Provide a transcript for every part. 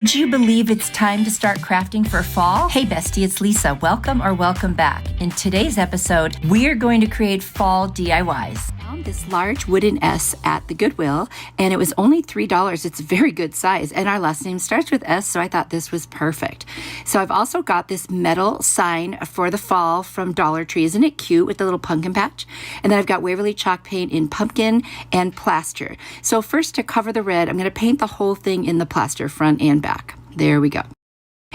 Do you believe it's time to start crafting for fall? Hey Bestie, it's Lisa. Welcome or welcome back. In today's episode, we're going to create fall DIYs. I found this large wooden S at the Goodwill, and it was only $3. It's a very good size, and our last name starts with S, so I thought this was perfect. So I've also got this metal sign for the fall from Dollar Tree. Isn't it cute with the little pumpkin patch? And then I've got Waverly chalk paint in pumpkin and plaster. So first, to cover the red, I'm going to paint the whole thing in the plaster, front and back. There we go.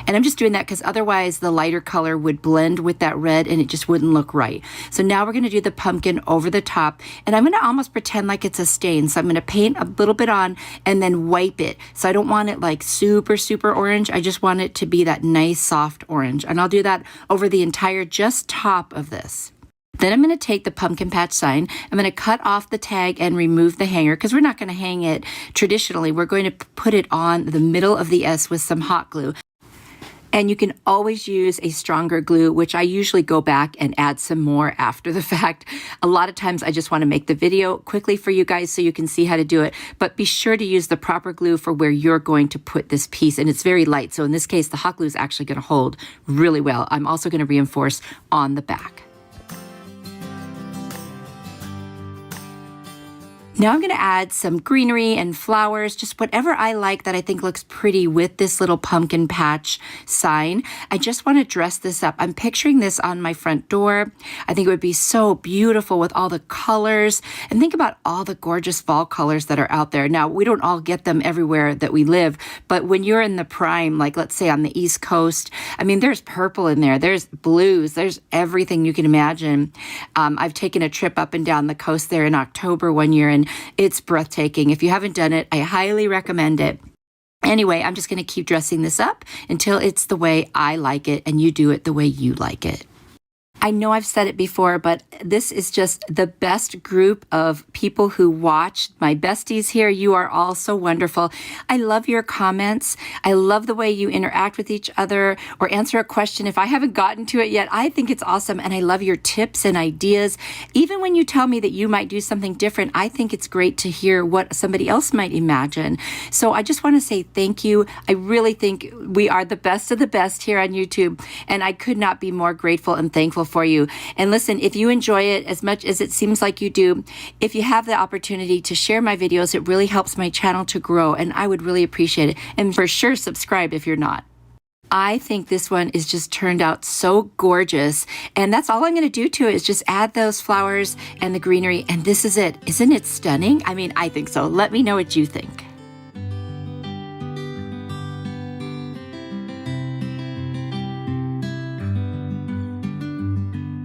And I'm just doing that because otherwise the lighter color would blend with that red and it just wouldn't look right. So now we're going to do the pumpkin over the top, and I'm going to almost pretend like it's a stain. So I'm going to paint a little bit on and then wipe it. So I don't want it like super orange. I just want it to be that nice soft orange. And I'll do that over the entire just top of this. Then I'm going to take the pumpkin patch sign, I'm going to cut off the tag and remove the hanger because we're not going to hang it traditionally. We're going to put it on the middle of the S with some hot glue. And you can always use a stronger glue, which I usually go back and add some more after the fact. A lot of times I just want to make the video quickly for you guys so you can see how to do it. But be sure to use the proper glue for where you're going to put this piece. And it's very light. So in this case, the hot glue is actually going to hold really well. I'm also going to reinforce on the back. Now I'm going to add some greenery and flowers, just whatever I like that I think looks pretty with this little pumpkin patch sign. I just want to dress this up. I'm picturing this on my front door. I think it would be so beautiful with all the colors. And think about all the gorgeous fall colors that are out there. Now, we don't all get them everywhere that we live, but when you're in the prime, like let's say on the East Coast, I mean, there's purple in there, there's blues, there's everything you can imagine. I've taken a trip up and down the coast there in October one year, and it's breathtaking. If you haven't done it, I highly recommend it. Anyway, I'm just going to keep dressing this up until it's the way I like it and you do it the way you like it. I know I've said it before, but this is just the best group of people who watch. My besties here, you are all so wonderful. I love your comments. I love the way you interact with each other or answer a question. If I haven't gotten to it yet, I think it's awesome. And I love your tips and ideas. Even when you tell me that you might do something different, I think it's great to hear what somebody else might imagine. So I just want to say thank you. I really think we are the best of the best here on YouTube. And I could not be more grateful and thankful for you. And listen, if you enjoy it as much as it seems like you do, if you have the opportunity to share my videos, it really helps my channel to grow, and I would really appreciate it. And for sure, subscribe if you're not. I think this one is just turned out so gorgeous, and that's all I'm going to do to it is just add those flowers and the greenery, and this is it. Isn't it stunning? I mean, I think so. Let me know what you think.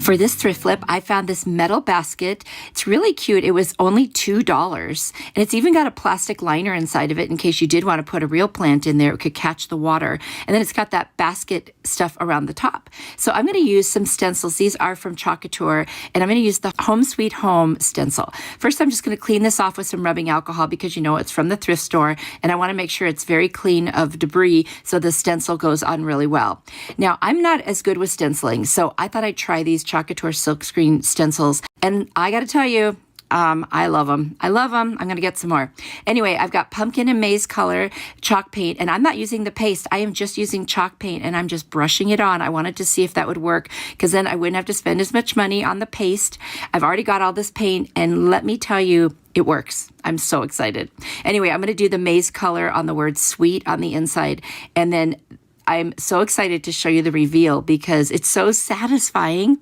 For this thrift flip, I found this metal basket. It's really cute. It was only $2, and it's even got a plastic liner inside of it in case you did want to put a real plant in there. It could catch the water. And then it's got that basket stuff around the top. So I'm going to use some stencils. These are from Chalkateur, and I'm going to use the Home Sweet Home stencil. First, I'm just going to clean this off with some rubbing alcohol because you know it's from the thrift store, and I want to make sure it's very clean of debris so the stencil goes on really well. Now, I'm not as good with stenciling, so I thought I'd try these Chalkateur silkscreen stencils, and I got to tell you, I love them. I love them. I'm going to get some more. Anyway, I've got pumpkin and maize color chalk paint, and I'm not using the paste. I am just using chalk paint, and I'm just brushing it on. I wanted to see if that would work because then I wouldn't have to spend as much money on the paste. I've already got all this paint, and let me tell you, it works. I'm so excited. Anyway, I'm going to do the maize color on the word sweet on the inside, and then I'm so excited to show you the reveal because it's so satisfying,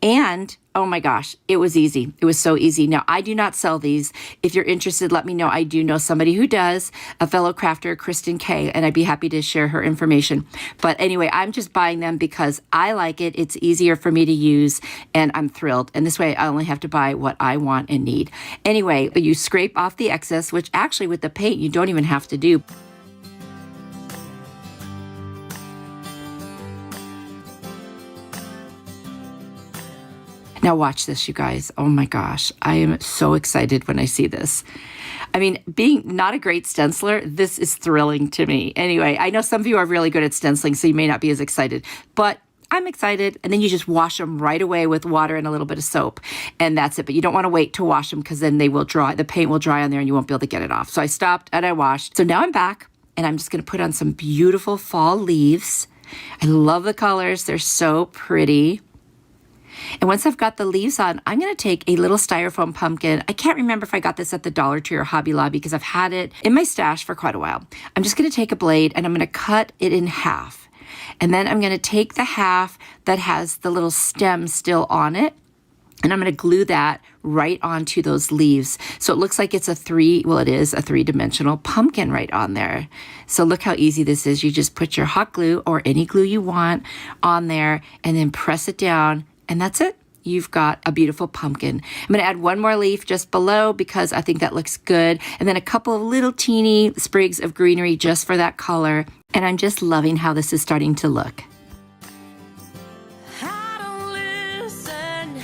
and oh my gosh, it was easy. It was so easy. Now, I do not sell these. If you're interested, let me know. I do know somebody who does, a fellow crafter, Kristen Kay, and I'd be happy to share her information. But anyway, I'm just buying them because I like it. It's easier for me to use, and I'm thrilled. And this way, I only have to buy what I want and need. Anyway, you scrape off the excess, which actually with the paint, you don't even have to do. Now watch this, you guys. Oh my gosh, I am so excited when I see this. I mean, being not a great stenciler, this is thrilling to me. Anyway, I know some of you are really good at stenciling, so you may not be as excited, but I'm excited. And then you just wash them right away with water and a little bit of soap, and that's it. But you don't want to wait to wash them because then they will dry. The paint will dry on there and you won't be able to get it off. So I stopped and I washed. So now I'm back. and I'm just going to put on some beautiful fall leaves. I love the colors. They're so pretty. And once I've got the leaves on, I'm going to take a little styrofoam pumpkin. I can't remember if I got this at the Dollar Tree or Hobby Lobby because I've had it in my stash for quite a while. I'm just going to take a blade and I'm going to cut it in half. And then I'm going to take the half that has the little stem still on it, and I'm going to glue that right onto those leaves. So it looks like it's it is a three-dimensional pumpkin right on there. So look how easy this is. You just put your hot glue or any glue you want on there and then press it down, and that's it. You've got a beautiful pumpkin. I'm going to add one more leaf just below because I think that looks good. And then a couple of little teeny sprigs of greenery just for that color. And I'm just loving how this is starting to look. I don't listen,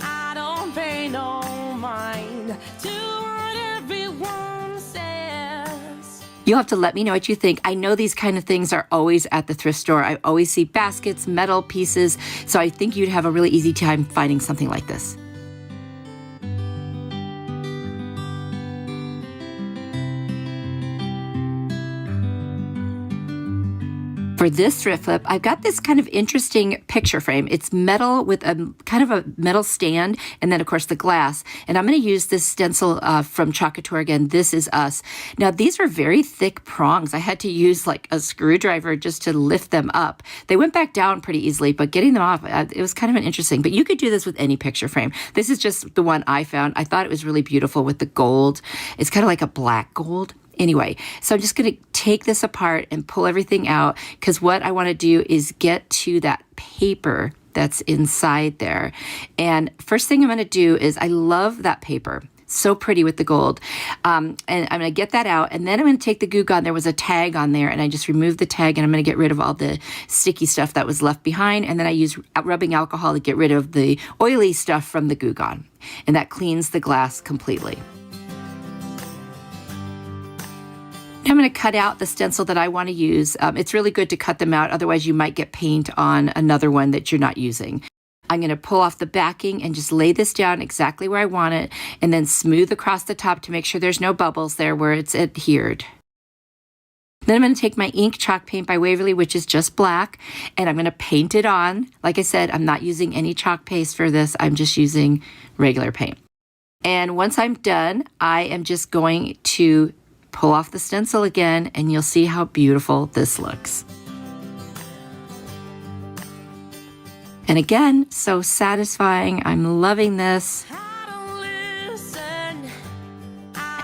I don't pay no mind to what everyone says. You'll have to let me know what you think. I know these kind of things are always at the thrift store. I always see baskets, metal pieces, so I think you'd have a really easy time finding something like this. For this thrift flip, I've got this kind of interesting picture frame. It's metal with a kind of a metal stand, and then of course the glass. And I'm going to use this stencil from Chocatour again. This is Us. Now these are very thick prongs. I had to use like a screwdriver just to lift them up. They went back down pretty easily, but getting them off, it was kind of interesting. But you could do this with any picture frame. This is just the one I found. I thought it was really beautiful with the gold. It's kind of like a black gold. Anyway, so I'm just going to take this apart and pull everything out because what I want to do is get to that paper that's inside there. And first thing I'm going to do is I love that paper. So pretty with the gold. And I'm going to get that out, and then I'm going to take the Goo Gone. There was a tag on there, and I just removed the tag, and I'm going to get rid of all the sticky stuff that was left behind. And then I use rubbing alcohol to get rid of the oily stuff from the Goo Gone. And that cleans the glass completely. I'm going to cut out the stencil that I want to use. It's really good to cut them out, otherwise you might get paint on another one that you're not using. I'm going to pull off the backing and just lay this down exactly where I want it, and then smooth across the top to make sure there's no bubbles there where it's adhered. Then I'm going to take my ink chalk paint by Waverly, which is just black, and I'm going to paint it on. Like I said, I'm not using any chalk paste for this. I'm just using regular paint. And once I'm done, I am just going to pull off the stencil again, and you'll see how beautiful this looks. And again, so satisfying. I'm loving this.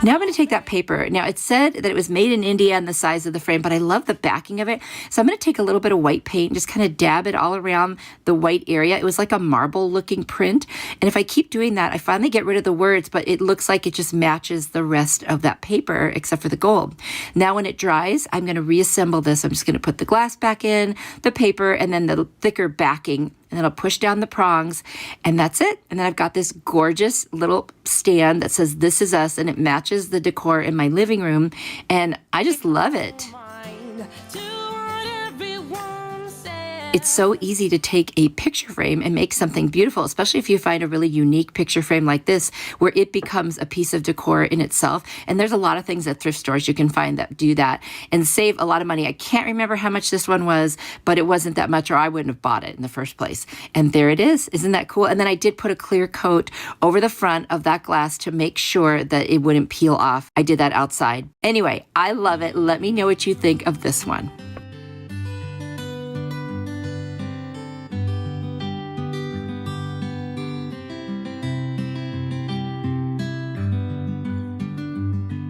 Now I'm going to take that paper. Now it said that it was made in India and the size of the frame, but I love the backing of it. So I'm going to take a little bit of white paint and just kind of dab it all around the white area. It was like a marble looking print. And if I keep doing that, I finally get rid of the words, but it looks like it just matches the rest of that paper except for the gold. Now when it dries, I'm going to reassemble this. I'm just going to put the glass back in, the paper, and then the thicker backing. And then I'll push down the prongs, and that's it. And then I've got this gorgeous little stand that says "This is Us," and it matches the decor in my living room, and I just love it. It's so easy to take a picture frame and make something beautiful, especially if you find a really unique picture frame like this, where it becomes a piece of decor in itself. And there's a lot of things at thrift stores you can find that do that and save a lot of money. I can't remember how much this one was, but it wasn't that much, or I wouldn't have bought it in the first place. And there it is. Isn't that cool? And then I did put a clear coat over the front of that glass to make sure that it wouldn't peel off. I did that outside. Anyway, I love it. Let me know what you think of this one.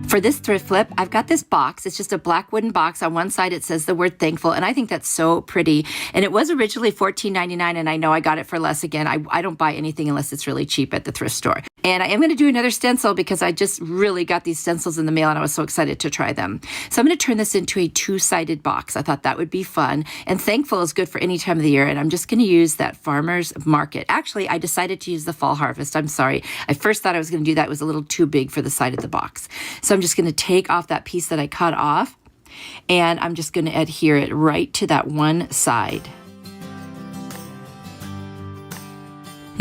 For this thrift flip, I've got this box. It's just a black wooden box. On one side, it says the word thankful, and I think that's so pretty. And it was originally $14.99, and I know I got it for less again. I don't buy anything unless it's really cheap at the thrift store. And I am going to do another stencil because I just really got these stencils in the mail, and I was so excited to try them. So I'm going to turn this into a two-sided box. I thought that would be fun. And thankful is good for any time of the year, and I'm just going to use that farmer's market. Actually, I decided to use the fall harvest. I'm sorry. I first thought I was going to do that. It was a little too big for the side of the box. So I'm just going to take off that piece that I cut off, and I'm just going to adhere it right to that one side.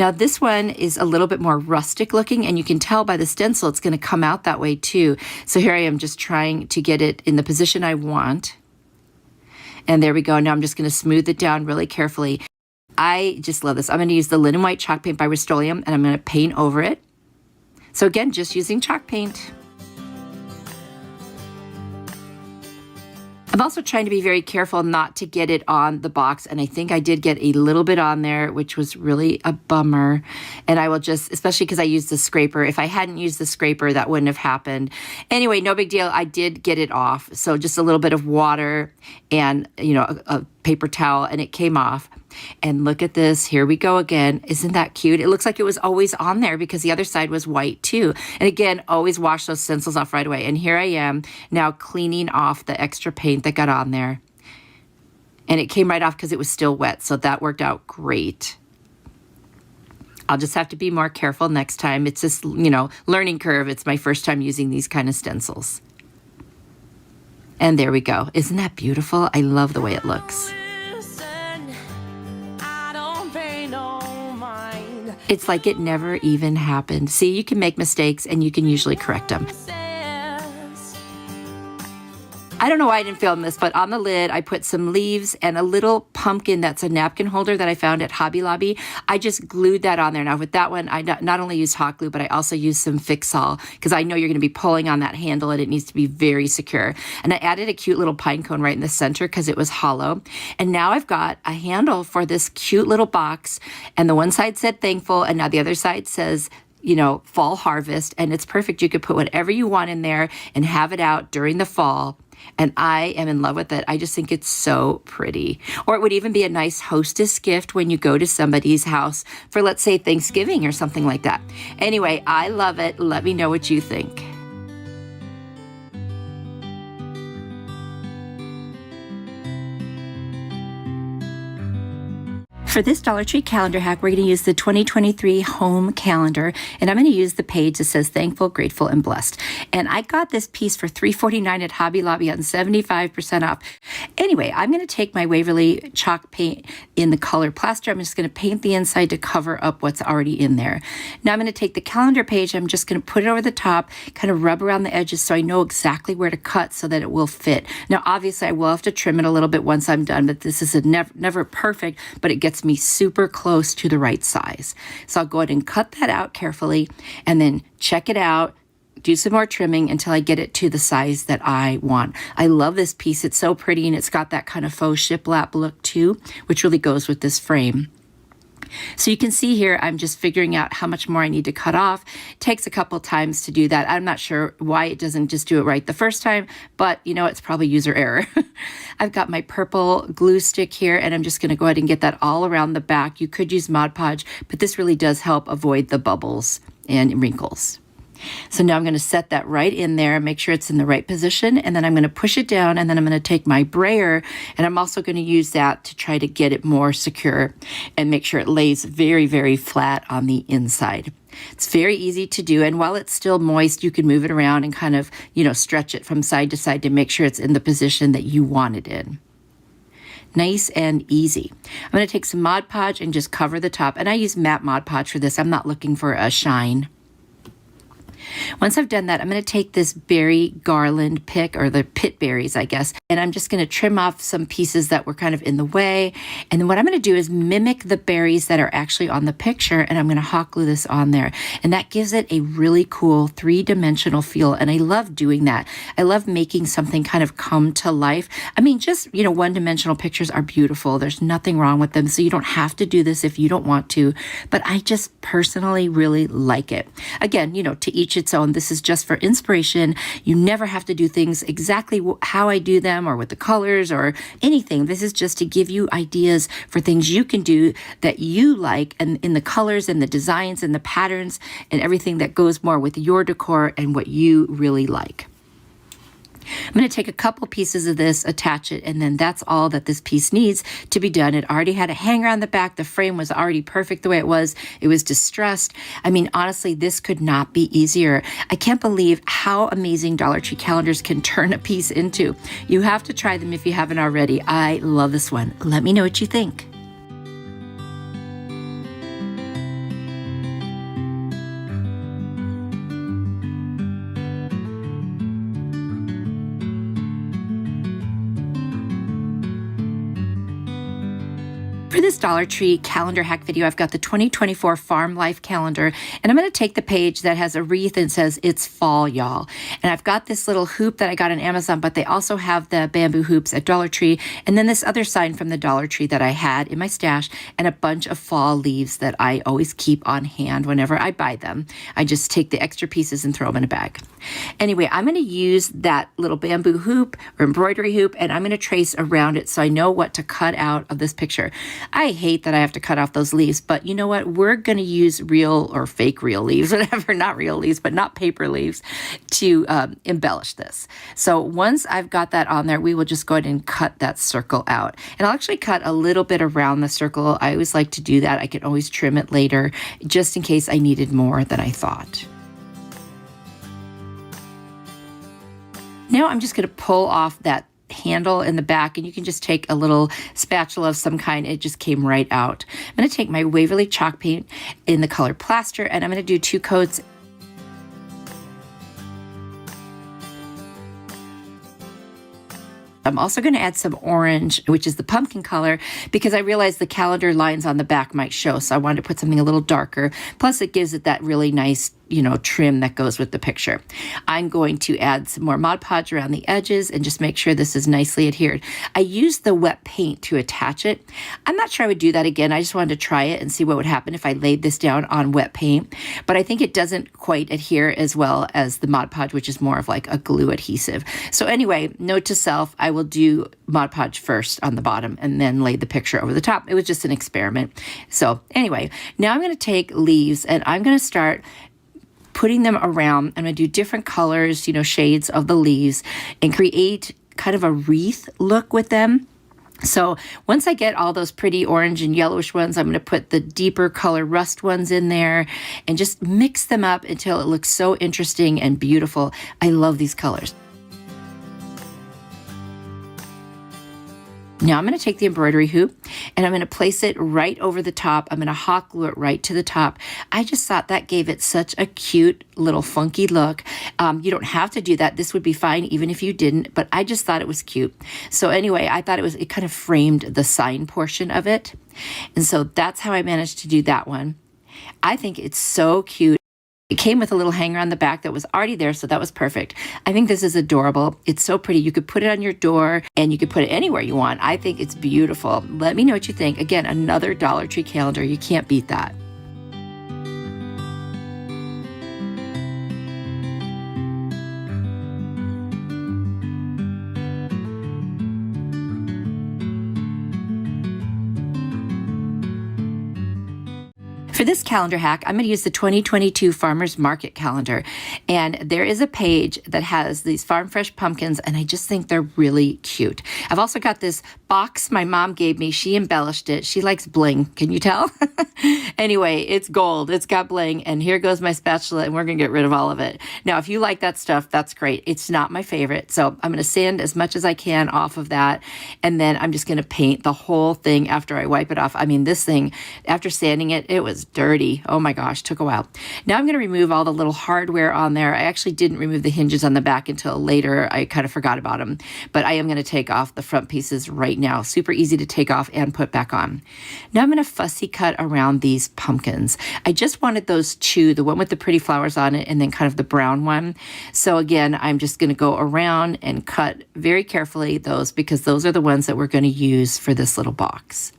Now this one is a little bit more rustic looking, and you can tell by the stencil it's going to come out that way too. So here I am just trying to get it in the position I want. And there we go. Now I'm just going to smooth it down really carefully. I just love this. I'm going to use the Linen White Chalk Paint by Rust-Oleum, and I'm going to paint over it. So again, just using chalk paint. I'm also trying to be very careful not to get it on the box, and I think I did get a little bit on there, which was really a bummer. And I will just, especially because I used the scraper, if I hadn't used the scraper, that wouldn't have happened. Anyway, no big deal. I did get it off. So just a little bit of water and, you know, a paper towel, and it came off. And look at this. Here we go again. Isn't that cute? It looks like it was always on there because the other side was white too. And again, always wash those stencils off right away. And here I am now cleaning off the extra paint that got on there. And it came right off because it was still wet. So that worked out great. I'll just have to be more careful next time. It's just, you know, learning curve. It's my first time using these kind of stencils. And there we go. Isn't that beautiful? I love the way it looks. It's like it never even happened. See, you can make mistakes and you can usually correct them. I don't know why I didn't film this, but on the lid, I put some leaves and a little pumpkin that's a napkin holder that I found at Hobby Lobby. I just glued that on there. Now with that one, I not only used hot glue, but I also used some Fix-All because I know you're going to be pulling on that handle and it needs to be very secure. And I added a cute little pine cone right in the center because it was hollow. And now I've got a handle for this cute little box. And the one side said thankful, and now the other side says, you know, fall harvest. And it's perfect. You could put whatever you want in there and have it out during the fall. And I am in love with it. I just think it's so pretty. Or it would even be a nice hostess gift when you go to somebody's house for, let's say, Thanksgiving or something like that. Anyway, I love it. Let me know what you think. For this Dollar Tree calendar hack, we're going to use the 2023 home calendar, and I'm going to use the page that says thankful, grateful, and blessed. And I got this piece for $3.49 at Hobby Lobby on 75% off. Anyway, I'm going to take my Waverly chalk paint in the color plaster. I'm just going to paint the inside to cover up what's already in there. Now I'm going to take the calendar page. I'm just going to put it over the top, kind of rub around the edges so I know exactly where to cut so that it will fit. Now, obviously, I will have to trim it a little bit once I'm done, but this is never perfect, but it gets me super close to the right size. So I'll go ahead and cut that out carefully and then check it out, do some more trimming until I get it to the size that I want. I love this piece. It's so pretty, and it's got that kind of faux shiplap look too, which really goes with this frame. So you can see here, I'm just figuring out how much more I need to cut off. It takes a couple times to do that. I'm not sure why it doesn't just do it right the first time, but you know, it's probably user error. I've got my purple glue stick here, and I'm just going to go ahead and get that all around the back. You could use Mod Podge, but this really does help avoid the bubbles and wrinkles. So now I'm going to set that right in there, make sure it's in the right position, and then I'm going to push it down, and then I'm going to take my brayer, and I'm also going to use that to try to get it more secure and make sure it lays very, very flat on the inside. It's very easy to do, and while it's still moist, you can move it around and kind of, you know, stretch it from side to side to make sure it's in the position that you want it in. Nice and easy. I'm going to take some Mod Podge and just cover the top, and I use matte Mod Podge for this. I'm not looking for a shine. Once I've done that, I'm going to take this berry garland pick, or the pit berries, I guess, and I'm just going to trim off some pieces that were kind of in the way. And then what I'm going to do is mimic the berries that are actually on the picture, and I'm going to hot glue this on there. And that gives it a really cool three-dimensional feel, and I love doing that. I love making something kind of come to life. I mean, just, you know, one-dimensional pictures are beautiful. There's nothing wrong with them, so you don't have to do this if you don't want to, but I just personally really like it. Again, you know, to each its own. This is just for inspiration. You never have to do things exactly how I do them or with the colors or anything. This is just to give you ideas for things you can do that you like, and in the colors and the designs and the patterns and everything that goes more with your decor and what you really like. I'm going to take a couple pieces of this, attach it, and then that's all that this piece needs to be done. It already had a hanger on the back. The frame was already perfect the way it was. It was distressed. I mean, honestly, this could not be easier. I can't believe how amazing Dollar Tree calendars can turn a piece into. You have to try them if you haven't already. I love this one. Let me know what you think. For this Dollar Tree calendar hack video, I've got the 2024 Farm Life calendar, and I'm going to take the page that has a wreath and says, "It's fall, y'all." And I've got this little hoop that I got on Amazon, but they also have the bamboo hoops at Dollar Tree, and then this other sign from the Dollar Tree that I had in my stash, and a bunch of fall leaves that I always keep on hand whenever I buy them. I just take the extra pieces and throw them in a bag. Anyway, I'm going to use that little bamboo hoop or embroidery hoop, and I'm going to trace around it so I know what to cut out of this picture. I hate that I have to cut off those leaves, but you know what? We're going to use real or fake real leaves, whatever, not real leaves, but not paper leaves, to embellish this. So once I've got that on there, we will just go ahead and cut that circle out. And I'll actually cut a little bit around the circle. I always like to do that. I can always trim it later, just in case I needed more than I thought. Now I'm just going to pull off that handle in the back, and you can just take a little spatula of some kind. It just came right out. I'm going to take my Waverly chalk paint in the color plaster, and I'm going to do 2 coats. I'm also going to add some orange, which is the pumpkin color, because I realized the calendar lines on the back might show, so I wanted to put something a little darker. Plus, it gives it that really nice, trim that goes with the picture. I'm going to add some more Mod Podge around the edges and just make sure this is nicely adhered. I used the wet paint to attach it. I'm not sure I would do that again. I just wanted to try it and see what would happen if I laid this down on wet paint. But I think it doesn't quite adhere as well as the Mod Podge, which is more of like a glue adhesive. So anyway, note to self, I will do Mod Podge first on the bottom and then lay the picture over the top. It was just an experiment. So anyway, now I'm going to take leaves and I'm going to start putting them around. I'm going to do different colors, shades of the leaves, and create kind of a wreath look with them. So once I get all those pretty orange and yellowish ones, I'm going to put the deeper color rust ones in there and just mix them up until it looks so interesting and beautiful. I love these colors. Now I'm going to take the embroidery hoop and I'm going to place it right over the top. I'm going to hot glue it right to the top. I just thought that gave it such a cute little funky look. You don't have to do that. This would be fine even if you didn't, but I just thought it was cute. So anyway, I thought it kind of framed the sign portion of it. And so that's how I managed to do that one. I think it's so cute. It came with a little hanger on the back that was already there, so that was perfect. I think this is adorable. It's so pretty. You could put it on your door, and you could put it anywhere you want. I think it's beautiful. Let me know what you think. Again, another Dollar Tree calendar. You can't beat that. For this calendar hack, I'm going to use the 2022 Farmers Market calendar. And there is a page that has these farm fresh pumpkins, and I just think they're really cute. I've also got this box my mom gave me. She embellished it. She likes bling. Can you tell? Anyway, it's gold. It's got bling. And here goes my spatula, and we're going to get rid of all of it. Now, if you like that stuff, that's great. It's not my favorite. So I'm going to sand as much as I can off of that. And then I'm just going to paint the whole thing after I wipe it off. I mean, this thing, after sanding it, it was dirty. Oh my gosh, took a while. Now I'm going to remove all the little hardware on there. I actually didn't remove the hinges on the back until later. I kind of forgot about them, but I am going to take off the front pieces right now. Super easy to take off and put back on. Now I'm going to fussy cut around these pumpkins. I just wanted those 2, the one with the pretty flowers on it and then kind of the brown one. So again, I'm just going to go around and cut very carefully those because those are the ones that we're going to use for this little box.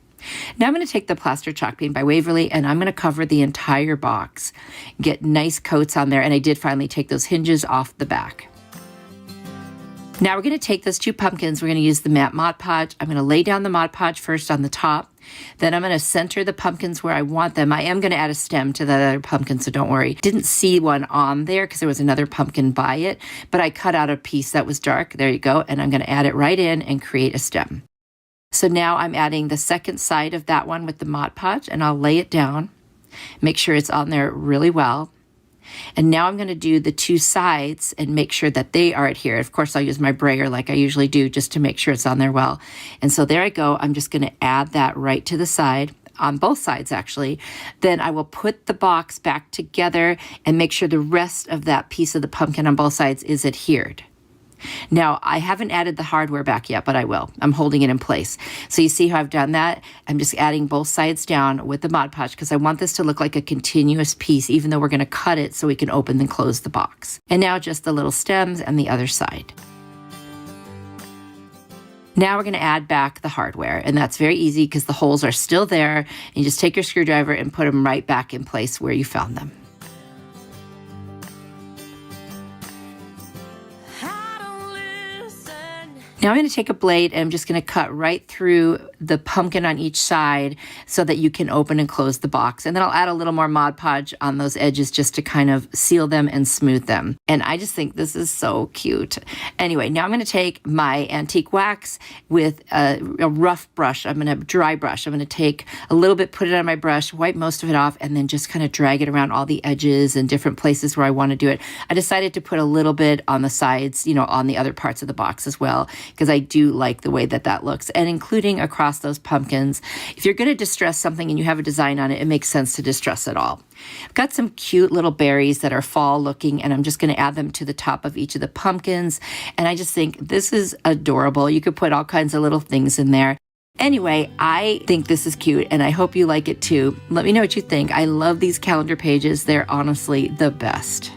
Now I'm going to take the plaster chalk paint by Waverly and I'm going to cover the entire box, get nice coats on there, and I did finally take those hinges off the back. Now we're going to take those 2 pumpkins. We're going to use the matte Mod Podge. I'm going to lay down the Mod Podge first on the top. Then I'm going to center the pumpkins where I want them. I am going to add a stem to that other pumpkin, so don't worry. Didn't see one on there because there was another pumpkin by it, but I cut out a piece that was dark. There you go. And I'm going to add it right in and create a stem. So now I'm adding the second side of that one with the Mod Podge, and I'll lay it down, make sure it's on there really well. And now I'm going to do the 2 sides and make sure that they are adhered. Of course, I'll use my brayer like I usually do just to make sure it's on there well. And so there I go. I'm just going to add that right to the side, on both sides actually. Then I will put the box back together and make sure the rest of that piece of the pumpkin on both sides is adhered. Now, I haven't added the hardware back yet, but I will. I'm holding it in place. So you see how I've done that? I'm just adding both sides down with the Mod Podge because I want this to look like a continuous piece, even though we're going to cut it so we can open and close the box. And now just the little stems and the other side. Now we're going to add back the hardware, and that's very easy because the holes are still there. And you just take your screwdriver and put them right back in place where you found them. Now I'm going to take a blade and I'm just going to cut right through the pumpkin on each side so that you can open and close the box. And then I'll add a little more Mod Podge on those edges just to kind of seal them and smooth them. And I just think this is so cute. Anyway, now I'm going to take my antique wax with a rough brush. I'm going to dry brush. I'm going to take a little bit, put it on my brush, wipe most of it off, and then just kind of drag it around all the edges and different places where I want to do it. I decided to put a little bit on the sides, you know, on the other parts of the box as well, because I do like the way that that looks, and including across those pumpkins. If you're going to distress something and you have a design on it, it makes sense to distress it all. I've got some cute little berries that are fall looking, and I'm just going to add them to the top of each of the pumpkins. And I just think this is adorable. You could put all kinds of little things in there. Anyway, I think this is cute, and I hope you like it too. Let me know what you think. I love these calendar pages. They're honestly the best.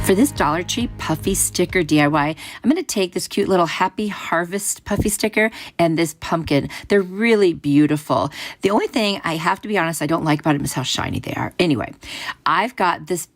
For this Dollar Tree Puffy sticker DIY, I'm going to take this cute little Happy Harvest Puffy sticker and this pumpkin. They're really beautiful. The only thing I have to be honest I don't like about them is how shiny they are. Anyway, I've got these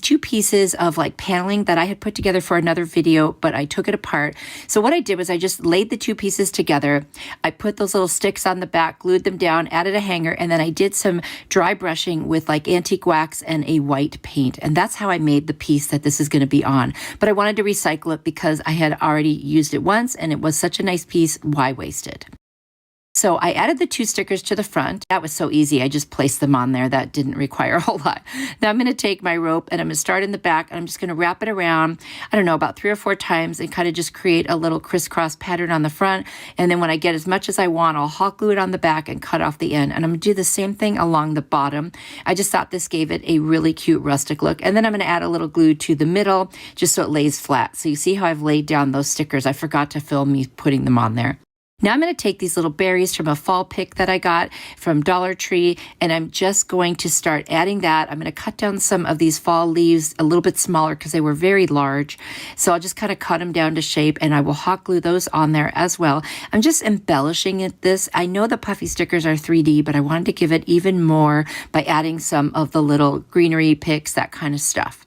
two pieces of like paneling that I had put together for another video, but I took it apart. So what I did was I just laid the two pieces together. I put those little sticks on the back, glued them down, added a hanger, and then I did some dry brushing with like antique wax and a white paint. And that's how I made the piece that this is going to be on. But I wanted to recycle it because I had already used it once and it was such a nice piece. Why waste it? So I added the two stickers to the front. That was so easy. I just placed them on there. That didn't require a whole lot. Now I'm going to take my rope and I'm going to start in the back and I'm just going to wrap it around, I don't know, about 3 or 4 times and kind of just create a little crisscross pattern on the front. And then when I get as much as I want, I'll hot glue it on the back and cut off the end. And I'm going to do the same thing along the bottom. I just thought this gave it a really cute rustic look. And then I'm going to add a little glue to the middle just so it lays flat. So you see how I've laid down those stickers. I forgot to film me putting them on there. Now I'm going to take these little berries from a fall pick that I got from Dollar Tree, and I'm just going to start adding that. I'm going to cut down some of these fall leaves a little bit smaller because they were very large. So I'll just kind of cut them down to shape, and I will hot glue those on there as well. I'm just embellishing this. I know the puffy stickers are 3D, but I wanted to give it even more by adding some of the little greenery picks, that kind of stuff.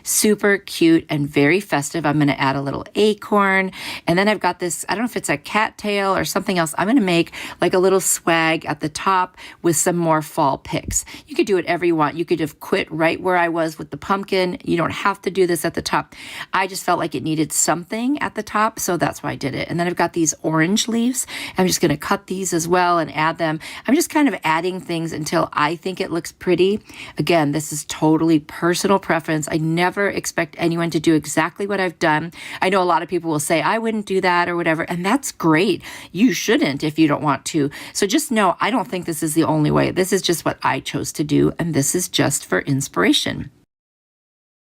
Super cute and very festive. I'm going to add a little acorn. And then I've got this, I don't know if it's a cattail or something else. I'm going to make like a little swag at the top with some more fall picks. You could do whatever you want. You could have quit right where I was with the pumpkin. You don't have to do this at the top. I just felt like it needed something at the top, so that's why I did it. And then I've got these orange leaves. I'm just going to cut these as well and add them. I'm just kind of adding things until I think it looks pretty. Again, this is totally personal preference. I never expect anyone to do exactly what I've done. I know a lot of people will say, I wouldn't do that or whatever, and that's great. You shouldn't if you don't want to. So just know, I don't think this is the only way. This is just what I chose to do, and this is just for inspiration.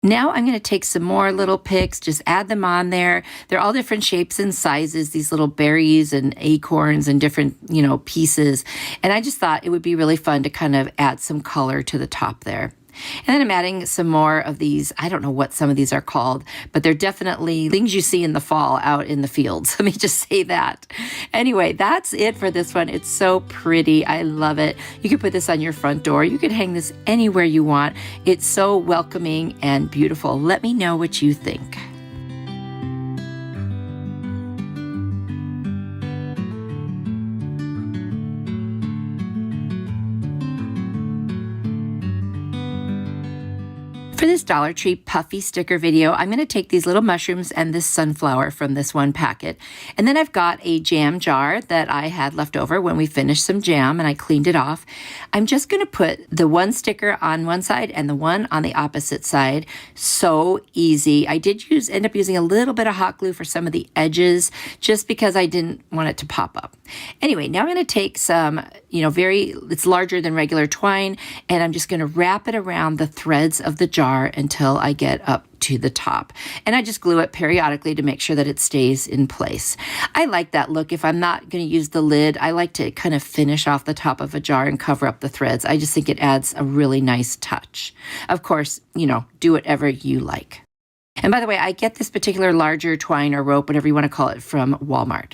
Now I'm going to take some more little picks, just add them on there. They're all different shapes and sizes, these little berries and acorns and different, pieces. And I just thought it would be really fun to kind of add some color to the top there. And then I'm adding some more of these. I don't know what some of these are called, but they're definitely things you see in the fall out in the fields. Let me just say that. Anyway, that's it for this one. It's so pretty. I love it. You could put this on your front door. You could hang this anywhere you want. It's so welcoming and beautiful. Let me know what you think. For For this Dollar Tree Puffy sticker video, I'm going to take these little mushrooms and this sunflower from this one packet. And then I've got a jam jar that I had left over when we finished some jam and I cleaned it off. I'm just going to put the one sticker on one side and the one on the opposite side. So easy. I did end up using a little bit of hot glue for some of the edges just because I didn't want it to pop up. Anyway, now I'm going to take some, it's larger than regular twine, and I'm just going to wrap it around the threads of the jar until I get up to the top. And I just glue it periodically to make sure that it stays in place. I like that look. If I'm not going to use the lid, I like to kind of finish off the top of a jar and cover up the threads. I just think it adds a really nice touch. Of course, do whatever you like. And by the way, I get this particular larger twine or rope, whatever you want to call it, from Walmart.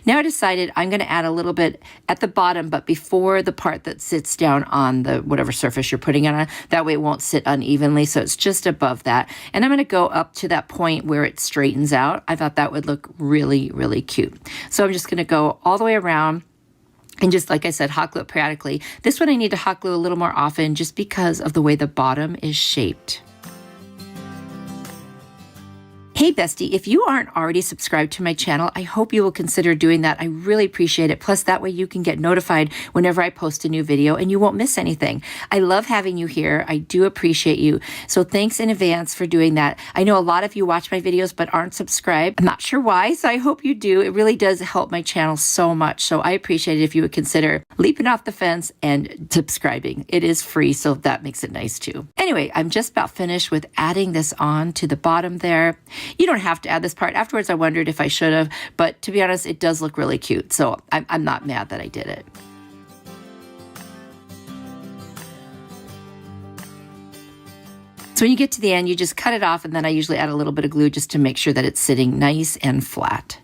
Now I decided I'm going to add a little bit at the bottom, but before the part that sits down on the whatever surface you're putting it on. That way it won't sit unevenly, so it's just above that. And I'm going to go up to that point where it straightens out. I thought that would look really, really cute. So I'm just going to go all the way around. And just like I said, hot glue it periodically. This one I need to hot glue a little more often just because of the way the bottom is shaped. Hey Bestie, if you aren't already subscribed to my channel, I hope you will consider doing that. I really appreciate it. Plus, that way you can get notified whenever I post a new video and you won't miss anything. I love having you here. I do appreciate you. So thanks in advance for doing that. I know a lot of you watch my videos but aren't subscribed. I'm not sure why, so I hope you do. It really does help my channel so much. So I appreciate it if you would consider leaping off the fence and subscribing. It is free, so that makes it nice too. Anyway, I'm just about finished with adding this on to the bottom there. You don't have to add this part. Afterwards, I wondered if I should have, but to be honest, it does look really cute. So I'm not mad that I did it. So when you get to the end, you just cut it off, and then I usually add a little bit of glue just to make sure that it's sitting nice and flat.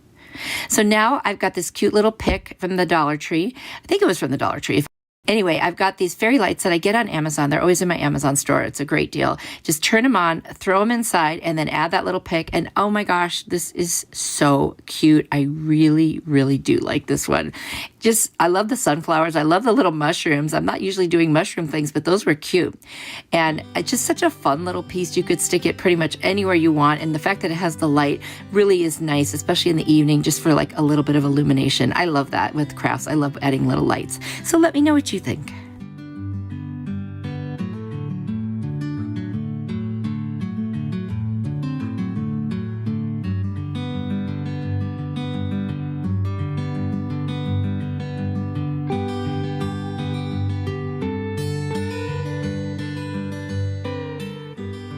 So now I've got this cute little pick from the Dollar Tree. I think it was from the Dollar Tree. Anyway, I've got these fairy lights that I get on Amazon. They're always in my Amazon store. It's a great deal. Just turn them on, throw them inside, and then add that little pick. And oh my gosh, this is so cute. I really, really do like this one. I love the sunflowers. I love the little mushrooms. I'm not usually doing mushroom things, but those were cute. And it's just such a fun little piece. You could stick it pretty much anywhere you want. And the fact that it has the light really is nice, especially in the evening, just for like a little bit of illumination. I love that with crafts. I love adding little lights. So let me know what you think.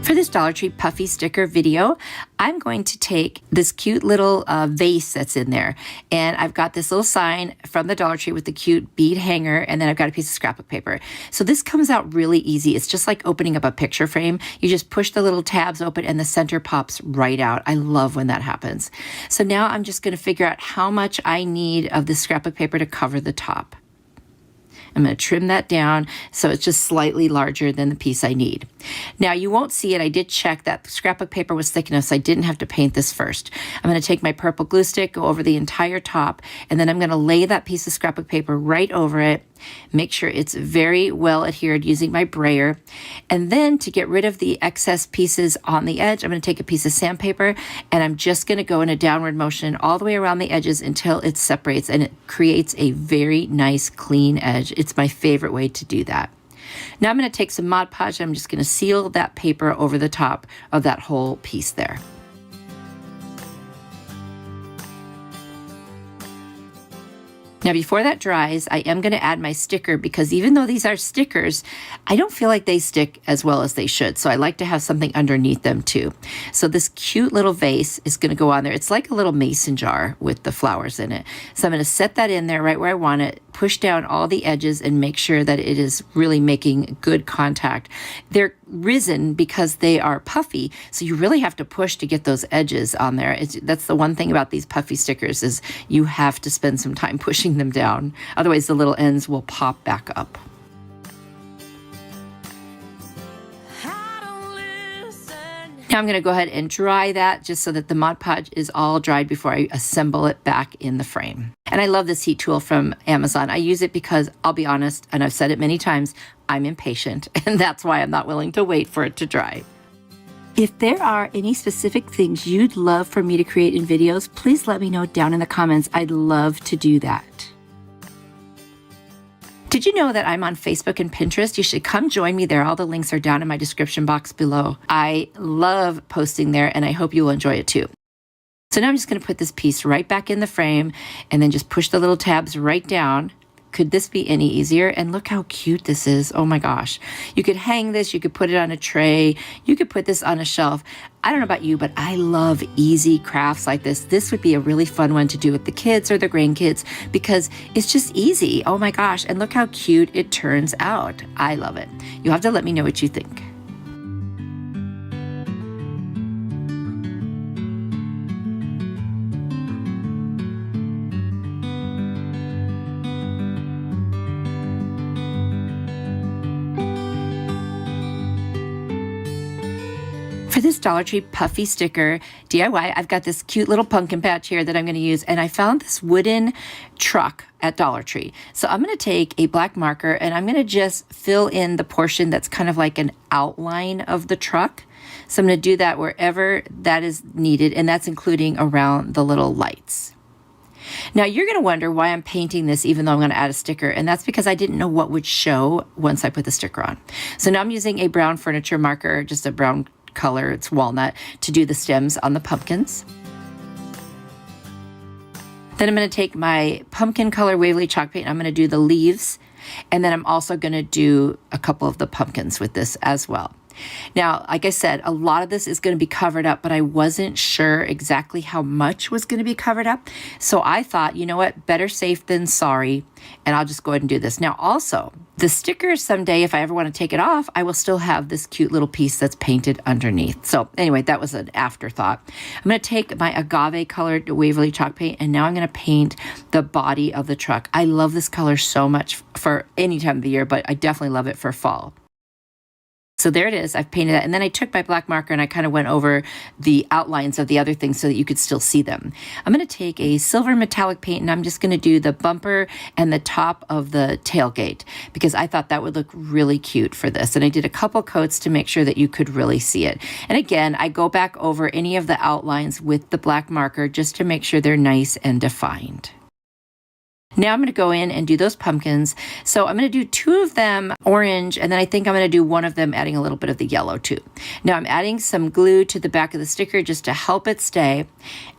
For this Dollar Tree Puffy sticker video, I'm going to take this cute little vase that's in there. And I've got this little sign from the Dollar Tree with the cute bead hanger, and then I've got a piece of scrapbook paper. So this comes out really easy. It's just like opening up a picture frame. You just push the little tabs open and the center pops right out. I love when that happens. So now I'm just going to figure out how much I need of the scrapbook paper to cover the top. I'm going to trim that down so it's just slightly larger than the piece I need. Now you won't see it. I did check that scrapbook paper was thick enough so I didn't have to paint this first. I'm going to take my purple glue stick, go over the entire top, and then I'm going to lay that piece of scrapbook paper right over it. Make sure it's very well adhered using my brayer. And then to get rid of the excess pieces on the edge, I'm going to take a piece of sandpaper and I'm just going to go in a downward motion all the way around the edges until it separates and it creates a very nice clean edge. It's my favorite way to do that. Now I'm going to take some Mod Podge and I'm just going to seal that paper over the top of that whole piece there. Now, before that dries, I am going to add my sticker because even though these are stickers, I don't feel like they stick as well as they should. So I like to have something underneath them too. So this cute little vase is going to go on there. It's like a little mason jar with the flowers in it. So I'm going to set that in there right where I want it, push down all the edges and make sure that it is really making good contact. They're risen because they are puffy, so you really have to push to get those edges on there. That's the one thing about these puffy stickers is you have to spend some time pushing them down. Otherwise, the little ends will pop back up. Now I'm going to go ahead and dry that just so that the Mod Podge is all dried before I assemble it back in the frame. And I love this heat tool from Amazon. I use it because, I'll be honest, and I've said it many times, I'm impatient, and that's why I'm not willing to wait for it to dry. If there are any specific things you'd love for me to create in videos, please let me know down in the comments. I'd love to do that. Did you know that I'm on Facebook and Pinterest? You should come join me there. All the links are down in my description box below. I love posting there, and I hope you will enjoy it too. So now I'm just going to put this piece right back in the frame and then just push the little tabs right down. Could this be any easier? And look how cute this is. Oh my gosh. You could hang this. You could put it on a tray. You could put this on a shelf. I don't know about you, but I love easy crafts like this. This would be a really fun one to do with the kids or the grandkids because it's just easy. Oh my gosh. And look how cute it turns out. I love it. You'll have to let me know what you think. For this Dollar Tree Puffy sticker DIY, I've got this cute little pumpkin patch here that I'm going to use, and I found this wooden truck at Dollar Tree. So I'm going to take a black marker and I'm going to just fill in the portion that's kind of like an outline of the truck. So I'm going to do that wherever that is needed, and that's including around the little lights. Now you're going to wonder why I'm painting this even though I'm going to add a sticker, and that's because I didn't know what would show once I put the sticker on. So now I'm using a brown furniture marker, just a brown color, it's walnut, to do the stems on the pumpkins. Then I'm going to take my pumpkin color Waverly chalk paint, I'm going to do the leaves, and then I'm also going to do a couple of the pumpkins with this as well. Now, like I said, a lot of this is going to be covered up, but I wasn't sure exactly how much was going to be covered up. So I thought, you know what, better safe than sorry, and I'll just go ahead and do this. Now also, the sticker someday, if I ever want to take it off, I will still have this cute little piece that's painted underneath. So anyway, that was an afterthought. I'm going to take my agave colored Waverly chalk paint, and now I'm going to paint the body of the truck. I love this color so much for any time of the year, but I definitely love it for fall. So there it is. I've painted that. And then I took my black marker and I kind of went over the outlines of the other things so that you could still see them. I'm going to take a silver metallic paint and I'm just going to do the bumper and the top of the tailgate because I thought that would look really cute for this. And I did a couple coats to make sure that you could really see it. And again, I go back over any of the outlines with the black marker just to make sure they're nice and defined. Now I'm going to go in and do those pumpkins. So I'm going to do 2 of them orange, and then I think I'm going to do 1 of them adding a little bit of the yellow too. Now I'm adding some glue to the back of the sticker just to help it stay.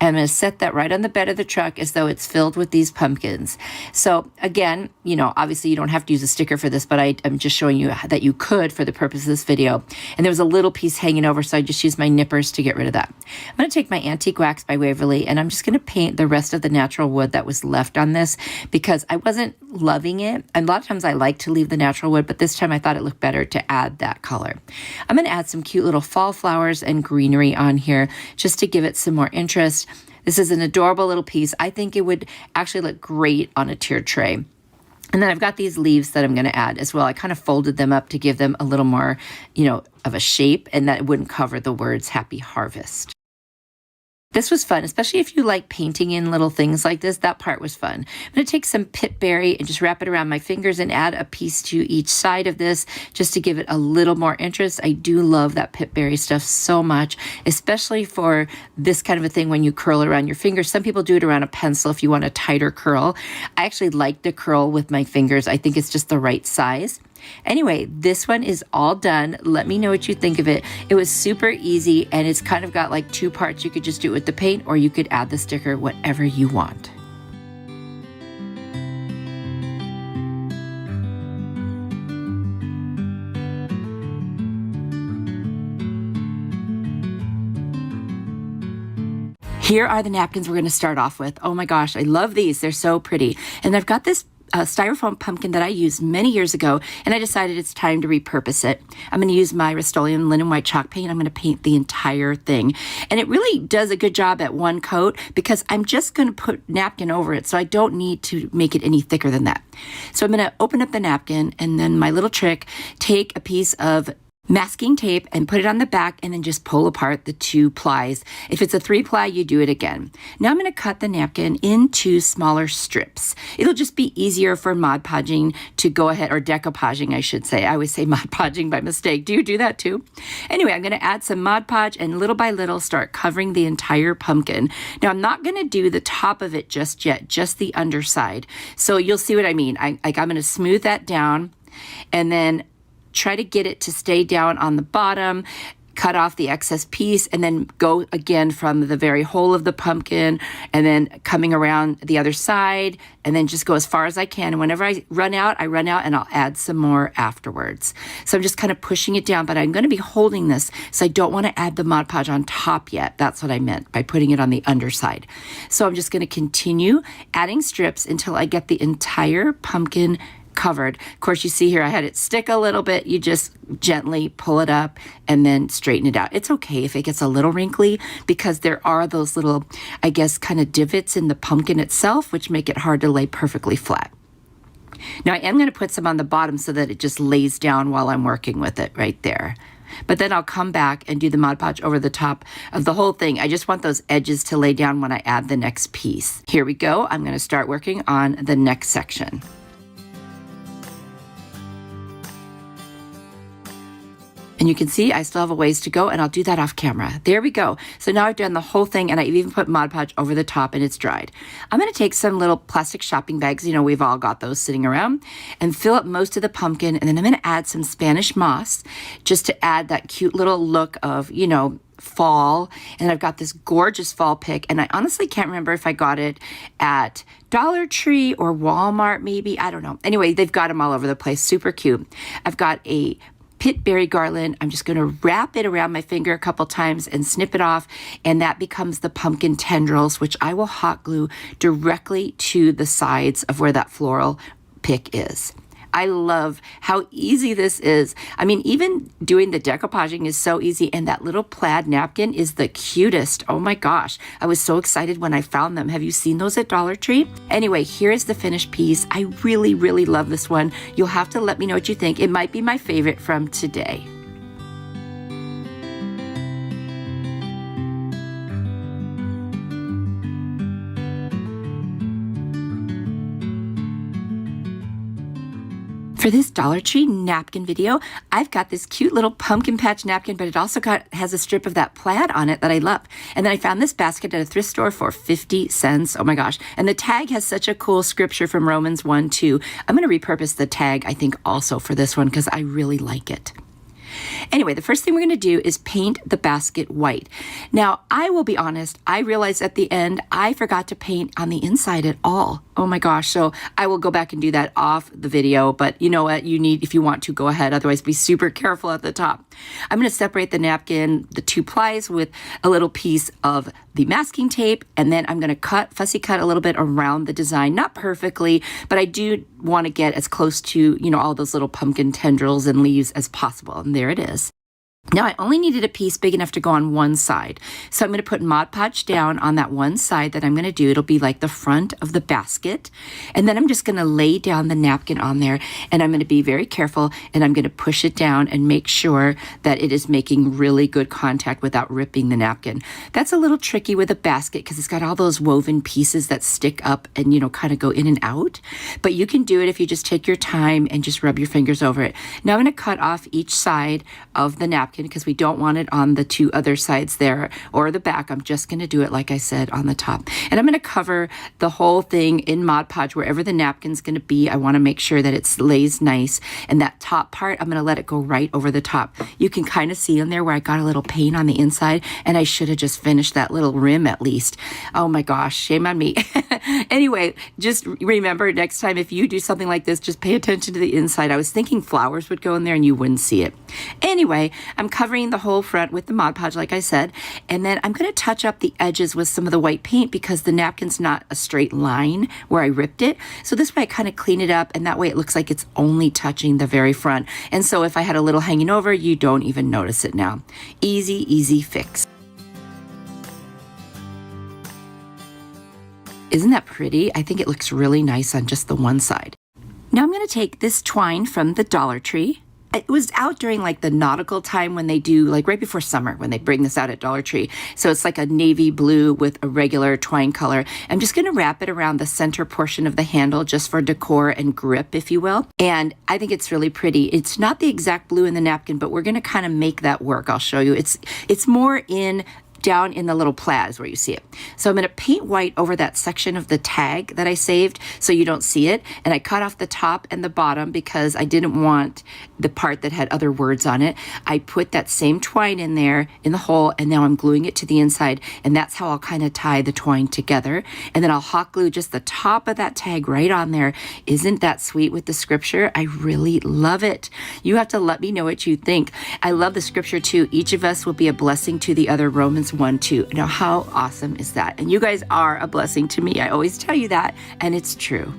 And I'm going to set that right on the bed of the truck as though it's filled with these pumpkins. So again, you know, obviously you don't have to use a sticker for this, but I'm just showing you that you could for the purpose of this video. And there was a little piece hanging over, so I just used my nippers to get rid of that. I'm going to take my Antique Wax by Waverly, and I'm just going to paint the rest of the natural wood that was left on this, because I wasn't loving it. And a lot of times I like to leave the natural wood, but this time I thought it looked better to add that color. I'm going to add some cute little fall flowers and greenery on here just to give it some more interest. This is an adorable little piece. I think it would actually look great on a tiered tray. And then I've got these leaves that I'm going to add as well. I kind of folded them up to give them a little more, you know, of a shape, and that it wouldn't cover the words Happy Harvest. This was fun, especially if you like painting in little things like this. That part was fun. I'm going to take some pitberry and just wrap it around my fingers and add a piece to each side of this just to give it a little more interest. I do love that pitberry stuff so much, especially for this kind of a thing when you curl it around your fingers. Some people do it around a pencil if you want a tighter curl. I actually like to curl with my fingers. I think it's just the right size. Anyway, this one is all done. Let me know what you think of it. It was super easy, and it's kind of got like 2 parts. You could just do it with the paint, or you could add the sticker, whatever you want. Here are the napkins we're going to start off with. Oh my gosh, I love these. They're so pretty. And I've got this styrofoam pumpkin that I used many years ago, and I decided it's time to repurpose it. I'm going to use my Rust-Oleum linen white chalk paint. I'm going to paint the entire thing. And it really does a good job at 1 coat because I'm just going to put napkin over it, so I don't need to make it any thicker than that. So I'm going to open up the napkin, and then my little trick, take a piece of masking tape and put it on the back and then just pull apart the 2 plies. If it's a 3-ply, you do it again. Now I'm going to cut the napkin into smaller strips. It'll just be easier for Mod Podging to go ahead, or decoupaging I should say. I always say Mod Podging by mistake. Do you do that too? Anyway, I'm going to add some Mod Podge and little by little start covering the entire pumpkin. Now I'm not going to do the top of it just yet, just the underside. So you'll see what I mean. I'm going to smooth that down and then try to get it to stay down on the bottom, cut off the excess piece, and then go again from the very hole of the pumpkin, and then coming around the other side, and then just go as far as I can. And whenever I run out, and I'll add some more afterwards. So I'm just kind of pushing it down, but I'm going to be holding this, so I don't want to add the Mod Podge on top yet. That's what I meant by putting it on the underside. So I'm just going to continue adding strips until I get the entire pumpkin covered. Of course, you see here I had it stick a little bit. You just gently pull it up and then straighten it out. It's okay if it gets a little wrinkly because there are those little, I guess, kind of divots in the pumpkin itself, which make it hard to lay perfectly flat. Now I am going to put some on the bottom so that it just lays down while I'm working with it right there. But then I'll come back and do the Mod Podge over the top of the whole thing. I just want those edges to lay down when I add the next piece. Here we go. I'm going to start working on the next section. And you can see I still have a ways to go, and I'll do that off camera. There we go. So now I've done the whole thing, and I even put Mod Podge over the top, and it's dried. I'm going to take some little plastic shopping bags, you know, we've all got those sitting around, and fill up most of the pumpkin, and then I'm going to add some Spanish moss just to add that cute little look of, you know, fall. And I've got this gorgeous fall pick, and I honestly can't remember if I got it at Dollar Tree or Walmart maybe. I don't know. Anyway, they've got them all over the place. Super cute. I've got a pit berry garland. I'm just going to wrap it around my finger a couple times and snip it off, and that becomes the pumpkin tendrils, which I will hot glue directly to the sides of where that floral pick is. I love how easy this is. I mean, even doing the decoupaging is so easy, and that little plaid napkin is the cutest. Oh my gosh. I was so excited when I found them. Have you seen those at Dollar Tree? Anyway, here is the finished piece. I really, really love this one. You'll have to let me know what you think. It might be my favorite from today. For this Dollar Tree napkin video, I've got this cute little pumpkin patch napkin, but it also has a strip of that plaid on it that I love. And then I found this basket at a thrift store for 50 cents. Oh my gosh. And the tag has such a cool scripture from Romans 1:2. I'm going to repurpose the tag, I think, also for this one because I really like it. Anyway, the first thing we're going to do is paint the basket white. Now, I will be honest, I realized at the end I forgot to paint on the inside at all. Oh my gosh, so I will go back and do that off the video, but you know what, you need, if you want to, go ahead, otherwise be super careful at the top. I'm going to separate the napkin, the 2 plies, with a little piece of the masking tape, and then I'm going to fussy cut a little bit around the design, not perfectly, but I do want to get as close to, you know, all those little pumpkin tendrils and leaves as possible, and there it is. Now I only needed a piece big enough to go on one side. So I'm going to put Mod Podge down on that one side that I'm going to do. It'll be like the front of the basket. And then I'm just going to lay down the napkin on there, and I'm going to be very careful, and I'm going to push it down and make sure that it is making really good contact without ripping the napkin. That's a little tricky with a basket because it's got all those woven pieces that stick up and, you know, kind of go in and out. But you can do it if you just take your time and just rub your fingers over it. Now I'm going to cut off each side of the napkin because we don't want it on the 2 other sides there or the back. I'm just going to do it, like I said, on the top. And I'm going to cover the whole thing in Mod Podge wherever the napkin's going to be. I want to make sure that it lays nice. And that top part, I'm going to let it go right over the top. You can kind of see in there where I got a little paint on the inside, and I should have just finished that little rim at least. Oh my gosh, shame on me. Anyway, just remember next time if you do something like this, just pay attention to the inside. I was thinking flowers would go in there and you wouldn't see it. Anyway, I'm covering the whole front with the Mod Podge, like I said, and then I'm going to touch up the edges with some of the white paint because the napkin's not a straight line where I ripped it. So this way I kind of clean it up, and that way it looks like it's only touching the very front. And so if I had a little hanging over, you don't even notice it now. Easy, easy fix. Isn't that pretty? I think it looks really nice on just the one side. Now I'm going to take this twine from the Dollar Tree. it was out during like the nautical time when they do, like right before summer when they bring this out at Dollar Tree. So it's like a navy blue with a regular twine color. I'm just going to wrap it around the center portion of the handle just for decor and grip, if you will. And I think it's really pretty. It's not the exact blue in the napkin, but we're going to kind of make that work. I'll show you. It's more in down in the little plaid is where you see it. So I'm going to paint white over that section of the tag that I saved so you don't see it. And I cut off the top and the bottom because I didn't want the part that had other words on it. I put that same twine in there in the hole, and now I'm gluing it to the inside, and that's how I'll kind of tie the twine together. And then I'll hot glue just the top of that tag right on there. Isn't that sweet with the scripture? I really love it. You have to let me know what you think. I love the scripture too. Each of us will be a blessing to the other. Romans 1:2. Now, how awesome is that? And you guys are a blessing to me. I always tell you that, and it's true.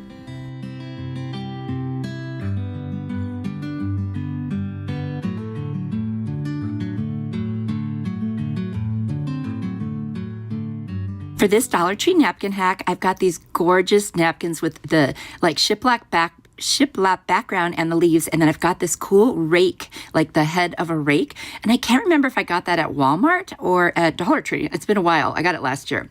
For this Dollar Tree napkin hack, I've got these gorgeous napkins with the like shiplap background and the leaves, and then I've got this cool rake, like the head of a rake, and I can't remember if I got that at Walmart or at Dollar Tree. It's been a while. I got it last year.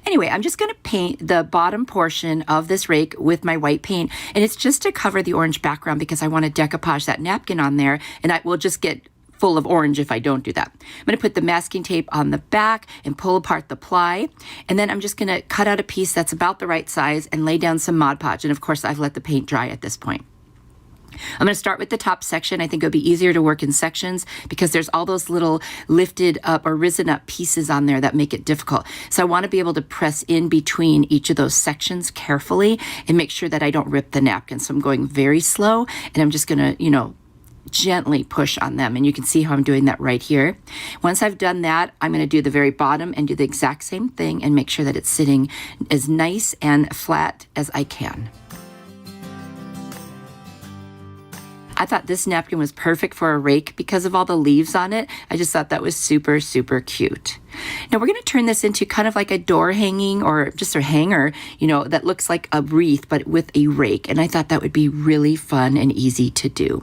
Anyway, I'm just going to paint the bottom portion of this rake with my white paint, and it's just to cover the orange background because I want to decoupage that napkin on there, and I will just get full of orange if I don't do that. I'm going to put the masking tape on the back and pull apart the ply. And then I'm just going to cut out a piece that's about the right size and lay down some Mod Podge. And of course, I've let the paint dry at this point. I'm going to start with the top section. I think it'll be easier to work in sections because there's all those little lifted up or risen up pieces on there that make it difficult. So I want to be able to press in between each of those sections carefully and make sure that I don't rip the napkin. So I'm going very slow, and I'm just going to, gently push on them. And you can see how I'm doing that right here. Once I've done that, I'm going to do the very bottom and do the exact same thing and make sure that it's sitting as nice and flat as I can. I thought this napkin was perfect for a rake because of all the leaves on it. I just thought that was super, super cute. Now we're going to turn this into kind of like a door hanging or just a hanger, that looks like a wreath, but with a rake. And I thought that would be really fun and easy to do.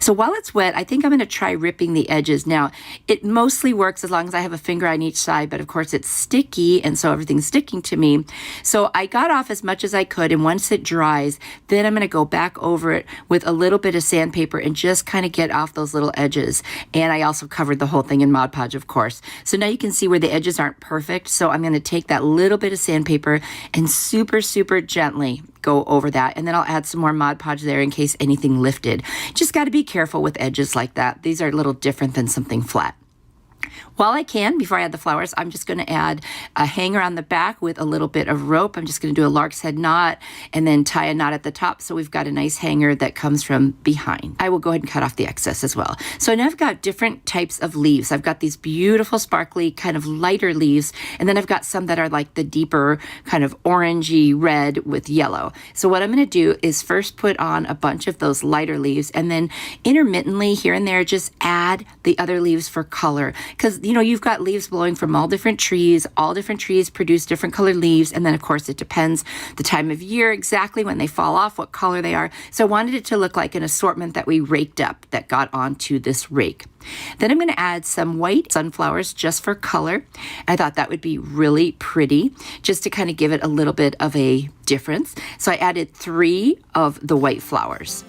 So while it's wet, I think I'm going to try ripping the edges. Now, it mostly works as long as I have a finger on each side, but of course it's sticky, and so everything's sticking to me. So I got off as much as I could, and once it dries, then I'm going to go back over it with a little bit of sandpaper and just kind of get off those little edges. And I also covered the whole thing in Mod Podge, of course. So now you can see where the edges aren't perfect. So I'm going to take that little bit of sandpaper and super, super gently go over that, and then I'll add some more Mod Podge there in case anything lifted. Just got to be careful with edges like that. These are a little different than something flat. While I can, before I add the flowers, I'm just going to add a hanger on the back with a little bit of rope. I'm just going to do a lark's head knot and then tie a knot at the top so we've got a nice hanger that comes from behind. I will go ahead and cut off the excess as well. So now I've got different types of leaves. I've got these beautiful sparkly kind of lighter leaves, and then I've got some that are like the deeper kind of orangey red with yellow. So what I'm going to do is first put on a bunch of those lighter leaves, and then intermittently here and there just add the other leaves for color. Because, you've got leaves blowing from all different trees produce different colored leaves. And then, of course, it depends the time of year, exactly when they fall off, what color they are. So I wanted it to look like an assortment that we raked up that got onto this rake. Then I'm going to add some white sunflowers just for color. I thought that would be really pretty, just to kind of give it a little bit of a difference. So I added 3 of the white flowers.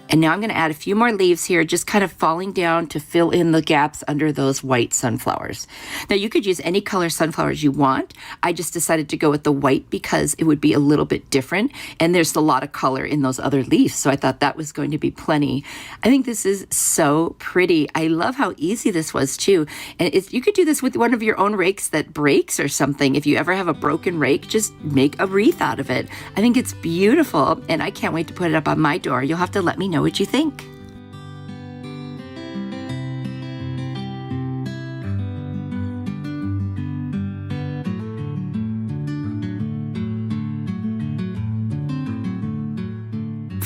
And now I'm going to add a few more leaves here, just kind of falling down to fill in the gaps under those white sunflowers. Now you could use any color sunflowers you want. I just decided to go with the white because it would be a little bit different. And there's a lot of color in those other leaves. So I thought that was going to be plenty. I think this is so pretty. I love how easy this was too. And you could do this with one of your own rakes that breaks or something. If you ever have a broken rake, just make a wreath out of it. I think it's beautiful, and I can't wait to put it up on my door. You'll have to let me know what you think.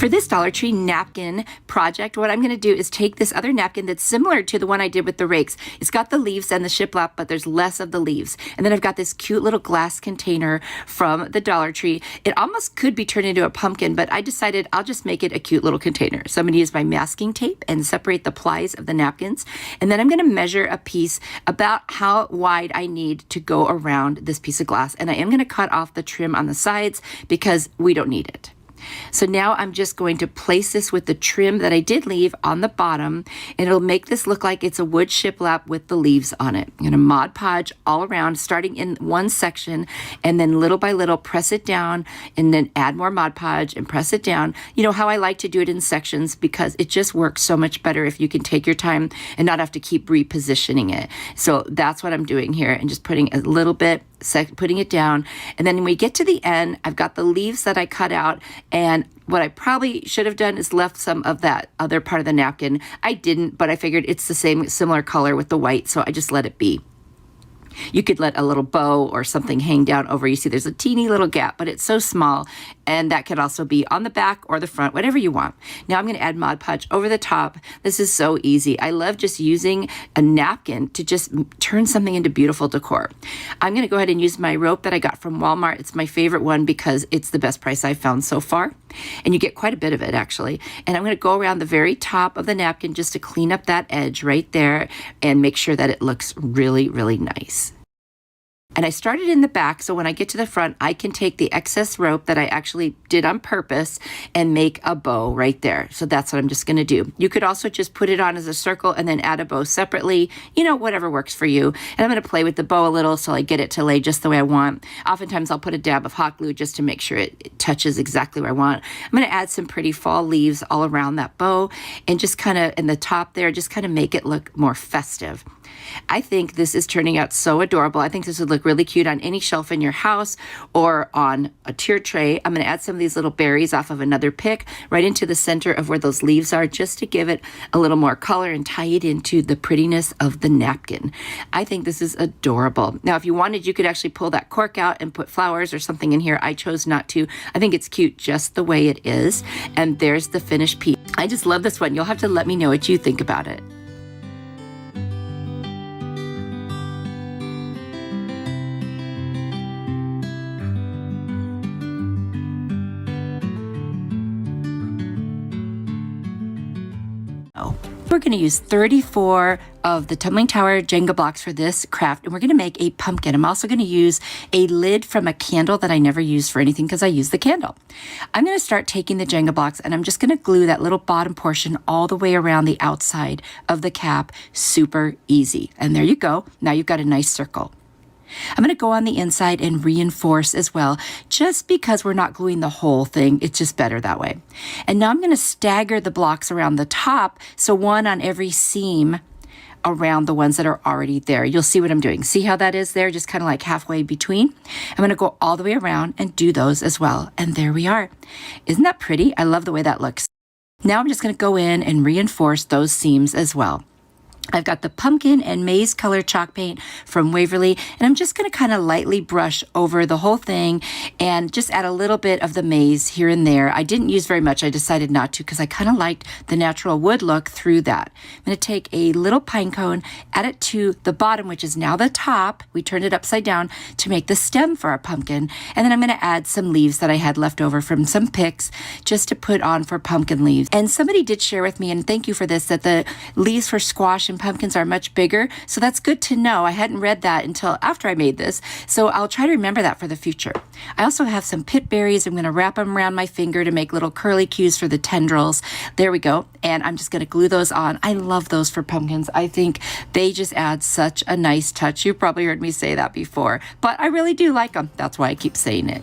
For this Dollar Tree napkin project, what I'm going to do is take this other napkin that's similar to the one I did with the rakes. It's got the leaves and the shiplap, but there's less of the leaves. And then I've got this cute little glass container from the Dollar Tree. It almost could be turned into a pumpkin, but I decided I'll just make it a cute little container. So I'm going to use my masking tape and separate the plies of the napkins. And then I'm going to measure a piece about how wide I need to go around this piece of glass. And I am going to cut off the trim on the sides because we don't need it. So now I'm just going to place this with the trim that I did leave on the bottom, and it'll make this look like it's a wood shiplap with the leaves on it. I'm going to Mod Podge all around, starting in one section, and then little by little press it down, and then add more Mod Podge and press it down. You know how I like to do it in sections because it just works so much better if you can take your time and not have to keep repositioning it. So that's what I'm doing here, and just putting a little bit, putting it down. And then when we get to the end, I've got the leaves that I cut out, and what I probably should have done is left some of that other part of the napkin. I didn't, but I figured it's the similar color with the white, so I just let it be. You could let a little bow or something hang down over. You see there's a teeny little gap, but it's so small, and that could also be on the back or the front, whatever you want. Now I'm going to add Mod Podge over the top. This is so easy. I love just using a napkin to just turn something into beautiful decor. I'm going to go ahead and use my rope that I got from Walmart. It's my favorite one because it's the best price I've found so far, and you get quite a bit of it actually. And I'm going to go around the very top of the napkin just to clean up that edge right there and make sure that it looks really, really nice. And I started in the back, so when I get to the front, I can take the excess rope that I actually did on purpose and make a bow right there. So that's what I'm just going to do. You could also just put it on as a circle and then add a bow separately, you know, whatever works for you. And I'm going to play with the bow a little so I get it to lay just the way I want. Oftentimes I'll put a dab of hot glue just to make sure it touches exactly where I want. I'm going to add some pretty fall leaves all around that bow and just kind of in the top there, just kind of make it look more festive. I think this is turning out so adorable. I think this would look really cute on any shelf in your house or on a tier tray. I'm going to add some of these little berries off of another pick right into the center of where those leaves are, just to give it a little more color and tie it into the prettiness of the napkin. I think this is adorable. Now, if you wanted, you could actually pull that cork out and put flowers or something in here. I chose not to. I think it's cute just the way it is. And there's the finished piece. I just love this one. You'll have to let me know what you think about it. We're going to use 34 of the Tumbling Tower Jenga blocks for this craft, and we're going to make a pumpkin. I'm also going to use a lid from a candle that I never use for anything because I use the candle. I'm going to start taking the Jenga blocks, and I'm just going to glue that little bottom portion all the way around the outside of the cap. Super easy. And there you go. Now you've got a nice circle. I'm going to go on the inside and reinforce as well, just because we're not gluing the whole thing. It's just better that way. And now I'm going to stagger the blocks around the top, so one on every seam around the ones that are already there. You'll see what I'm doing. See how that is there? Just kind of like halfway between. I'm going to go all the way around and do those as well. And there we are. Isn't that pretty? I love the way that looks. Now I'm just going to go in and reinforce those seams as well. I've got the pumpkin and maize color chalk paint from Waverly, and I'm just going to kind of lightly brush over the whole thing and just add a little bit of the maize here and there. I didn't use very much. I decided not to because I kind of liked the natural wood look through that. I'm going to take a little pine cone, add it to the bottom, which is now the top. We turned it upside down to make the stem for our pumpkin, and then I'm going to add some leaves that I had left over from some pics just to put on for pumpkin leaves. And somebody did share with me, and thank you for this, that the leaves for squash and pumpkins are much bigger. So that's good to know. I hadn't read that until after I made this. So I'll try to remember that for the future. I also have some pit berries. I'm going to wrap them around my finger to make little curly cues for the tendrils. There we go. And I'm just going to glue those on. I love those for pumpkins. I think they just add such a nice touch. You've probably heard me say that before, but I really do like them. That's why I keep saying it.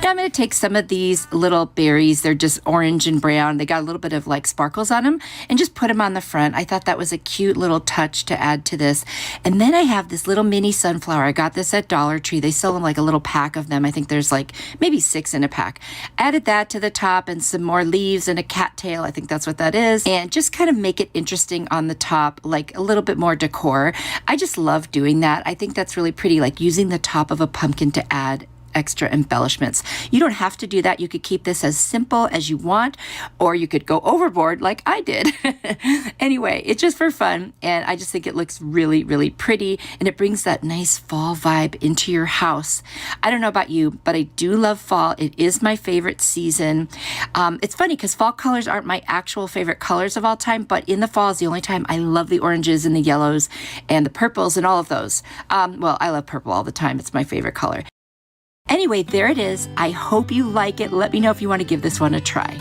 Now I'm going to take some of these little berries. They're just orange and brown. They got a little bit of like sparkles on them, and just put them on the front. I thought that was a cute little touch to add to this. And then I have this little mini sunflower. I got this at Dollar Tree. They sell them like a little pack of them. I think there's like maybe 6 in a pack. Added that to the top and some more leaves and a cattail. I think that's what that is. And just kind of make it interesting on the top, like a little bit more decor. I just love doing that. I think that's really pretty, like using the top of a pumpkin to add extra embellishments. You don't have to do that. You could keep this as simple as you want, or you could go overboard like I did. Anyway, it's just for fun, and I just think it looks really, really pretty, and it brings that nice fall vibe into your house. I don't know about you, but I do love fall. It is my favorite season. It's funny because fall colors aren't my actual favorite colors of all time, but in the fall is the only time I love the oranges and the yellows and the purples and all of those. Well, I love purple all the time. It's my favorite color. Anyway, there it is. I hope you like it. Let me know if you want to give this one a try.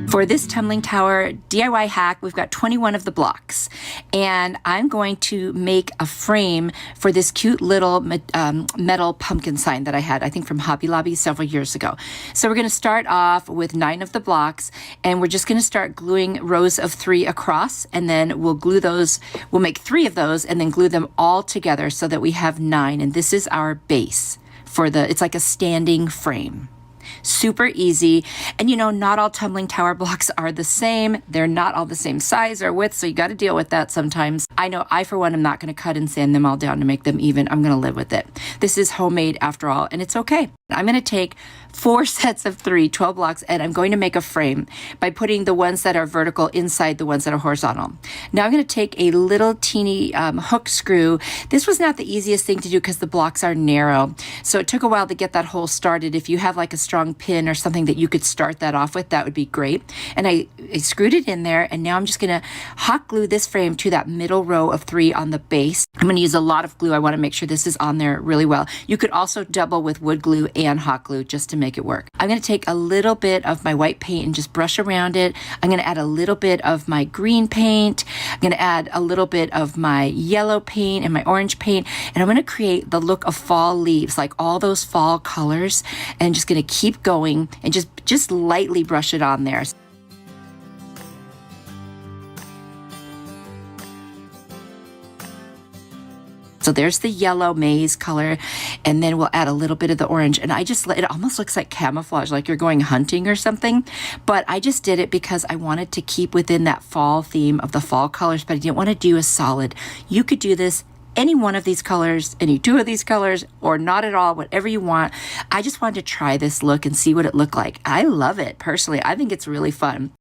For this Tumbling Tower DIY hack, we've got 21 of the blocks, and I'm going to make a frame for this cute little metal pumpkin sign that I had, I think from Hobby Lobby several years ago. So we're going to start off with 9 of the blocks, and we're just going to start gluing rows of 3 across, and then we'll glue those, we'll make 3 of those and then glue them all together so that we have 9, and this is our base for it's like a standing frame. Super easy. And you know, not all tumbling tower blocks are the same. They're not all the same size or width, so you got to deal with that sometimes. I know I, for one, am not going to cut and sand them all down to make them even. I'm going to live with it. This is homemade after all, and it's okay. I'm going to take 4 sets of 12 blocks, and I'm going to make a frame by putting the ones that are vertical inside the ones that are horizontal. Now I'm going to take a little teeny hook screw. This was not the easiest thing to do because the blocks are narrow, so it took a while to get that hole started. If you have like a strong pin or something that you could start that off with, that would be great. And I screwed it in there, and now I'm just going to hot glue this frame to that middle row of 3 on the base. I'm going to use a lot of glue. I want to make sure this is on there really well. You could also double with wood glue and hot glue just to make it work. I'm going to take a little bit of my white paint and just brush around it. I'm going to add a little bit of my green paint. I'm going to add a little bit of my yellow paint and my orange paint, and I'm going to create the look of fall leaves, like all those fall colors, and just going to keep going and just lightly brush it on there. So there's the yellow maize color, and then we'll add a little bit of the orange. And it almost looks like camouflage, like you're going hunting or something. But I just did it because I wanted to keep within that fall theme of the fall colors, but I didn't want to do a solid. You could do this any one of these colors, any 2 of these colors, or not at all, whatever you want. I just wanted to try this look and see what it looked like. I love it personally. I think it's really fun.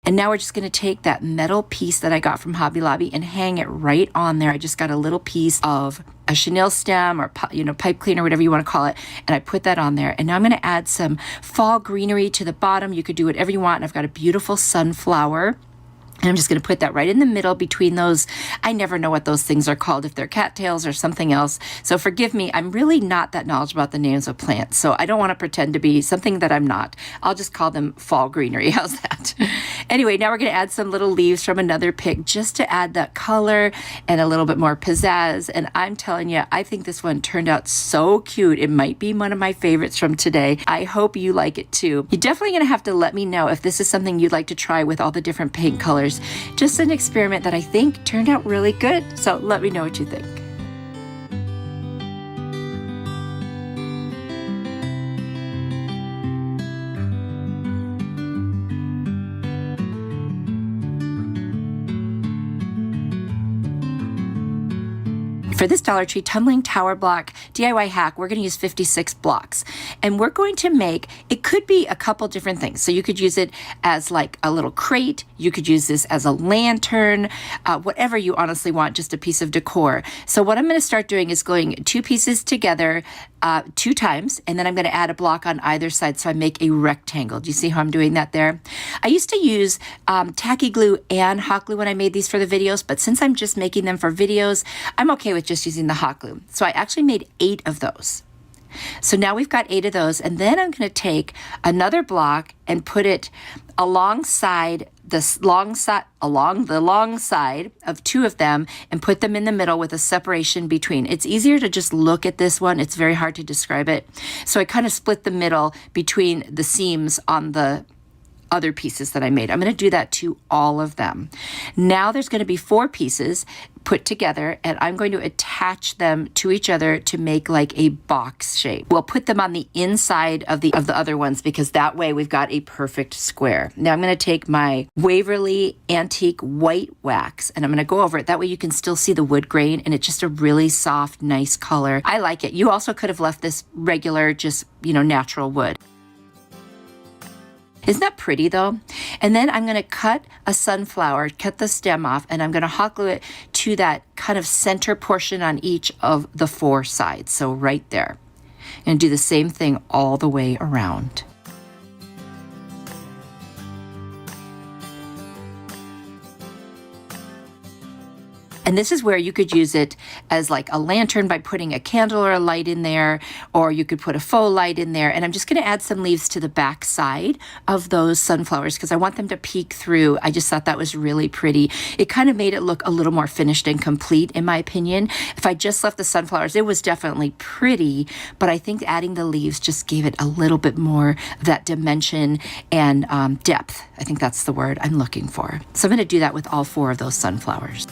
And now we're just going to take that metal piece that I got from Hobby Lobby and hang it right on there. I just got a little piece of a chenille stem or pipe cleaner, whatever you want to call it, and I put that on there. And now I'm going to add some fall greenery to the bottom. You could do whatever you want. And I've got a beautiful sunflower. And I'm just going to put that right in the middle between those. I never know what those things are called, if they're cattails or something else. So forgive me, I'm really not that knowledgeable about the names of plants. So I don't want to pretend to be something that I'm not. I'll just call them fall greenery. How's that? Anyway, now we're going to add some little leaves from another pick just to add that color and a little bit more pizzazz. And I'm telling you, I think this one turned out so cute. It might be one of my favorites from today. I hope you like it too. You're definitely going to have to let me know if this is something you'd like to try with all the different paint colors. Just an experiment that I think turned out really good. So let me know what you think. For this Dollar Tree Tumbling Tower block DIY hack, we're going to use 56 blocks. And we're going to make, it could be a couple different things. So you could use it as like a little crate. You could use this as a lantern, whatever you honestly want, just a piece of decor. So what I'm going to start doing is gluing 2 pieces together 2 times, and then I'm going to add a block on either side so I make a rectangle. Do you see how I'm doing that there? I used to use tacky glue and hot glue when I made these for the videos, but since I'm just making them for videos, I'm okay with just using the hot glue. So I actually made 8 of those. So now we've got 8 of those, and then I'm going to take another block and put it alongside along the long side of 2 of them and put them in the middle with a separation between. It's easier to just look at this one. It's very hard to describe it. So I kind of split the middle between the seams on the other pieces that I made. I'm going to do that to all of them. Now there's going to be 4 pieces put together, and I'm going to attach them to each other to make like a box shape. We'll put them on the inside of the other ones, because that way we've got a perfect square. Now I'm going to take my Waverly Antique White Wax and I'm going to go over it. That way you can still see the wood grain, and it's just a really soft, nice color. I like it. You also could have left this regular, just, natural wood. Isn't that pretty though? And then I'm going to cut a sunflower, cut the stem off, and I'm going to hot glue it to that kind of center portion on each of the 4 sides. So right there. And do the same thing all the way around. And this is where you could use it as like a lantern by putting a candle or a light in there, or you could put a faux light in there. And I'm just going to add some leaves to the back side of those sunflowers because I want them to peek through. I just thought that was really pretty. It kind of made it look a little more finished and complete, in my opinion. If I just left the sunflowers, it was definitely pretty, but I think adding the leaves just gave it a little bit more of that dimension and depth. I think that's the word I'm looking for. So I'm going to do that with all 4 of those sunflowers.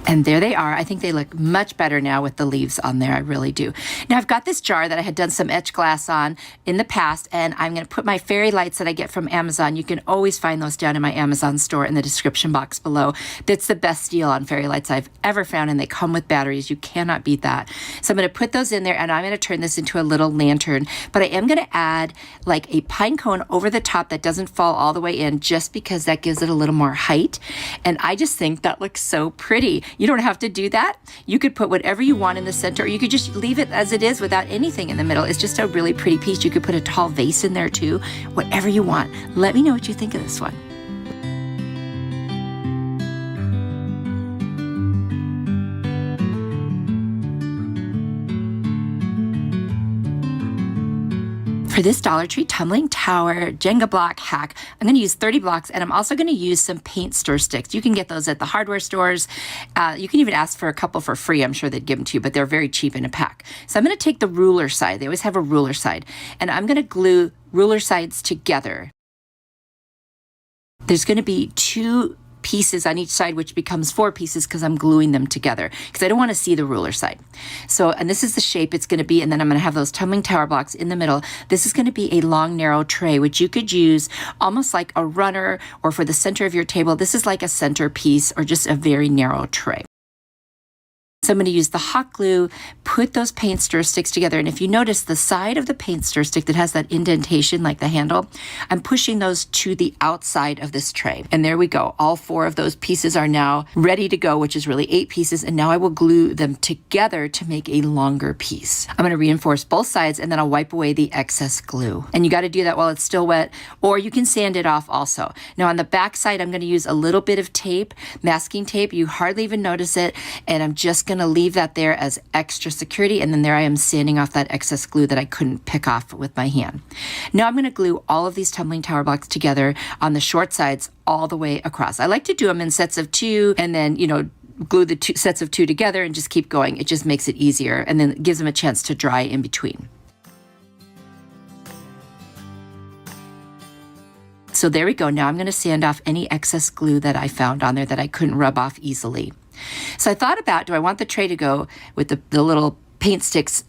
And there they are. I think they look much better now with the leaves on there. I really do. Now I've got this jar that I had done some etch glass on in the past, and I'm going to put my fairy lights that I get from Amazon. You can always find those down in my Amazon store in the description box below. That's the best deal on fairy lights I've ever found, and they come with batteries. You cannot beat that. So I'm going to put those in there, and I'm going to turn this into a little lantern. But I am going to add like a pine cone over the top that doesn't fall all the way in, just because that gives it a little more height. And I just think that looks so pretty. You don't have to do that. You could put whatever you want in the center, or you could just leave it as it is without anything in the middle. It's just a really pretty piece. You could put a tall vase in there too, whatever you want. Let me know what you think of this one. For this Dollar Tree Tumbling Tower Jenga block hack, I'm going to use 30 blocks, and I'm also going to use some paint stir sticks. You can get those at the hardware stores. You can even ask for a couple for free. I'm sure they'd give them to you, but they're very cheap in a pack. So I'm going to take the ruler side. They always have a ruler side, and I'm going to glue ruler sides together. There's going to be 2 pieces on each side, which becomes 4 pieces because I'm gluing them together because I don't want to see the ruler side. So, and this is the shape it's going to be, and then I'm going to have those tumbling tower blocks in the middle. This is going to be a long, narrow tray, which you could use almost like a runner, or for the center of your table. This is like a centerpiece or just a very narrow tray. So I'm going to use the hot glue, put those paint stir sticks together. And if you notice the side of the paint stir stick that has that indentation like the handle, I'm pushing those to the outside of this tray. And there we go. All 4 of those pieces are now ready to go, which is really 8 pieces. And now I will glue them together to make a longer piece. I'm going to reinforce both sides, and then I'll wipe away the excess glue. And you got to do that while it's still wet, or you can sand it off also. Now on the back side, I'm going to use a little bit of tape, masking tape. You hardly even notice it. And I'm just going to leave that there as extra security, and then there I am sanding off that excess glue that I couldn't pick off with my hand. Now I'm going to glue all of these tumbling tower blocks together on the short sides all the way across. I like to do them in sets of 2, and then, glue the 2 sets of 2 together and just keep going. It just makes it easier, and then it gives them a chance to dry in between. So there we go. Now I'm going to sand off any excess glue that I found on there that I couldn't rub off easily. So I thought about, do I want the tray to go with the little paint sticks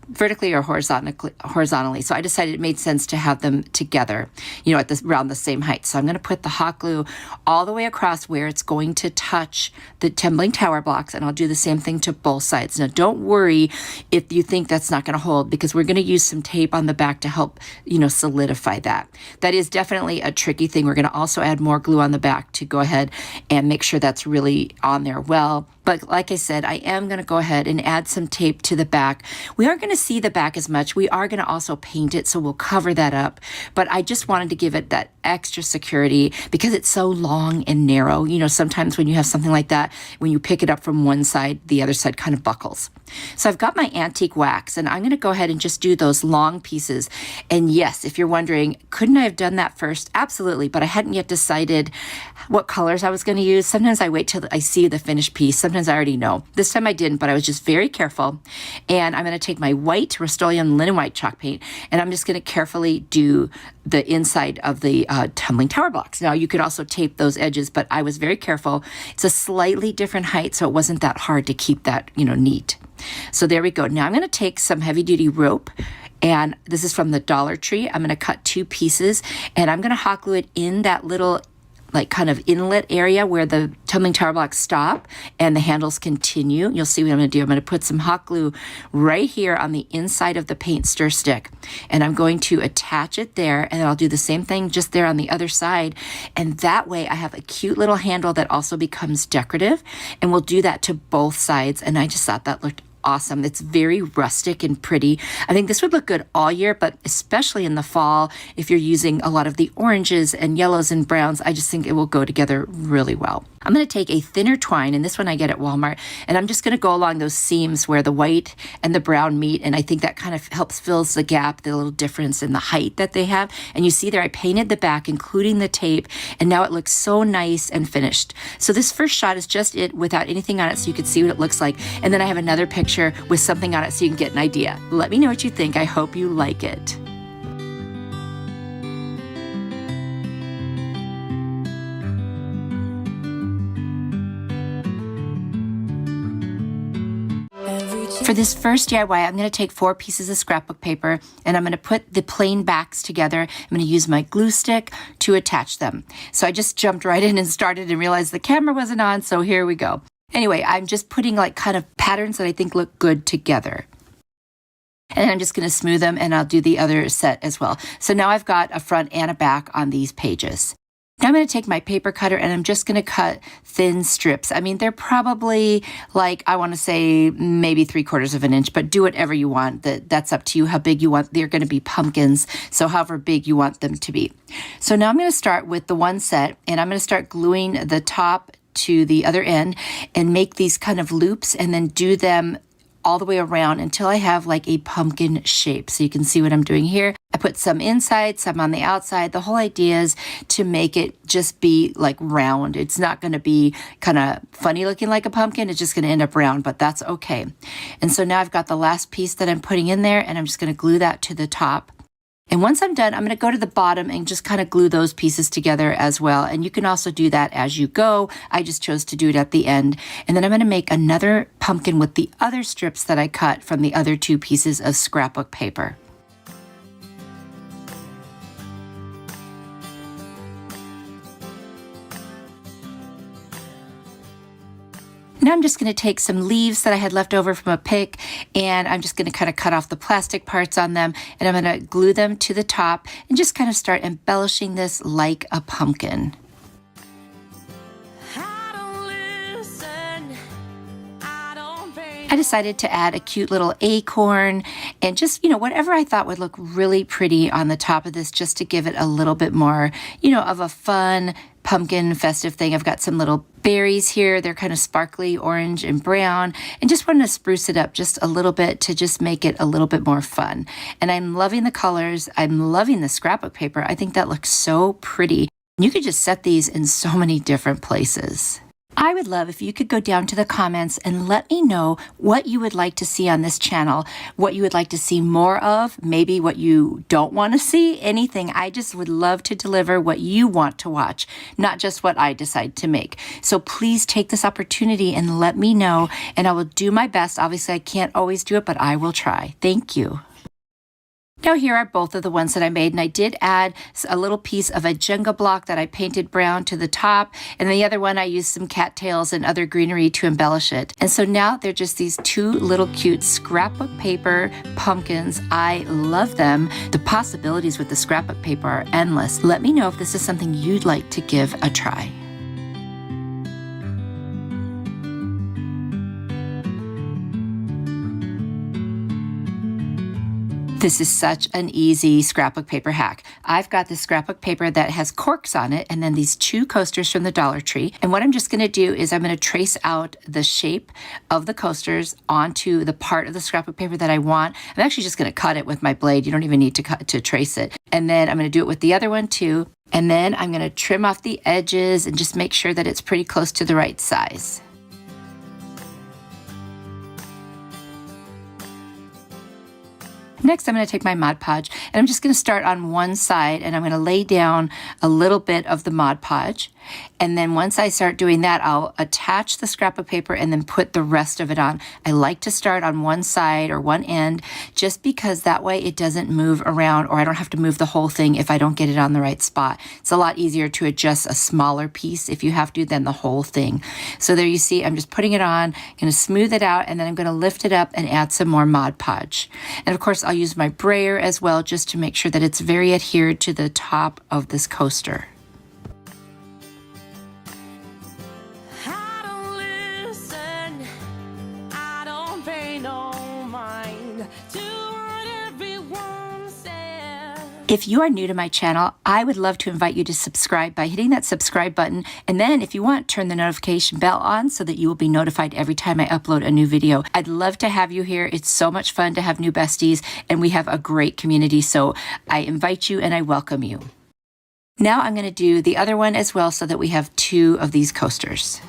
vertically or horizontally. So I decided it made sense to have them together, at around the same height. So I'm going to put the hot glue all the way across where it's going to touch the tumbling tower blocks, and I'll do the same thing to both sides. Now don't worry if you think that's not going to hold, because we're going to use some tape on the back to help, solidify that. That is definitely a tricky thing. We're going to also add more glue on the back to go ahead and make sure that's really on there well. But like I said, I am going to go ahead and add some tape to the back. We aren't going to see the back as much. We are going to also paint it, so we'll cover that up. But I just wanted to give it that extra security because it's so long and narrow. You know, sometimes when you have something like that, when you pick it up from one side, the other side kind of buckles. So I've got my antique wax, and I'm going to go ahead and just do those long pieces. And yes, if you're wondering, couldn't I have done that first? Absolutely, but I hadn't yet decided what colors I was going to use. Sometimes I wait till I see the finished piece. Sometimes I already know. This time I didn't, but I was just very careful. And I'm going to take my white Rust-Oleum linen white chalk paint, and I'm just going to carefully do the inside of the Tumbling Tower blocks. Now, you could also tape those edges, but I was very careful. It's a slightly different height, so it wasn't that hard to keep that, neat. So there we go. Now I'm going to take some heavy duty rope, and this is from the Dollar Tree. I'm going to cut 2 pieces, and I'm going to hot glue it in that little kind of inlet area where the Tumbling Tower blocks stop and the handles continue. You'll see what I'm going to do. I'm going to put some hot glue right here on the inside of the paint stir stick, and I'm going to attach it there, and then I'll do the same thing just there on the other side, and that way I have a cute little handle that also becomes decorative, and we'll do that to both sides. And I just thought that looked awesome. It's very rustic and pretty. I think this would look good all year, but especially in the fall, if you're using a lot of the oranges and yellows and browns, I just think it will go together really well. I'm going to take a thinner twine, and this one I get at Walmart, and I'm just going to go along those seams where the white and the brown meet, and I think that kind of helps fills the gap, the little difference in the height that they have. And you see there, I painted the back, including the tape, and now it looks so nice and finished. So this first shot is just it without anything on it, so you can see what it looks like. And then I have another picture with something on it so you can get an idea. Let me know what you think. I hope you like it. For this first DIY, I'm going to take 4 pieces of scrapbook paper, and I'm going to put the plain backs together. I'm going to use my glue stick to attach them. So I just jumped right in and started and realized the camera wasn't on, so here we go. Anyway, I'm just putting kind of patterns that I think look good together. And I'm just going to smooth them, and I'll do the other set as well. So now I've got a front and a back on these pages. Now I'm going to take my paper cutter, and I'm just going to cut thin strips. I mean, they're probably I want to say maybe 3/4 of an inch, but do whatever you want. That's up to you how big you want. They're going to be pumpkins, so however big you want them to be. So now I'm going to start with the one set, and I'm going to start gluing the top to the other end and make these kind of loops, and then do them all the way around until I have a pumpkin shape. So you can see what I'm doing here. I put some inside, some on the outside. The whole idea is to make it just be round. It's not going to be kind of funny looking like a pumpkin. It's just going to end up round, but that's okay. And so now I've got the last piece that I'm putting in there, and I'm just going to glue that to the top. And once I'm done, I'm going to go to the bottom and just kind of glue those pieces together as well. And you can also do that as you go. I just chose to do it at the end. And then I'm going to make another pumpkin with the other strips that I cut from the other 2 pieces of scrapbook paper. Now I'm just going to take some leaves that I had left over from a pic, and I'm just going to kind of cut off the plastic parts on them, and I'm going to glue them to the top and just kind of start embellishing this like a pumpkin. I decided to add a cute little acorn and just, whatever I thought would look really pretty on the top of this, just to give it a little bit more, of a fun pumpkin festive thing. I've got some little berries here. They're kind of sparkly orange and brown, and just wanted to spruce it up just a little bit to just make it a little bit more fun. And I'm loving the colors. I'm loving the scrapbook paper. I think that looks so pretty. You could just set these in so many different places. I would love if you could go down to the comments and let me know what you would like to see on this channel, what you would like to see more of, maybe what you don't want to see, anything. I just would love to deliver what you want to watch, not just what I decide to make. So please take this opportunity and let me know, and I will do my best. Obviously, I can't always do it, but I will try. Thank you. Now here are both of the ones that I made, and I did add a little piece of a Jenga block that I painted brown to the top, and the other one I used some cattails and other greenery to embellish it. And so now they're just these 2 little cute scrapbook paper pumpkins. I love them. The possibilities with the scrapbook paper are endless. Let me know if this is something you'd like to give a try. This is such an easy scrapbook paper hack. I've got this scrapbook paper that has corks on it and then these 2 coasters from the Dollar Tree. And what I'm just going to do is I'm going to trace out the shape of the coasters onto the part of the scrapbook paper that I want. I'm actually just going to cut it with my blade. You don't even need to trace it. And then I'm going to do it with the other one too. And then I'm going to trim off the edges and just make sure that it's pretty close to the right size. Next, I'm going to take my Mod Podge and I'm just going to start on one side and I'm going to lay down a little bit of the Mod Podge. And then once I start doing that, I'll attach the scrapbook paper and then put the rest of it on. I like to start on one side or one end just because that way it doesn't move around, or I don't have to move the whole thing if I don't get it on the right spot. It's a lot easier to adjust a smaller piece if you have to than the whole thing. So there you see, I'm just putting it on, going to smooth it out, and then I'm going to lift it up and add some more Mod Podge. And of course, I'll use my brayer as well just to make sure that it's very adhered to the top of this coaster. If you are new to my channel, I would love to invite you to subscribe by hitting that subscribe button. And then if you want, turn the notification bell on so that you will be notified every time I upload a new video. I'd love to have you here. It's so much fun to have new besties and we have a great community. So I invite you and I welcome you. Now I'm going to do the other one as well so that we have 2 of these coasters.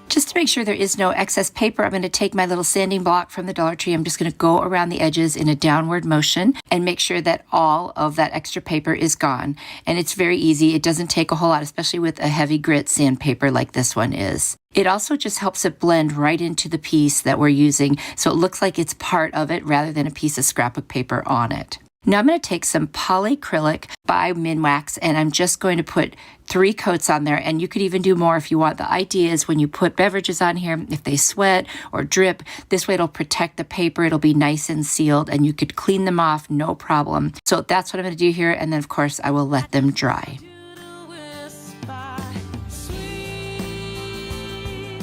Just to make sure there is no excess paper, I'm going to take my little sanding block from the Dollar Tree. I'm just going to go around the edges in a downward motion and make sure that all of that extra paper is gone. And it's very easy. It doesn't take a whole lot, especially with a heavy grit sandpaper like this one is. It also just helps it blend right into the piece that we're using, so it looks like it's part of it rather than a piece of scrapbook paper on it. Now I'm going to take some polyacrylic by Minwax and I'm just going to put 3 coats on there, and you could even do more if you want. The idea is when you put beverages on here, if they sweat or drip, this way it'll protect the paper, it'll be nice and sealed, and you could clean them off no problem. So that's what I'm going to do here, and then of course I will let them dry.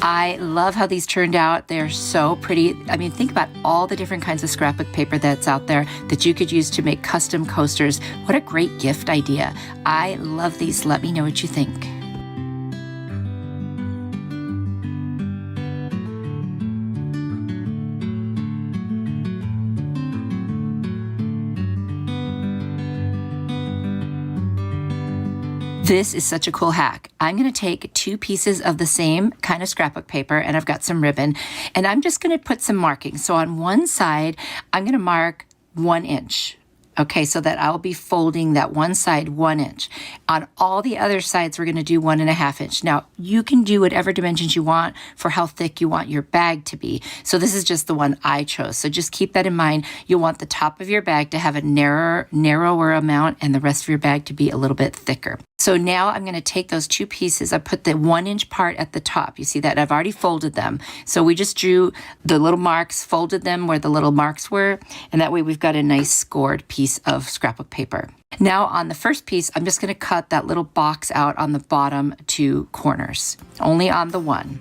I love how these turned out. They're so pretty. I mean, think about all the different kinds of scrapbook paper that's out there that you could use to make custom coasters. What a great gift idea. I love these. Let me know what you think. This is such a cool hack. I'm going to take 2 pieces of the same kind of scrapbook paper and I've got some ribbon and I'm just going to put some markings. So on one side, I'm going to mark 1 inch. Okay, so that I'll be folding that one side 1 inch. On all the other sides, we're going to do 1.5 inch. Now, you can do whatever dimensions you want for how thick you want your bag to be. So this is just the one I chose. So just keep that in mind. You'll want the top of your bag to have a narrower amount and the rest of your bag to be a little bit thicker. So now I'm going to take those 2 pieces. I put the 1 inch part at the top. You see that? I've already folded them. So we just drew the little marks, folded them where the little marks were, and that way we've got a nice scored piece of scrapbook paper. Now on the first piece, I'm just going to cut that little box out on the bottom 2 corners, only on the one.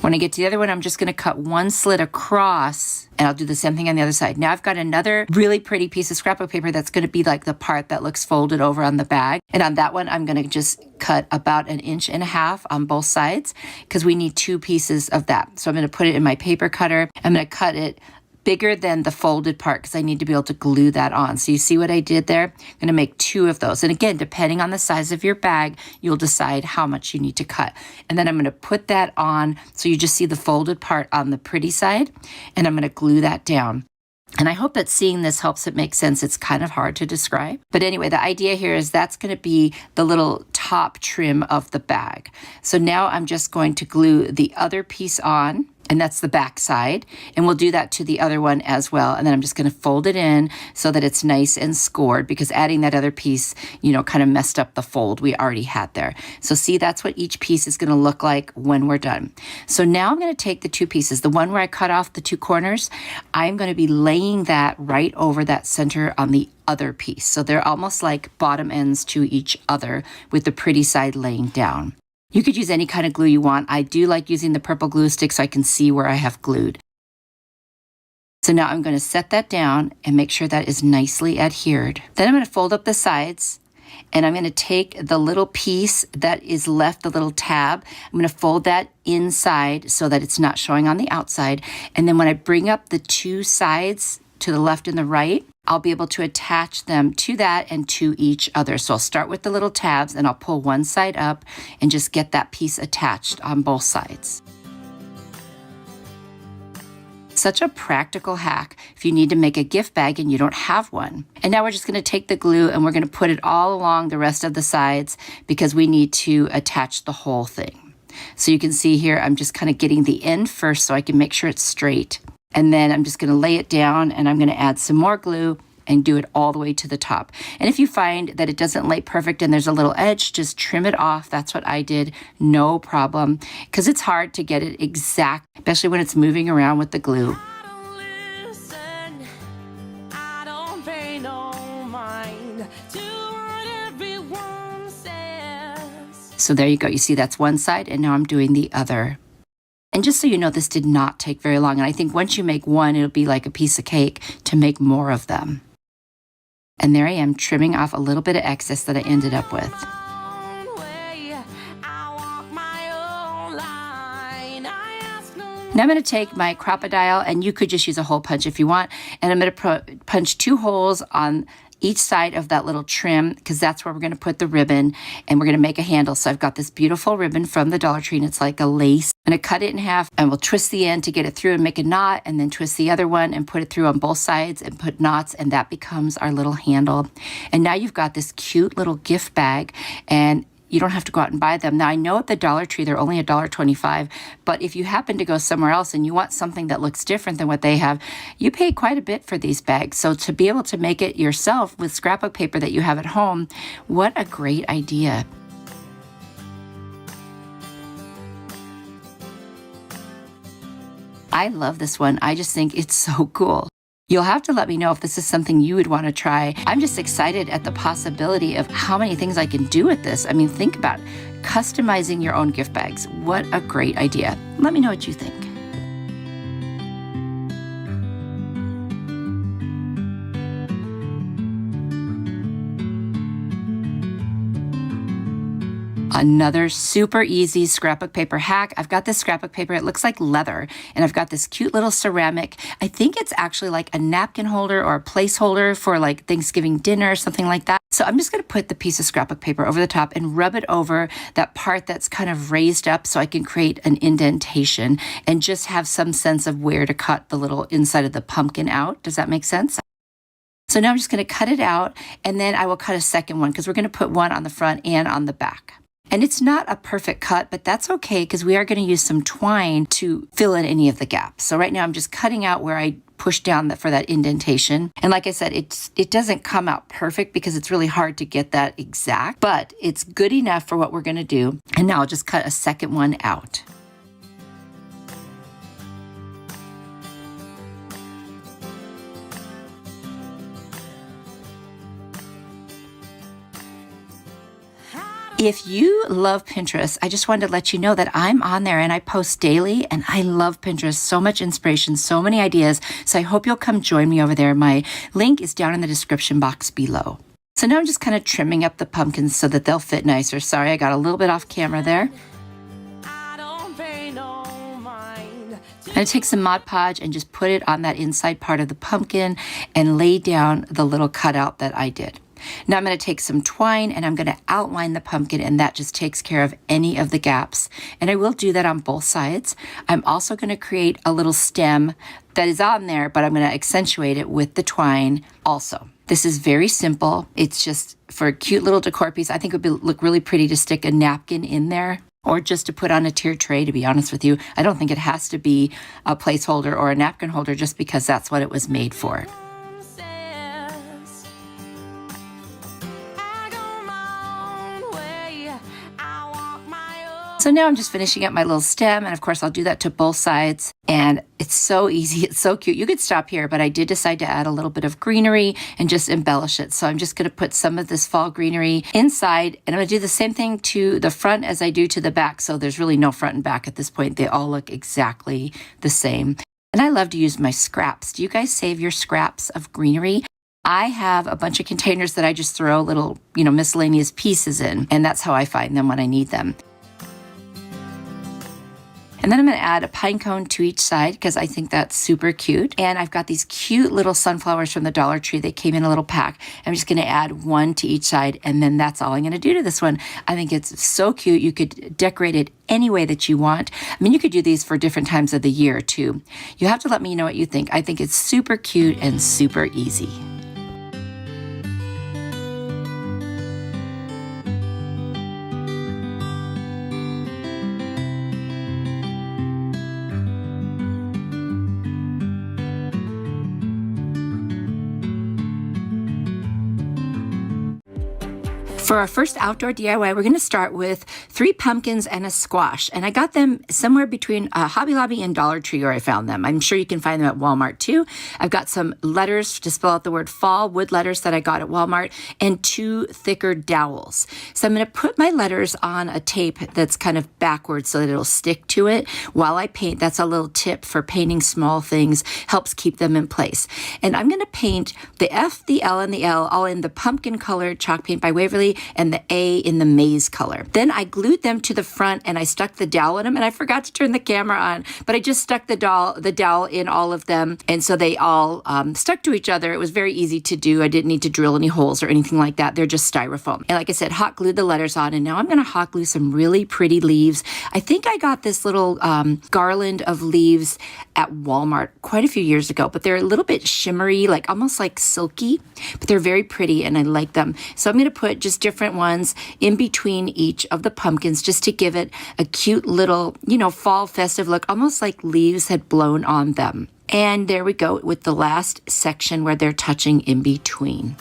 When I get to the other one, I'm just going to cut 1 slit across, and I'll do the same thing on the other side. Now I've got another really pretty piece of scrapbook paper that's going to be like the part that looks folded over on the bag. And on that one, I'm going to just cut about 1.5 inches on both sides because we need 2 pieces of that. So I'm going to put it in my paper cutter. I'm going to cut it bigger than the folded part because I need to be able to glue that on. So you see what I did there? I'm going to make 2 of those. And again, depending on the size of your bag, you'll decide how much you need to cut. And then I'm going to put that on so you just see the folded part on the pretty side, and I'm going to glue that down. And I hope that seeing this helps it make sense. It's kind of hard to describe. But anyway, the idea here is that's going to be the little top trim of the bag. So now I'm just going to glue the other piece on. And that's the back side. And we'll do that to the other one as well. And then I'm just going to fold it in so that it's nice and scored, because adding that other piece, you know, kind of messed up the fold we already had there. So see, that's what each piece is going to look like when we're done. So now I'm going to take the two pieces, the one where I cut off the two corners, I'm going to be laying that right over that center on the other piece. So they're almost like bottom ends to each other with the pretty side laying down. You could use any kind of glue you want. I do like using the purple glue stick so I can see where I have glued. So now I'm going to set that down and make sure that is nicely adhered. Then I'm going to fold up the sides, and I'm going to take the little piece that is left, the little tab, I'm going to fold that inside so that it's not showing on the outside. And then when I bring up the two sides to the left and the right, I'll be able to attach them to that and to each other. So I'll start with the little tabs and I'll pull one side up and just get that piece attached on both sides. Such a practical hack if you need to make a gift bag and you don't have one. And now we're just going to take the glue and we're going to put it all along the rest of the sides because we need to attach the whole thing. So you can see here, I'm just kind of getting the end first so I can make sure it's straight. And then I'm just going to lay it down and I'm going to add some more glue and do it all the way to the top. And if you find that it doesn't lay perfect and there's a little edge, just trim it off. That's what I did, no problem. Because it's hard to get it exact, especially when it's moving around with the glue. I don't listen, I don't pay no mind to what everyone says. So there you go. You see, that's one side, and now I'm doing the other. And just so you know, this did not take very long. And I think once you make one, it'll be like a piece of cake to make more of them. And there I am trimming off a little bit of excess that I ended up with. Now I'm going to take my Crop-A-Dile, and you could just use a hole punch if you want. And I'm going to punch 2 holes on each side of that little trim, because that's where we're going to put the ribbon, and we're going to make a handle. So I've got this beautiful ribbon from the Dollar Tree, and it's like a lace. I'm going to cut it in half, and we'll twist the end to get it through and make a knot, and then twist the other one and put it through on both sides and put knots, and that becomes our little handle. And now you've got this cute little gift bag, and you don't have to go out and buy them. Now, I know at the Dollar Tree, they're only $1.25, but if you happen to go somewhere else and you want something that looks different than what they have, you pay quite a bit for these bags. So to be able to make it yourself with scrapbook paper that you have at home, what a great idea. I love this one. I just think it's so cool. You'll have to let me know if this is something you would want to try. I'm just excited at the possibility of how many things I can do with this. I mean, think about customizing your own gift bags. What a great idea. Let me know what you think. Another super easy scrapbook paper hack. I've got this scrapbook paper. It looks like leather, and I've got this cute little ceramic. I think it's actually like a napkin holder or a placeholder for like Thanksgiving dinner or something like that. So I'm just going to put the piece of scrapbook paper over the top and rub it over that part that's kind of raised up so I can create an indentation and just have some sense of where to cut the little inside of the pumpkin out. Does that make sense? So now I'm just going to cut it out, and then I will cut a second one because we're going to put one on the front and on the back. And it's not a perfect cut, but that's okay because we are going to use some twine to fill in any of the gaps. So right now I'm just cutting out where I pushed down for that indentation. And like I said, it doesn't come out perfect because it's really hard to get that exact, but it's good enough for what we're going to do. And now I'll just cut a second one out. If you love Pinterest, I just wanted to let you know that I'm on there and I post daily, and I love Pinterest. So much inspiration, so many ideas. So I hope you'll come join me over there. My link is down in the description box below. So now I'm just kind of trimming up the pumpkins so that they'll fit nicer. Sorry, I got a little bit off camera there. I'm going to take some Mod Podge and just put it on that inside part of the pumpkin and lay down the little cutout that I did. Now I'm going to take some twine and I'm going to outline the pumpkin, and that just takes care of any of the gaps. And I will do that on both sides. I'm also going to create a little stem that is on there, but I'm going to accentuate it with the twine also. This is very simple. It's just for a cute little decor piece. I think it would look really pretty to stick a napkin in there. or just to put on a tiered tray, to be honest with you. I don't think it has to be a placeholder or a napkin holder just because that's what it was made for. So now I'm just finishing up my little stem, and of course I'll do that to both sides, and it's so easy, it's so cute. You could stop here, but I did decide to add a little bit of greenery and just embellish it. So I'm just going to put some of this fall greenery inside, and I'm going to do the same thing to the front as I do to the back, so there's really no front and back at this point. They all look exactly the same. And I love to use my scraps. Do you guys save your scraps of greenery? I have a bunch of containers that I just throw little, miscellaneous pieces in, and that's how I find them when I need them. And then I'm going to add a pine cone to each side because I think that's super cute. And I've got these cute little sunflowers from the Dollar Tree. They came in a little pack. I'm just going to add one to each side, and then that's all I'm going to do to this one. I think it's so cute. You could decorate it any way that you want. I mean, you could do these for different times of the year too. You have to let me know what you think. I think it's super cute and super easy. For our first outdoor DIY, we're going to start with 3 pumpkins and a squash. And I got them somewhere between Hobby Lobby and Dollar Tree, where I found them. I'm sure you can find them at Walmart too. I've got some letters to spell out the word fall, wood letters that I got at Walmart, and 2 thicker dowels. So I'm going to put my letters on a tape that's kind of backwards so that it'll stick to it while I paint. That's a little tip for painting small things, helps keep them in place. And I'm going to paint the F, the L, and the L all in the pumpkin colored chalk paint by Waverly, and the A in the maize color. Then I glued them to the front, and I stuck the dowel in them, and I forgot to turn the camera on, but I just stuck the dowel in all of them, and so they all stuck to each other. It was very easy to do. I didn't need to drill any holes or anything like that. They're just styrofoam. And like I said, hot glued the letters on, and now I'm going to hot glue some really pretty leaves. I think I got this little garland of leaves at Walmart quite a few years ago, but they're a little bit shimmery, like almost like silky, but they're very pretty, and I like them. So I'm going to put just different ones in between each of the pumpkins just to give it a cute little, fall festive look, almost like leaves had blown on them. And there we go with the last section where they're touching in between.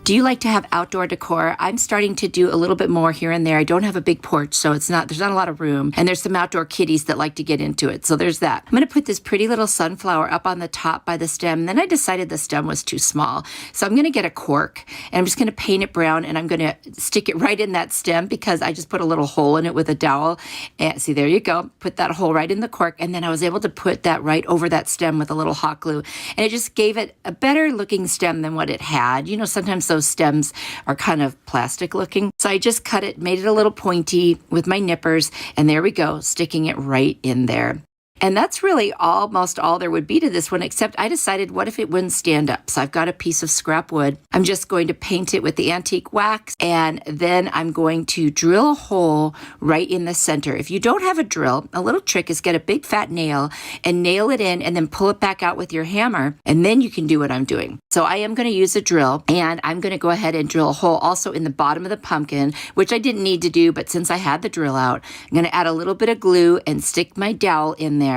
Do you like to have outdoor decor? I'm starting to do a little bit more here and there. I don't have a big porch, so there's not a lot of room. And there's some outdoor kitties that like to get into it. So there's that. I'm going to put this pretty little sunflower up on the top by the stem. Then I decided the stem was too small. So I'm going to get a cork, and I'm just going to paint it brown, and I'm going to stick it right in that stem because I just put a little hole in it with a dowel. And see, there you go. Put that hole right in the cork. And then I was able to put that right over that stem with a little hot glue. And it just gave it a better looking stem than what it had. Sometimes those stems are kind of plastic looking. So I just cut it, made it a little pointy with my nippers, and there we go, sticking it right in there. And that's really almost all there would be to this one, except I decided, what if it wouldn't stand up? So I've got a piece of scrap wood. I'm just going to paint it with the antique wax, and then I'm going to drill a hole right in the center. If you don't have a drill, a little trick is get a big fat nail and nail it in, and then pull it back out with your hammer, and then you can do what I'm doing. So I am going to use a drill, and I'm going to go ahead and drill a hole also in the bottom of the pumpkin, which I didn't need to do, but since I had the drill out, I'm going to add a little bit of glue and stick my dowel in there.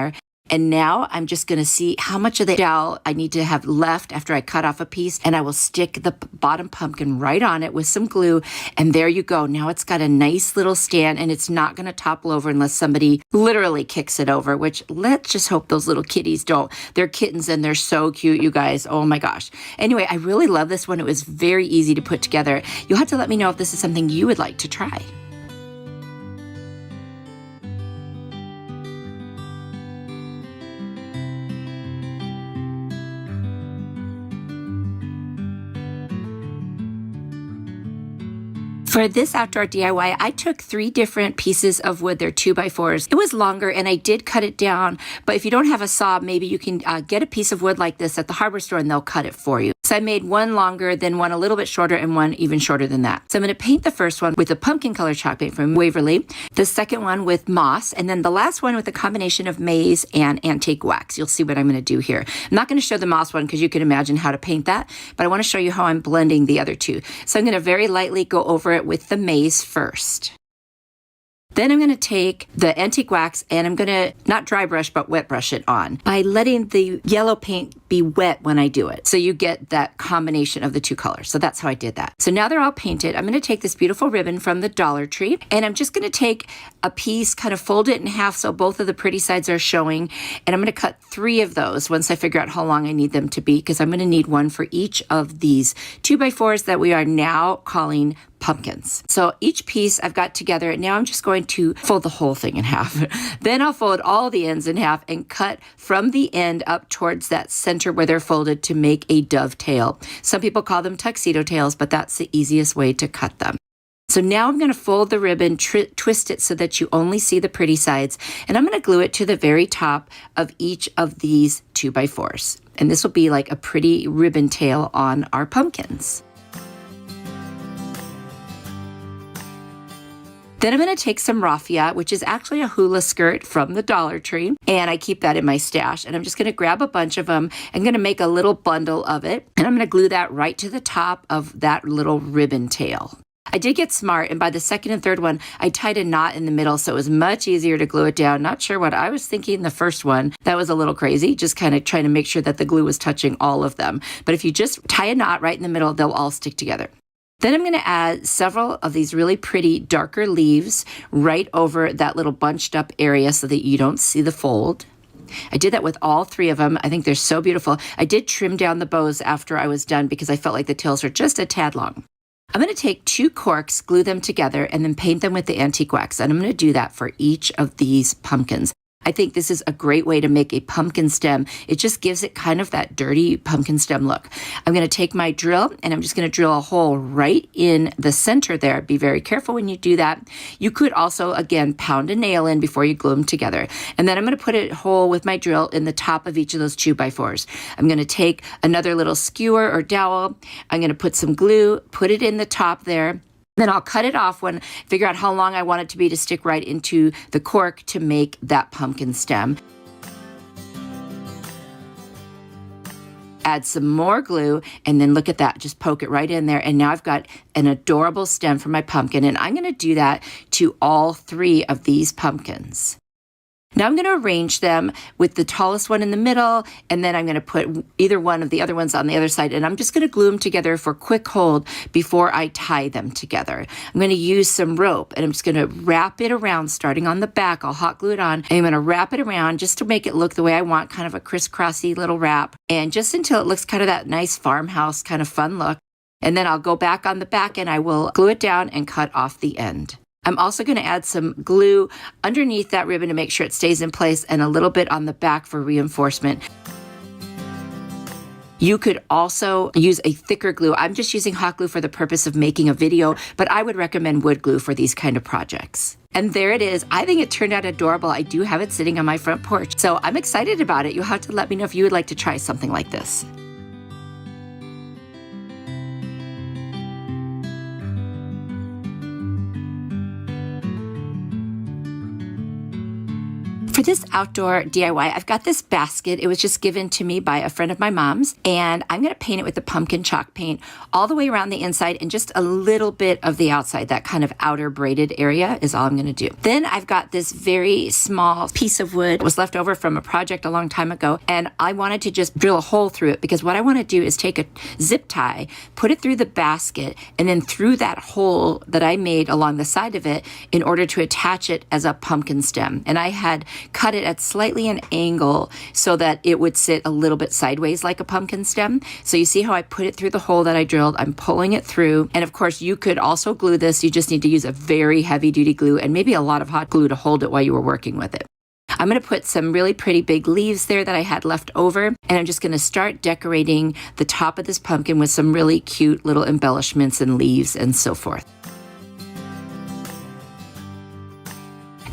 And now I'm just going to see how much of the dowel I need to have left after I cut off a piece, and I will stick the bottom pumpkin right on it with some glue, and there you go. Now it's got a nice little stand, and it's not going to topple over unless somebody literally kicks it over, which let's just hope those little kitties don't. They're kittens, and they're so cute, you guys. Oh my gosh. Anyway, I really love this one. It was very easy to put together. You'll have to let me know if this is something you would like to try. For this outdoor DIY, I took 3 different pieces of wood. They're 2x4s. It was longer, and I did cut it down, but if you don't have a saw, maybe you can get a piece of wood like this at the hardware store, and they'll cut it for you. So I made one longer, then one a little bit shorter, and one even shorter than that. So I'm going to paint the first one with a pumpkin color chalk paint from Waverly, the second one with moss, and then the last one with a combination of maize and antique wax. You'll see what I'm going to do here. I'm not going to show the moss one because you can imagine how to paint that, but I want to show you how I'm blending the other two. So I'm going to very lightly go over it with the maize first. Then I'm going to take the antique wax and I'm going to not dry brush, but wet brush it on by letting the yellow paint be wet when I do it. So you get that combination of the two colors. So that's how I did that. So now they're all painted. I'm going to take this beautiful ribbon from the Dollar Tree and I'm just going to take a piece, kind of fold it in half so both of the pretty sides are showing. And I'm going to cut 3 of those once I figure out how long I need them to be, because I'm going to need one for each of these 2x4s that we are now calling pumpkins. So each piece I've got together, and now I'm just going to fold the whole thing in half. Then I'll fold all the ends in half and cut from the end up towards that center where they're folded to make a dovetail. Some people call them tuxedo tails, but that's the easiest way to cut them. So now I'm going to fold the ribbon, twist it so that you only see the pretty sides, and I'm going to glue it to the very top of each of these 2x4s. And this will be like a pretty ribbon tail on our pumpkins. Then I'm going to take some raffia, which is actually a hula skirt from the Dollar Tree, and I keep that in my stash. And I'm just going to grab a bunch of them. I'm going to make a little bundle of it, and I'm going to glue that right to the top of that little ribbon tail. I did get smart, and by the second and third one, I tied a knot in the middle, so it was much easier to glue it down. Not sure what I was thinking the first one. That was a little crazy, just kind of trying to make sure that the glue was touching all of them. But if you just tie a knot right in the middle, they'll all stick together. Then I'm going to add several of these really pretty darker leaves right over that little bunched up area so that you don't see the fold. I did that with all 3 of them. I think they're so beautiful. I did trim down the bows after I was done because I felt like the tails were just a tad long. I'm going to take 2 corks, glue them together, and then paint them with the antique wax. And I'm going to do that for each of these pumpkins. I think this is a great way to make a pumpkin stem. It just gives it kind of that dirty pumpkin stem look. I'm going to take my drill and I'm just going to drill a hole right in the center there. Be very careful when you do that. You could also, again, pound a nail in before you glue them together. And then I'm going to put a hole with my drill in the top of each of those 2x4s. I'm going to take another little skewer or dowel. I'm going to put some glue, put it in the top there. Then I'll cut it off when I figure out how long I want it to be to stick right into the cork to make that pumpkin stem. Add some more glue, and then look at that, just poke it right in there. And now I've got an adorable stem for my pumpkin, and I'm going to do that to all 3 of these pumpkins. Now I'm going to arrange them with the tallest one in the middle, and then I'm going to put either one of the other ones on the other side, and I'm just going to glue them together for quick hold before I tie them together. I'm going to use some rope, and I'm just going to wrap it around, starting on the back. I'll hot glue it on, and I'm going to wrap it around just to make it look the way I want, kind of a crisscrossy little wrap, and just until it looks kind of that nice farmhouse kind of fun look. And then I'll go back on the back, and I will glue it down and cut off the end. I'm also going to add some glue underneath that ribbon to make sure it stays in place, and a little bit on the back for reinforcement. You could also use a thicker glue. I'm just using hot glue for the purpose of making a video, but I would recommend wood glue for these kind of projects. And there it is. I think it turned out adorable. I do have it sitting on my front porch, so I'm excited about it. You'll have to let me know if you would like to try something like this. For this outdoor DIY, I've got this basket. It was just given to me by a friend of my mom's, and I'm going to paint it with the pumpkin chalk paint all the way around the inside and just a little bit of the outside. That kind of outer braided area is all I'm going to do. Then I've got this very small piece of wood that was left over from a project a long time ago, and I wanted to just drill a hole through it because what I want to do is take a zip tie, put it through the basket, and then through that hole that I made along the side of it in order to attach it as a pumpkin stem. And I had cut it at slightly an angle so that it would sit a little bit sideways like a pumpkin stem. So you see how I put it through the hole that I drilled. I'm pulling it through. And of course, you could also glue this. You just need to use a very heavy duty glue and maybe a lot of hot glue to hold it while you were working with it. I'm going to put some really pretty big leaves there that I had left over, and I'm just going to start decorating the top of this pumpkin with some really cute little embellishments and leaves and so forth.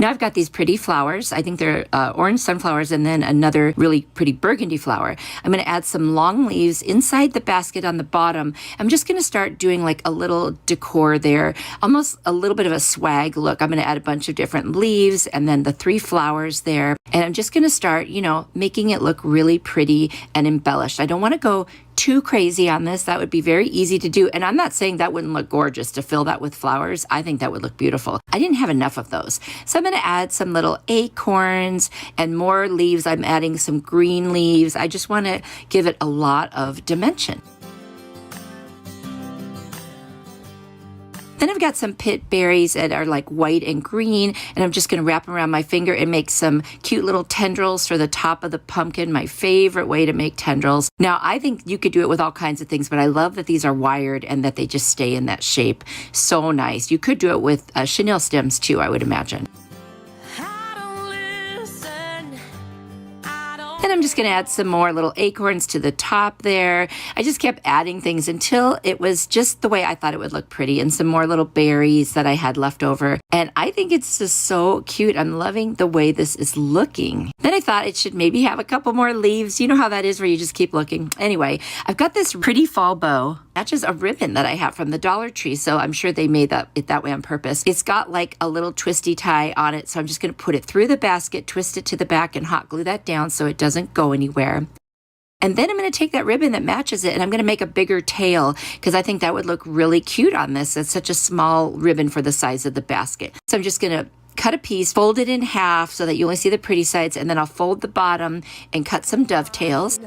Now I've got these pretty flowers. I think they're orange sunflowers and then another really pretty burgundy flower. I'm going to add some long leaves inside the basket on the bottom. I'm just going to start doing like a little decor there, almost a little bit of a swag look. I'm going to add a bunch of different leaves and then the 3 flowers there. And I'm just going to start, you know, making it look really pretty and embellished. I don't want to go too crazy on this. That would be very easy to do. And I'm not saying that wouldn't look gorgeous to fill that with flowers. I think that would look beautiful. I didn't have enough of those. So I'm going to add some little acorns and more leaves. I'm adding some green leaves. I just want to give it a lot of dimension. Then I've got some pit berries that are like white and green, and I'm just going to wrap them around my finger and make some cute little tendrils for the top of the pumpkin, my favorite way to make tendrils. Now, I think you could do it with all kinds of things, but I love that these are wired and that they just stay in that shape. So nice. You could do it with chenille stems too, I would imagine. And I'm just going to add some more little acorns to the top there. I just kept adding things until it was just the way I thought it would look pretty, and some more little berries that I had left over. And I think it's just so cute. I'm loving the way this is looking. Then I thought it should maybe have a couple more leaves. You know how that is where you just keep looking. Anyway, I've got this pretty fall bow. Matches a ribbon that I have from the Dollar Tree, so I'm sure they made it that way on purpose. It's got like a little twisty tie on it, so I'm just going to put it through the basket, twist it to the back, and hot glue that down so it doesn't go anywhere. And then I'm going to take that ribbon that matches it and I'm going to make a bigger tail because I think that would look really cute on this. It's such a small ribbon for the size of the basket. So I'm just going to cut a piece, fold it in half so that you only see the pretty sides, and then I'll fold the bottom and cut some dovetails.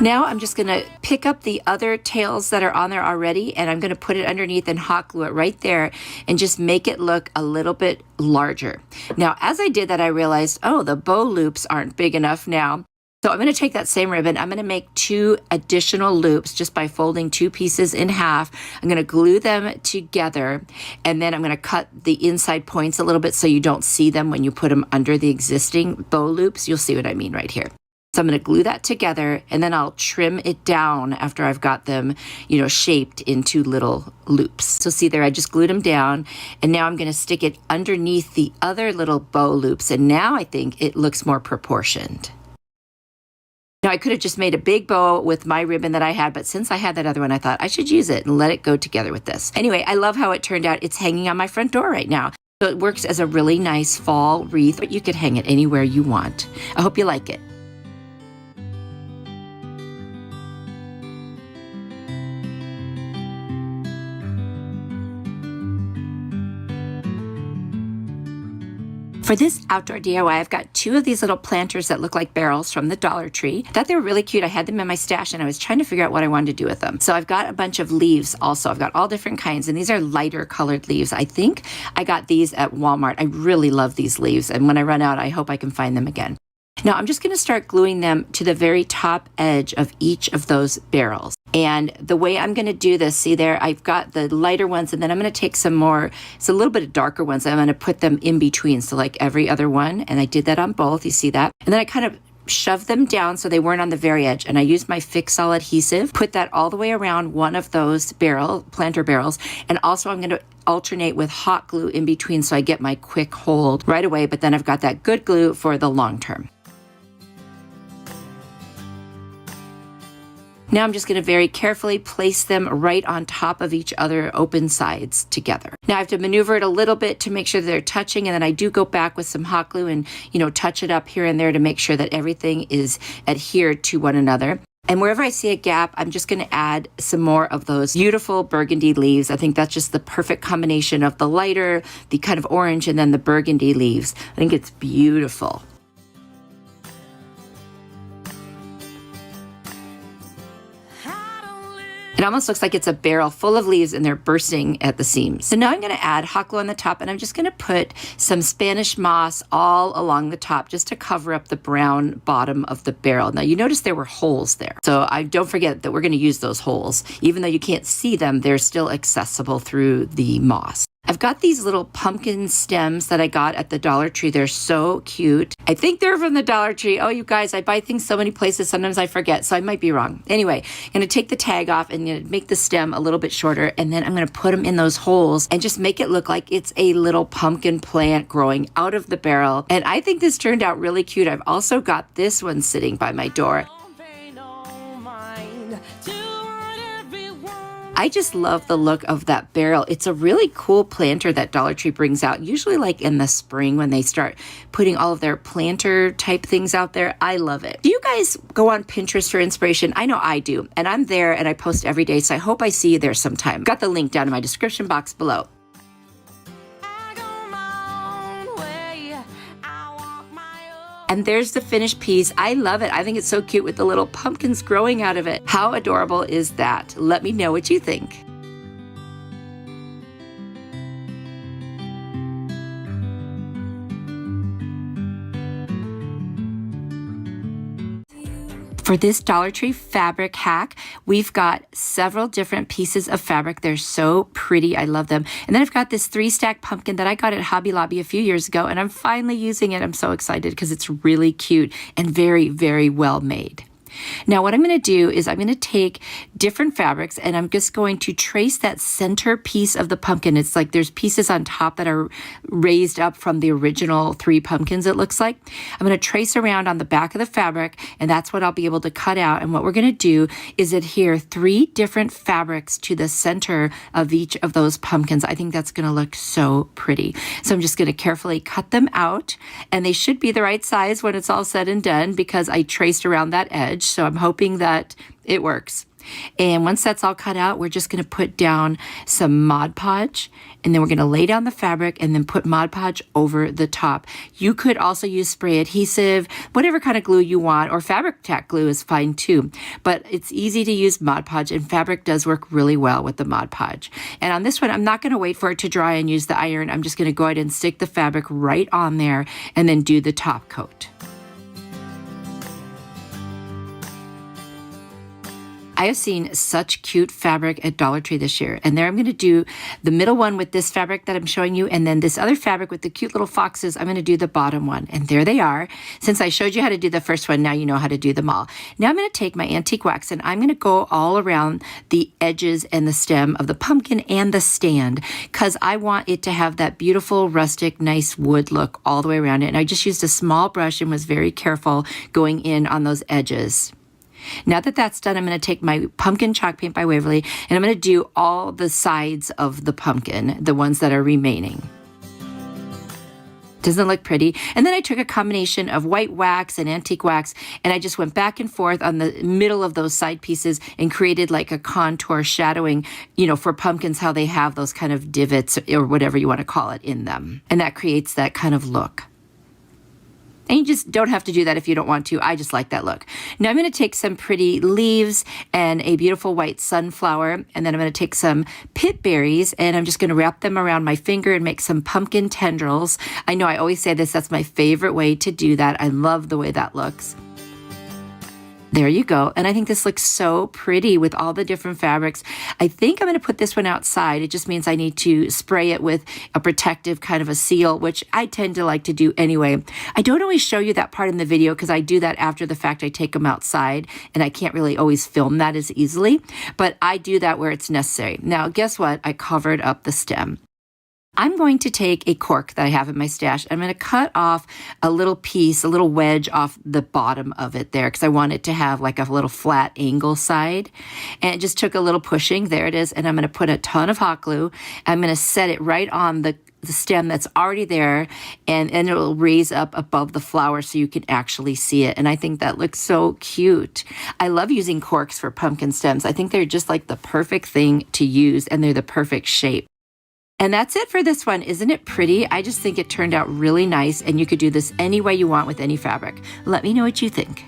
Now I'm just going to pick up the other tails that are on there already, and I'm going to put it underneath and hot glue it right there and just make it look a little bit larger. Now, as I did that, I realized, oh, the bow loops aren't big enough now. So I'm going to take that same ribbon. I'm going to make 2 additional loops just by folding 2 pieces in half. I'm going to glue them together, and then I'm going to cut the inside points a little bit so you don't see them when you put them under the existing bow loops. You'll see what I mean right here. So I'm going to glue that together, and then I'll trim it down after I've got them, you know, shaped into little loops. So see there, I just glued them down, and now I'm going to stick it underneath the other little bow loops, and now I think it looks more proportioned. Now, I could have just made a big bow with my ribbon that I had, but since I had that other one, I thought I should use it and let it go together with this. Anyway, I love how it turned out. It's hanging on my front door right now. So it works as a really nice fall wreath, but you could hang it anywhere you want. I hope you like it. For this outdoor DIY, I've got 2 of these little planters that look like barrels from the Dollar Tree. I thought they were really cute. I had them in my stash and I was trying to figure out what I wanted to do with them. So I've got a bunch of leaves also. I've got all different kinds, and these are lighter colored leaves. I think I got these at Walmart. I really love these leaves, and when I run out, I hope I can find them again. Now I'm just going to start gluing them to the very top edge of each of those barrels. And the way I'm going to do this, see there, I've got the lighter ones, and then I'm going to take some more, it's a little bit of darker ones. I'm going to put them in between, so like every other one. And I did that on both, you see that? And then I kind of shoved them down so they weren't on the very edge. And I used my Fix-All adhesive, put that all the way around one of those planter barrels. And also I'm going to alternate with hot glue in between so I get my quick hold right away. But then I've got that good glue for the long term. Now I'm just going to very carefully place them right on top of each other, open sides together. Now I have to maneuver it a little bit to make sure they're touching, and then I do go back with some hot glue and, you know, touch it up here and there to make sure that everything is adhered to one another. And wherever I see a gap, I'm just going to add some more of those beautiful burgundy leaves. I think that's just the perfect combination of the lighter, the kind of orange, and then the burgundy leaves. I think it's beautiful. It almost looks like it's a barrel full of leaves and they're bursting at the seams. So now I'm going to add hot glue on the top, and I'm just going to put some Spanish moss all along the top just to cover up the brown bottom of the barrel. Now you notice there were holes there. So don't forget that we're going to use those holes. Even though you can't see them, they're still accessible through the moss. I've got these little pumpkin stems that I got at the Dollar Tree. They're so cute. I think they're from the Dollar Tree. Oh, you guys, I buy things so many places. Sometimes I forget, so I might be wrong. Anyway, I'm going to take the tag off and make the stem a little bit shorter, and then I'm going to put them in those holes and just make it look like it's a little pumpkin plant growing out of the barrel. And I think this turned out really cute. I've also got this one sitting by my door. I just love the look of that barrel. It's a really cool planter that Dollar Tree brings out, usually like in the spring when they start putting all of their planter type things out there. I love it. Do you guys go on Pinterest for inspiration? I know I do, and I'm there and I post every day, so I hope I see you there sometime. Got the link down in my description box below. And there's the finished piece. I love it. I think it's so cute with the little pumpkins growing out of it. How adorable is that? Let me know what you think. For this Dollar Tree fabric hack, we've got several different pieces of fabric. They're so pretty. I love them. And then I've got this 3-stack pumpkin that I got at Hobby Lobby a few years ago, and I'm finally using it. I'm so excited because it's really cute and very, very well made. Now what I'm going to do is I'm going to take different fabrics and I'm just going to trace that center piece of the pumpkin. It's like there's pieces on top that are raised up from the original 3 pumpkins, it looks like. I'm going to trace around on the back of the fabric, and that's what I'll be able to cut out. And what we're going to do is adhere 3 different fabrics to the center of each of those pumpkins. I think that's going to look so pretty. So I'm just going to carefully cut them out, and they should be the right size when it's all said and done because I traced around that edge. So I'm hoping that it works. And once that's all cut out, we're just going to put down some Mod Podge, and then we're going to lay down the fabric and then put Mod Podge over the top. You could also use spray adhesive, whatever kind of glue you want, or fabric tack glue is fine too. But it's easy to use Mod Podge, and fabric does work really well with the Mod Podge. And on this one, I'm not going to wait for it to dry and use the iron. I'm just going to go ahead and stick the fabric right on there and then do the top coat. I have seen such cute fabric at Dollar Tree this year. And there I'm going to do the middle one with this fabric that I'm showing you. And then this other fabric with the cute little foxes, I'm going to do the bottom one. And there they are. Since I showed you how to do the first one, now you know how to do them all. Now I'm going to take my antique wax and I'm going to go all around the edges and the stem of the pumpkin and the stand, because I want it to have that beautiful, rustic, nice wood look all the way around it. And I just used a small brush and was very careful going in on those edges. Now that that's done, I'm going to take my pumpkin chalk paint by Waverly, and I'm going to do all the sides of the pumpkin, the ones that are remaining. Doesn't it look pretty? And then I took a combination of white wax and antique wax, and I just went back and forth on the middle of those side pieces and created like a contour shadowing, you know, for pumpkins, how they have those kind of divots or whatever you want to call it in them. And that creates that kind of look. And you just don't have to do that if you don't want to. I just like that look. Now I'm going to take some pretty leaves and a beautiful white sunflower, and then I'm going to take some pit berries, and I'm just going to wrap them around my finger and make some pumpkin tendrils. I know I always say this, that's my favorite way to do that. I love the way that looks. There you go. And I think this looks so pretty with all the different fabrics. I think I'm going to put this one outside. It just means I need to spray it with a protective kind of a seal, which I tend to like to do anyway. I don't always show you that part in the video because I do that after the fact. I take them outside and I can't really always film that as easily, but I do that where it's necessary. Now, guess what? I covered up the stem. I'm going to take a cork that I have in my stash. I'm going to cut off a little piece, a little wedge off the bottom of it there because I want it to have like a little flat angle side. And it just took a little pushing. There it is. And I'm going to put a ton of hot glue. I'm going to set it right on the stem that's already there, and it will raise up above the flower so you can actually see it. And I think that looks so cute. I love using corks for pumpkin stems. I think they're just like the perfect thing to use, and they're the perfect shape. And that's it for this one. Isn't it pretty? I just think it turned out really nice, and you could do this any way you want with any fabric. Let me know what you think.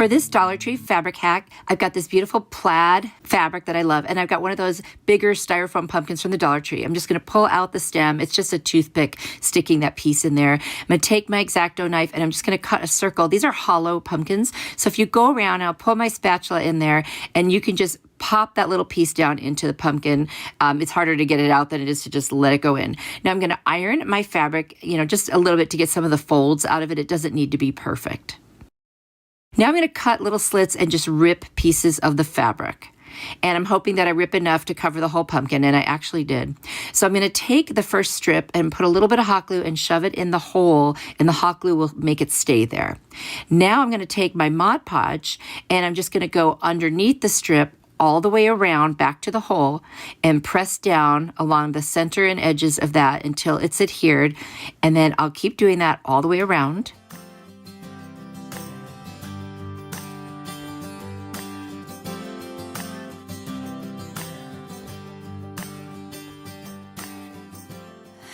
For this Dollar Tree fabric hack, I've got this beautiful plaid fabric that I love, and I've got one of those bigger styrofoam pumpkins from the Dollar Tree. I'm just going to pull out the stem. It's just a toothpick sticking that piece in there. I'm going to take my X-Acto knife, and I'm just going to cut a circle. These are hollow pumpkins, so if you go around, I'll pull my spatula in there, and you can just pop that little piece down into the pumpkin. It's harder to get it out than it is to just let it go in. Now I'm going to iron my fabric, just a little bit to get some of the folds out of it. It doesn't need to be perfect. Now I'm going to cut little slits and just rip pieces of the fabric. And I'm hoping that I rip enough to cover the whole pumpkin, and I actually did. So I'm going to take the first strip and put a little bit of hot glue and shove it in the hole, and the hot glue will make it stay there. Now I'm going to take my Mod Podge, and I'm just going to go underneath the strip all the way around back to the hole and press down along the center and edges of that until it's adhered. And then I'll keep doing that all the way around.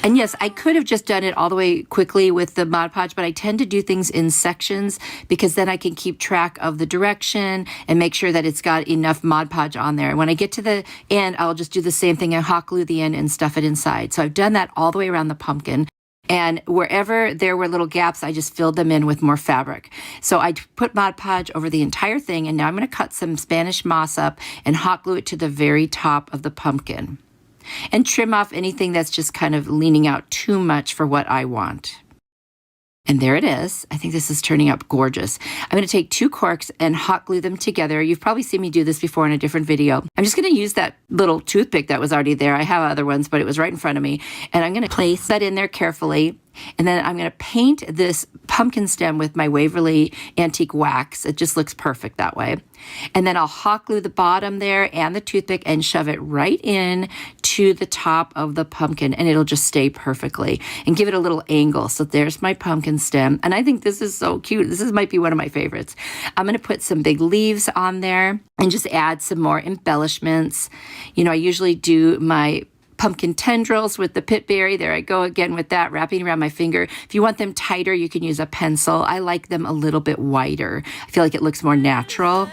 And yes, I could have just done it all the way quickly with the Mod Podge, but I tend to do things in sections because then I can keep track of the direction and make sure that it's got enough Mod Podge on there. When I get to the end, I'll just do the same thing and hot glue the end and stuff it inside. So I've done that all the way around the pumpkin. And wherever there were little gaps, I just filled them in with more fabric. So I put Mod Podge over the entire thing, and now I'm going to cut some Spanish moss up and hot glue it to the very top of the pumpkin. And trim off anything that's just kind of leaning out too much for what I want. And there it is. I think this is turning out gorgeous. I'm going to take 2 corks and hot glue them together. You've probably seen me do this before in a different video. I'm just going to use that little toothpick that was already there. I have other ones, but it was right in front of me. And I'm going to place that in there carefully. And then I'm going to paint this pumpkin stem with my Waverly Antique Wax. It just looks perfect that way. And then I'll hot glue the bottom there and the toothpick and shove it right in to the top of the pumpkin, and it'll just stay perfectly. And give it a little angle. So there's my pumpkin stem. And I think this is so cute. This might be one of my favorites. I'm going to put some big leaves on there and just add some more embellishments. I usually do my pumpkin tendrils with the pit berry. There I go again with that, wrapping around my finger. If you want them tighter, you can use a pencil. I like them a little bit wider. I feel like it looks more natural.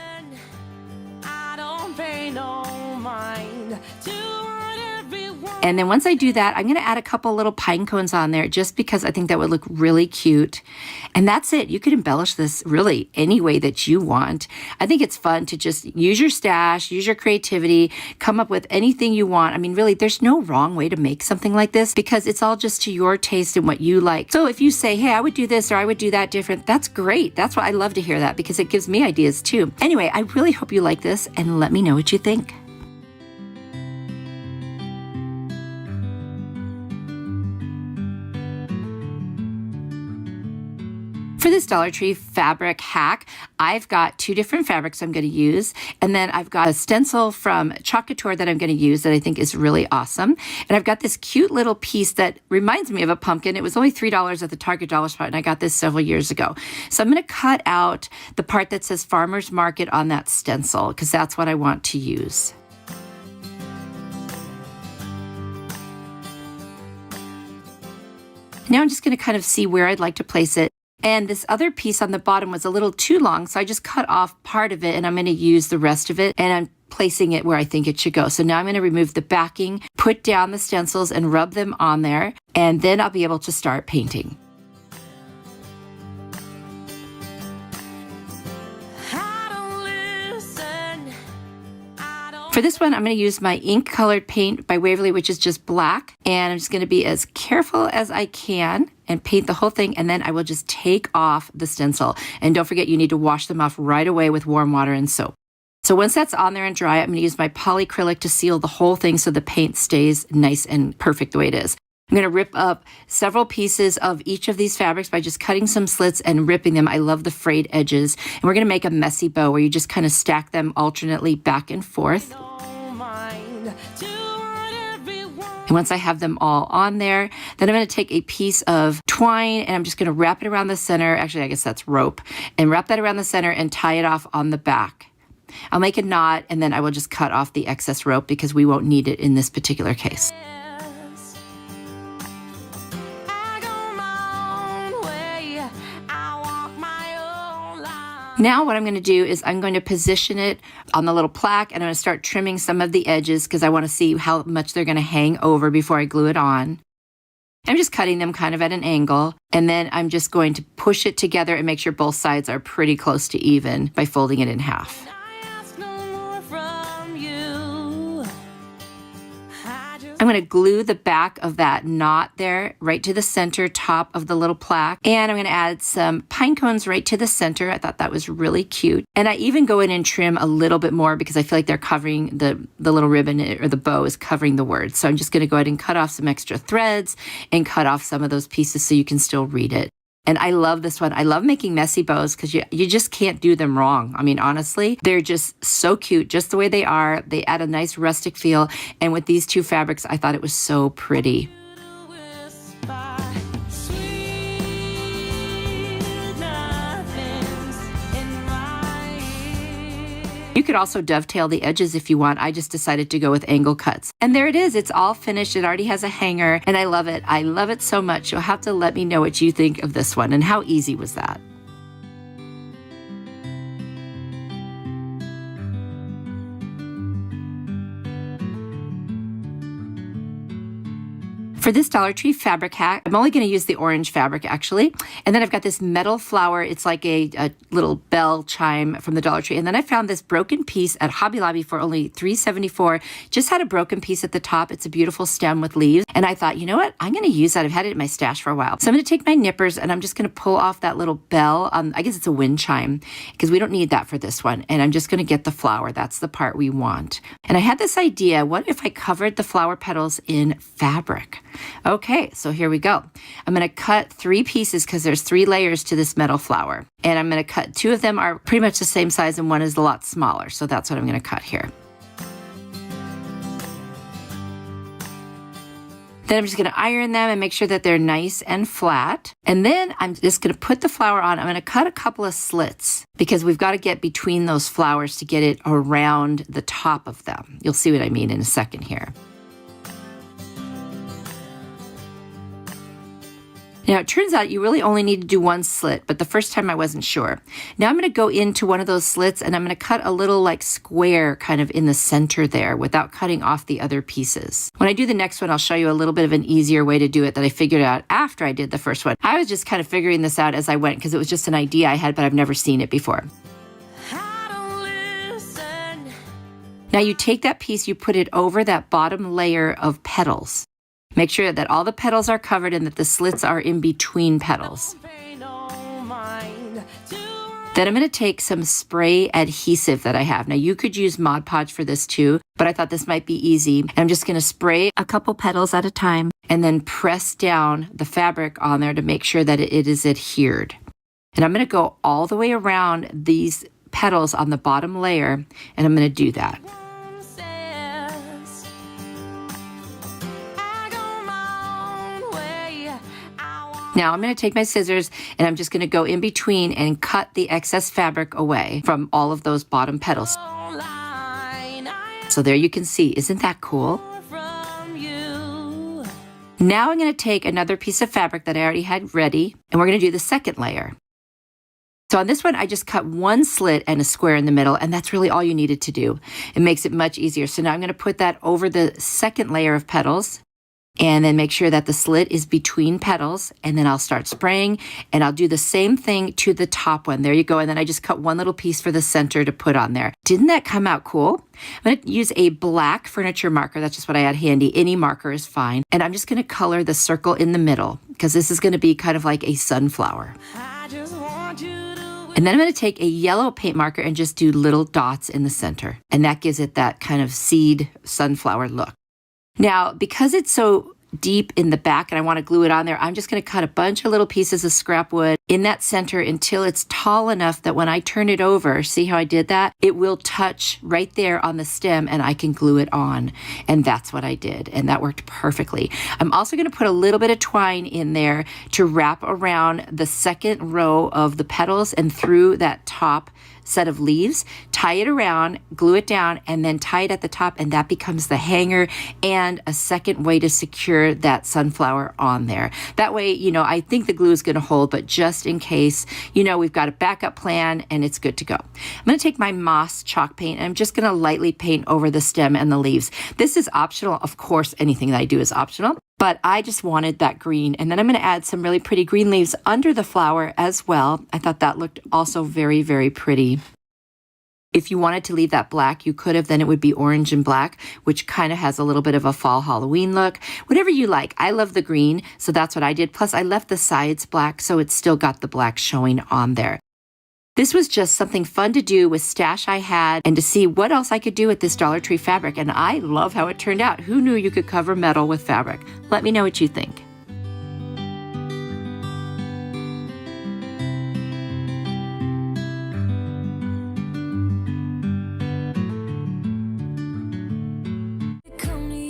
And then once I do that, I'm going to add a couple little pine cones on there just because I think that would look really cute. And that's it. You could embellish this really any way that you want. I think it's fun to just use your stash, use your creativity, come up with anything you want. I mean, really, there's no wrong way to make something like this because it's all just to your taste and what you like. So if you say, hey, I would do this or I would do that different, that's great. That's why I love to hear that because it gives me ideas too. Anyway, I really hope you like this and let me know what you think. For this Dollar Tree fabric hack, I've got 2 different fabrics I'm going to use. And then I've got a stencil from Chalk Couture that I'm going to use that I think is really awesome. And I've got this cute little piece that reminds me of a pumpkin. It was only $3 at the Target Dollar Spot, and I got this several years ago. So I'm going to cut out the part that says Farmer's Market on that stencil because that's what I want to use. Now I'm just going to kind of see where I'd like to place it. And this other piece on the bottom was a little too long, so I just cut off part of it, and I'm going to use the rest of it, and I'm placing it where I think it should go. So now I'm going to remove the backing, put down the stencils, and rub them on there, and then I'll be able to start painting. For this one, I'm going to use my ink colored paint by Waverly, which is just black. And I'm just going to be as careful as I can and paint the whole thing. And then I will just take off the stencil. And don't forget, you need to wash them off right away with warm water and soap. So once that's on there and dry, I'm going to use my polyacrylic to seal the whole thing so the paint stays nice and perfect the way it is. I'm going to rip up several pieces of each of these fabrics by just cutting some slits and ripping them. I love the frayed edges. And we're going to make a messy bow where you just kind of stack them alternately back and forth. And once I have them all on there, then I'm going to take a piece of twine and I'm just going to wrap it around the center. Actually, I guess that's rope. And wrap that around the center and tie it off on the back. I'll make a knot and then I will just cut off the excess rope because we won't need it in this particular case. Now what I'm going to do is I'm going to position it on the little plaque, and I'm going to start trimming some of the edges because I want to see how much they're going to hang over before I glue it on. I'm just cutting them kind of at an angle, and then I'm just going to push it together and make sure both sides are pretty close to even by folding it in half. I'm going to glue the back of that knot there right to the center top of the little plaque. And I'm going to add some pine cones right to the center. I thought that was really cute. And I even go in and trim a little bit more because I feel like they're covering the little ribbon, or the bow is covering the words. So I'm just going to go ahead and cut off some extra threads and cut off some of those pieces so you can still read it. And I love this one. I love making messy bows because you just can't do them wrong. I mean, honestly, they're just so cute, just the way they are. They add a nice rustic feel. And with these two fabrics, I thought it was so pretty. You could also dovetail the edges if you want. I just decided to go with angle cuts. And there it is. It's all finished. It already has a hanger, and I love it. I love it so much. You'll have to let me know what you think of this one, and how easy was that? For this Dollar Tree fabric hack, I'm only going to use the orange fabric actually. And then I've got this metal flower. It's like a little bell chime from the Dollar Tree. And then I found this broken piece at Hobby Lobby for only $3.74. Just had a broken piece at the top. It's a beautiful stem with leaves. And I thought, you know what? I'm going to use that. I've had it in my stash for a while. So I'm going to take my nippers and I'm just going to pull off that little bell. I guess it's a wind chime because we don't need that for this one. And I'm just going to get the flower. That's the part we want. And I had this idea. What if I covered the flower petals in fabric? Okay, so here we go. I'm going to cut 3 pieces because there's 3 layers to this metal flower. And I'm going to cut 2 of them are pretty much the same size and one is a lot smaller. So that's what I'm going to cut here. Then I'm just going to iron them and make sure that they're nice and flat. And then I'm just going to put the flower on. I'm going to cut a couple of slits because we've got to get between those flowers to get it around the top of them. You'll see what I mean in a second here. Now, it turns out you really only need to do 1 slit, but the first time I wasn't sure. Now I'm going to go into one of those slits and I'm going to cut a little like square kind of in the center there without cutting off the other pieces. When I do the next one, I'll show you a little bit of an easier way to do it that I figured out after I did the first one. I was just kind of figuring this out as I went because it was just an idea I had, but I've never seen it before. Now you take that piece, you put it over that bottom layer of petals. Make sure that all the petals are covered and that the slits are in between petals. Then I'm going to take some spray adhesive that I have. Now you could use Mod Podge for this too, but I thought this might be easy. And I'm just going to spray a couple petals at a time and then press down the fabric on there to make sure that it is adhered. And I'm going to go all the way around these petals on the bottom layer, and I'm going to do that. Now I'm going to take my scissors and I'm just going to go in between and cut the excess fabric away from all of those bottom petals. So there you can see, isn't that cool? Now I'm going to take another piece of fabric that I already had ready and we're going to do the second layer. So on this one, I just cut 1 slit and a square in the middle, and that's really all you needed to do. It makes it much easier. So now I'm going to put that over the second layer of petals. And then make sure that the slit is between petals, and then I'll start spraying and I'll do the same thing to the top one. There you go. And then I just cut 1 little piece for the center to put on there. Didn't that come out cool? I'm going to use a black furniture marker. That's just what I had handy. Any marker is fine. And I'm just going to color the circle in the middle because this is going to be kind of like a sunflower. And then I'm going to take a yellow paint marker and just do little dots in the center. And that gives it that kind of seed sunflower look. Now, because it's so deep in the back and I want to glue it on there, I'm just going to cut a bunch of little pieces of scrap wood in that center until it's tall enough that when I turn it over, see how I did that? It will touch right there on the stem and I can glue it on. And that's what I did. And that worked perfectly. I'm also going to put a little bit of twine in there to wrap around the second row of the petals and through that top set of leaves, tie it around, glue it down, and then tie it at the top, and that becomes the hanger and a second way to secure that sunflower on there. That way, you know, I think the glue is going to hold, but just in case, you know, we've got a backup plan and it's good to go. I'm going to take my moss chalk paint and I'm just going to lightly paint over the stem and the leaves. This is optional. Of course, anything that I do is optional, but I just wanted that green. And then I'm going to add some really pretty green leaves under the flower as well. I thought that looked also very, very pretty. If you wanted to leave that black, you could have, then it would be orange and black, which kind of has a little bit of a fall Halloween look. Whatever you like. I love the green, so that's what I did. Plus, I left the sides black, so it's still got the black showing on there. This was just something fun to do with stash I had and to see what else I could do with this Dollar Tree fabric, and I love how it turned out. Who knew you could cover metal with fabric? Let me know what you think.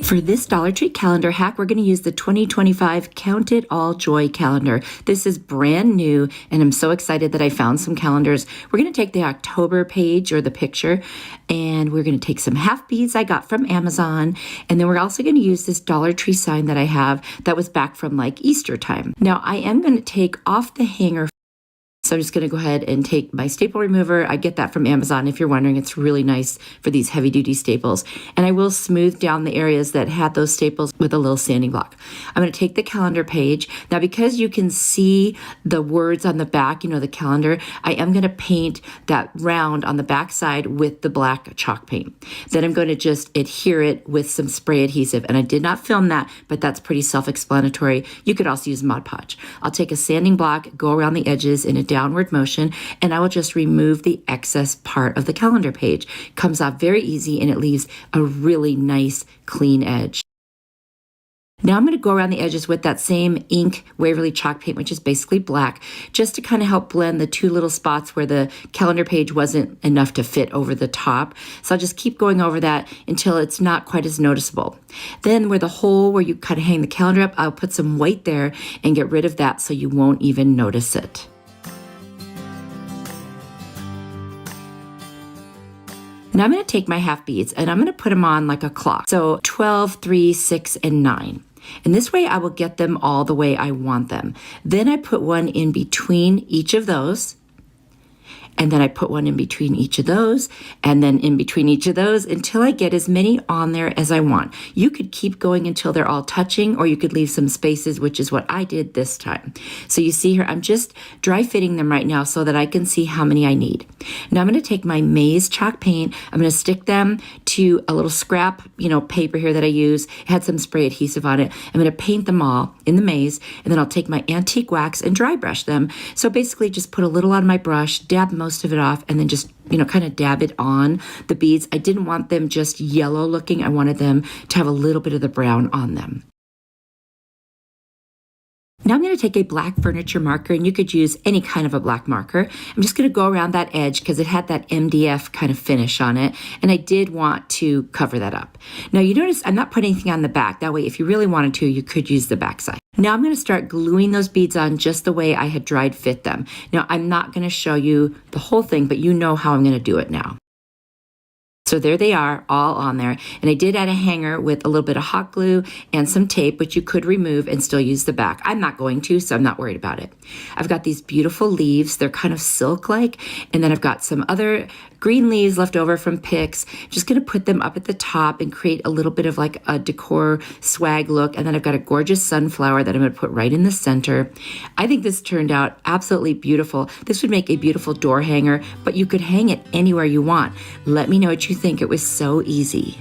For this Dollar Tree calendar hack, we're going to use the 2025 Count It All Joy calendar. This is brand new, and I'm so excited that I found some calendars. We're going to take the October page or the picture, and we're going to take some half beads I got from Amazon, and then we're also going to use this Dollar Tree sign that I have that was back from like Easter time. Now, I am going to take off the hanger. So I'm just going to go ahead and take my staple remover. I get that from Amazon. If you're wondering, it's really nice for these heavy duty staples. And I will smooth down the areas that had those staples with a little sanding block. I'm going to take the calendar page. Now, because you can see the words on the back, you know, the calendar, I am going to paint that round on the back side with the black chalk paint. Then I'm going to just adhere it with some spray adhesive. And I did not film that, but that's pretty self-explanatory. You could also use Mod Podge. I'll take a sanding block, go around the edges in a downward motion, and I will just remove the excess part of the calendar page. Comes off very easy, and it leaves a really nice clean edge. Now I'm going to go around the edges with that same ink Waverly chalk paint, which is basically black, just to kind of help blend the two little spots where the calendar page wasn't enough to fit over the top. So I'll just keep going over that until it's not quite as noticeable. Then where the hole where you kind of hang the calendar up, I'll put some white there and get rid of that so you won't even notice it. Now I'm going to take my half beads and I'm going to put them on like a clock. So 12, 3, 6, and 9. And this way I will get them all the way I want them. Then I put one in between each of those. And then I put one in between each of those, and then in between each of those until I get as many on there as I want. You could keep going until they're all touching, or you could leave some spaces, which is what I did this time. So you see here, I'm just dry fitting them right now so that I can see how many I need. Now I'm going to take my maize chalk paint. I'm going to stick them to a little scrap, paper here that I use. It had some spray adhesive on it. I'm going to paint them all in the maize, and then I'll take my antique wax and dry brush them. So basically just put a little on my brush, dab most of it off, and then just kind of dab it on the beads. I didn't want them just yellow looking. I wanted them to have a little bit of the brown on them. Now I'm going to take a black furniture marker, and you could use any kind of a black marker. I'm just going to go around that edge because it had that MDF kind of finish on it, and I did want to cover that up. Now you notice I'm not putting anything on the back. That way, if you really wanted to, you could use the back side. Now I'm going to start gluing those beads on just the way I had dried fit them. Now I'm not going to show you the whole thing, but you know how I'm going to do it now. So there they are, all on there. And I did add a hanger with a little bit of hot glue and some tape, which you could remove and still use the back. I'm not going to, so I'm not worried about it. I've got these beautiful leaves. They're kind of silk-like. And then I've got some other green leaves left over from pics. Just going to put them up at the top and create a little bit of like a decor swag look. And then I've got a gorgeous sunflower that I'm going to put right in the center. I think this turned out absolutely beautiful. This would make a beautiful door hanger, but you could hang it anywhere you want. Let me know what you think. It was so easy.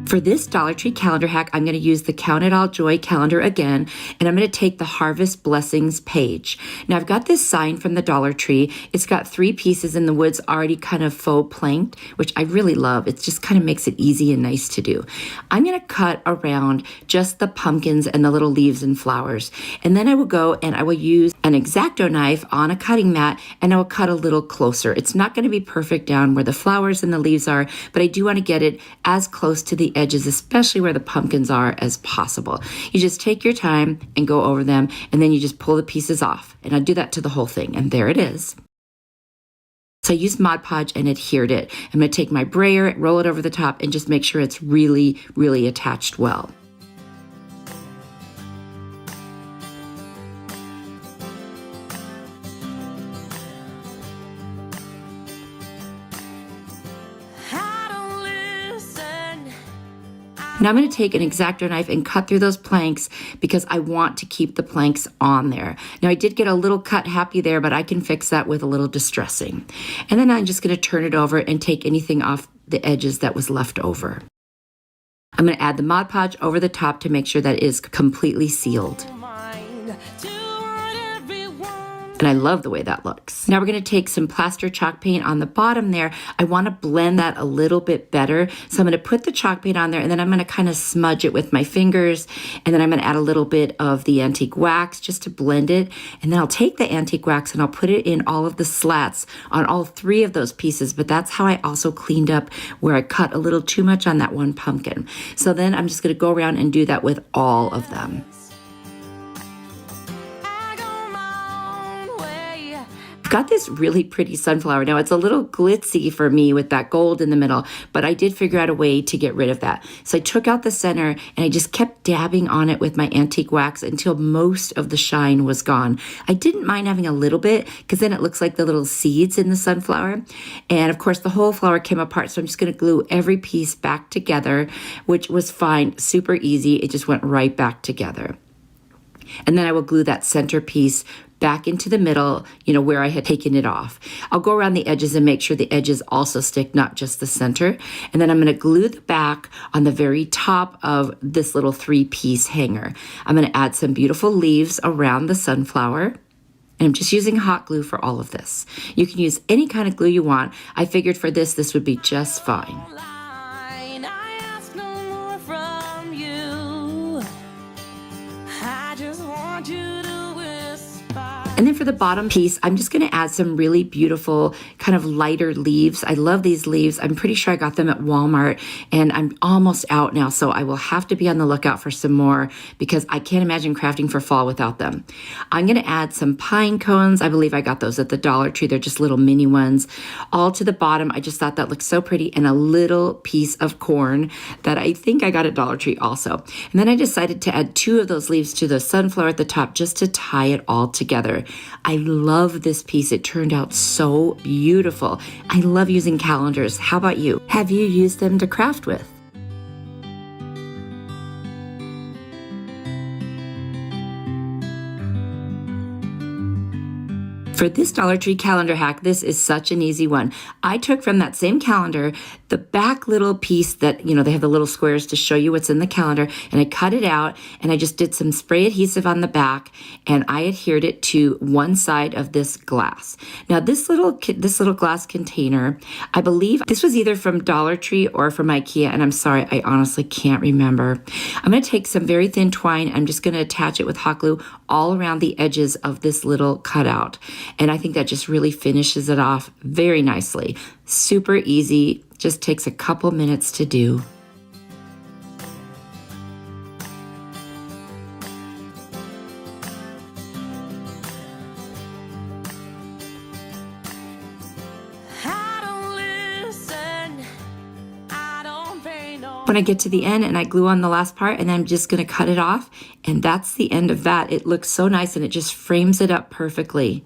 For this Dollar Tree calendar hack, I'm going to use the Count It All Joy calendar again, and I'm going to take the Harvest Blessings page. Now, I've got this sign from the Dollar Tree. It's got 3 pieces in the woods already kind of faux planked, which I really love. It just kind of makes it easy and nice to do. I'm going to cut around just the pumpkins and the little leaves and flowers, and then I will go and I will use an X-Acto knife on a cutting mat, and I will cut a little closer. It's not going to be perfect down where the flowers and the leaves are, but I do want to get it as close to the edge edges, especially where the pumpkins are, as possible. You just take your time and go over them, and then you just pull the pieces off. And I do that to the whole thing, and there it is. So I used Mod Podge and adhered it. I'm going to take my brayer, roll it over the top, and just make sure it's really, really attached well. Now I'm going to take an X-Acto knife and cut through those planks because I want to keep the planks on there. Now I did get a little cut happy there, but I can fix that with a little distressing. And then I'm just going to turn it over and take anything off the edges that was left over. I'm going to add the Mod Podge over the top to make sure that it is completely sealed. And I love the way that looks. Now we're going to take some plaster chalk paint on the bottom there. I want to blend that a little bit better. So I'm going to put the chalk paint on there, and then I'm going to kind of smudge it with my fingers. And then I'm going to add a little bit of the antique wax just to blend it. And then I'll take the antique wax and I'll put it in all of the slats on all 3 of those pieces. But that's how I also cleaned up where I cut a little too much on that one pumpkin. So then I'm just going to go around and do that with all of them. Got this really pretty sunflower. Now it's a little glitzy for me with that gold in the middle, but I did figure out a way to get rid of that. So I took out the center and I just kept dabbing on it with my antique wax until most of the shine was gone. I didn't mind having a little bit because then it looks like the little seeds in the sunflower. And of course the whole flower came apart, so I'm just gonna glue every piece back together, which was fine, super easy. It just went right back together. And then I will glue that center piece back into the middle, where I had taken it off. I'll go around the edges and make sure the edges also stick, not just the center. And then I'm going to glue the back on the very top of this little 3-piece hanger. I'm going to add some beautiful leaves around the sunflower. And I'm just using hot glue for all of this. You can use any kind of glue you want. I figured for this would be just fine. And then for the bottom piece, I'm just going to add some really beautiful kind of lighter leaves. I love these leaves. I'm pretty sure I got them at Walmart, and I'm almost out now, so I will have to be on the lookout for some more because I can't imagine crafting for fall without them. I'm going to add some pine cones. I believe I got those at the Dollar Tree. They're just little mini ones. All to the bottom. I just thought that looked so pretty, and a little piece of corn that I think I got at Dollar Tree also. And then I decided to add 2 of those leaves to the sunflower at the top just to tie it all together. I love this piece. It turned out so beautiful. I love using calendars. How about you? Have you used them to craft with? For this Dollar Tree calendar hack, this is such an easy one. I took from that same calendar the back little piece that, they have the little squares to show you what's in the calendar, and I cut it out and I just did some spray adhesive on the back and I adhered it to one side of this glass. Now this little glass container, I believe this was either from Dollar Tree or from IKEA, and I'm sorry, I honestly can't remember. I'm going to take some very thin twine. I'm just going to attach it with hot glue all around the edges of this little cutout. And I think that just really finishes it off very nicely. Super easy, just takes a couple minutes to do. When I get to the end and I glue on the last part, and then I'm just going to cut it off, and that's the end of that. It looks so nice and it just frames it up perfectly.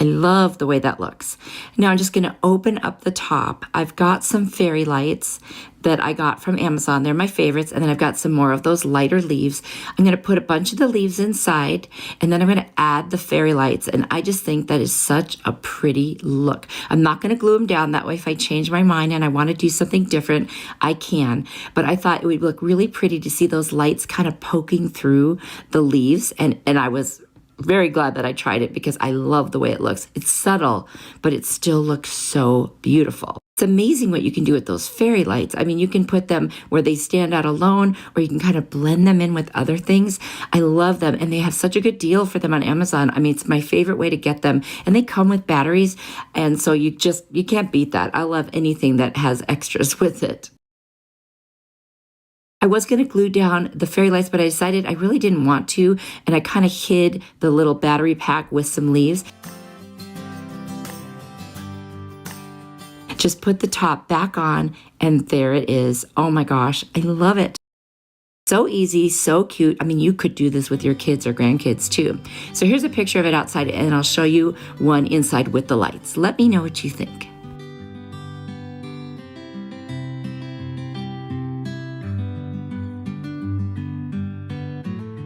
I love the way that looks. Now I'm just going to open up the top. I've got some fairy lights that I got from Amazon. They're my favorites. And then I've got some more of those lighter leaves. I'm going to put a bunch of the leaves inside, and then I'm going to add the fairy lights. And I just think that is such a pretty look. I'm not going to glue them down. That way, if I change my mind and I want to do something different, I can. But I thought it would look really pretty to see those lights kind of poking through the leaves. And I was very glad that I tried it because I love the way it looks. It's subtle, but it still looks so beautiful. It's amazing what you can do with those fairy lights. I mean, you can put them where they stand out alone, or you can kind of blend them in with other things. I love them, and they have such a good deal for them on Amazon. I mean, it's my favorite way to get them, and they come with batteries, and so you can't beat that. I love anything that has extras with it. I was going to glue down the fairy lights, but I decided I really didn't want to, and I kind of hid the little battery pack with some leaves. Just put the top back on, and there it is. Oh my gosh, I love it. So easy, so cute. I mean, you could do this with your kids or grandkids too. So here's a picture of it outside, and I'll show you one inside with the lights. Let me know what you think.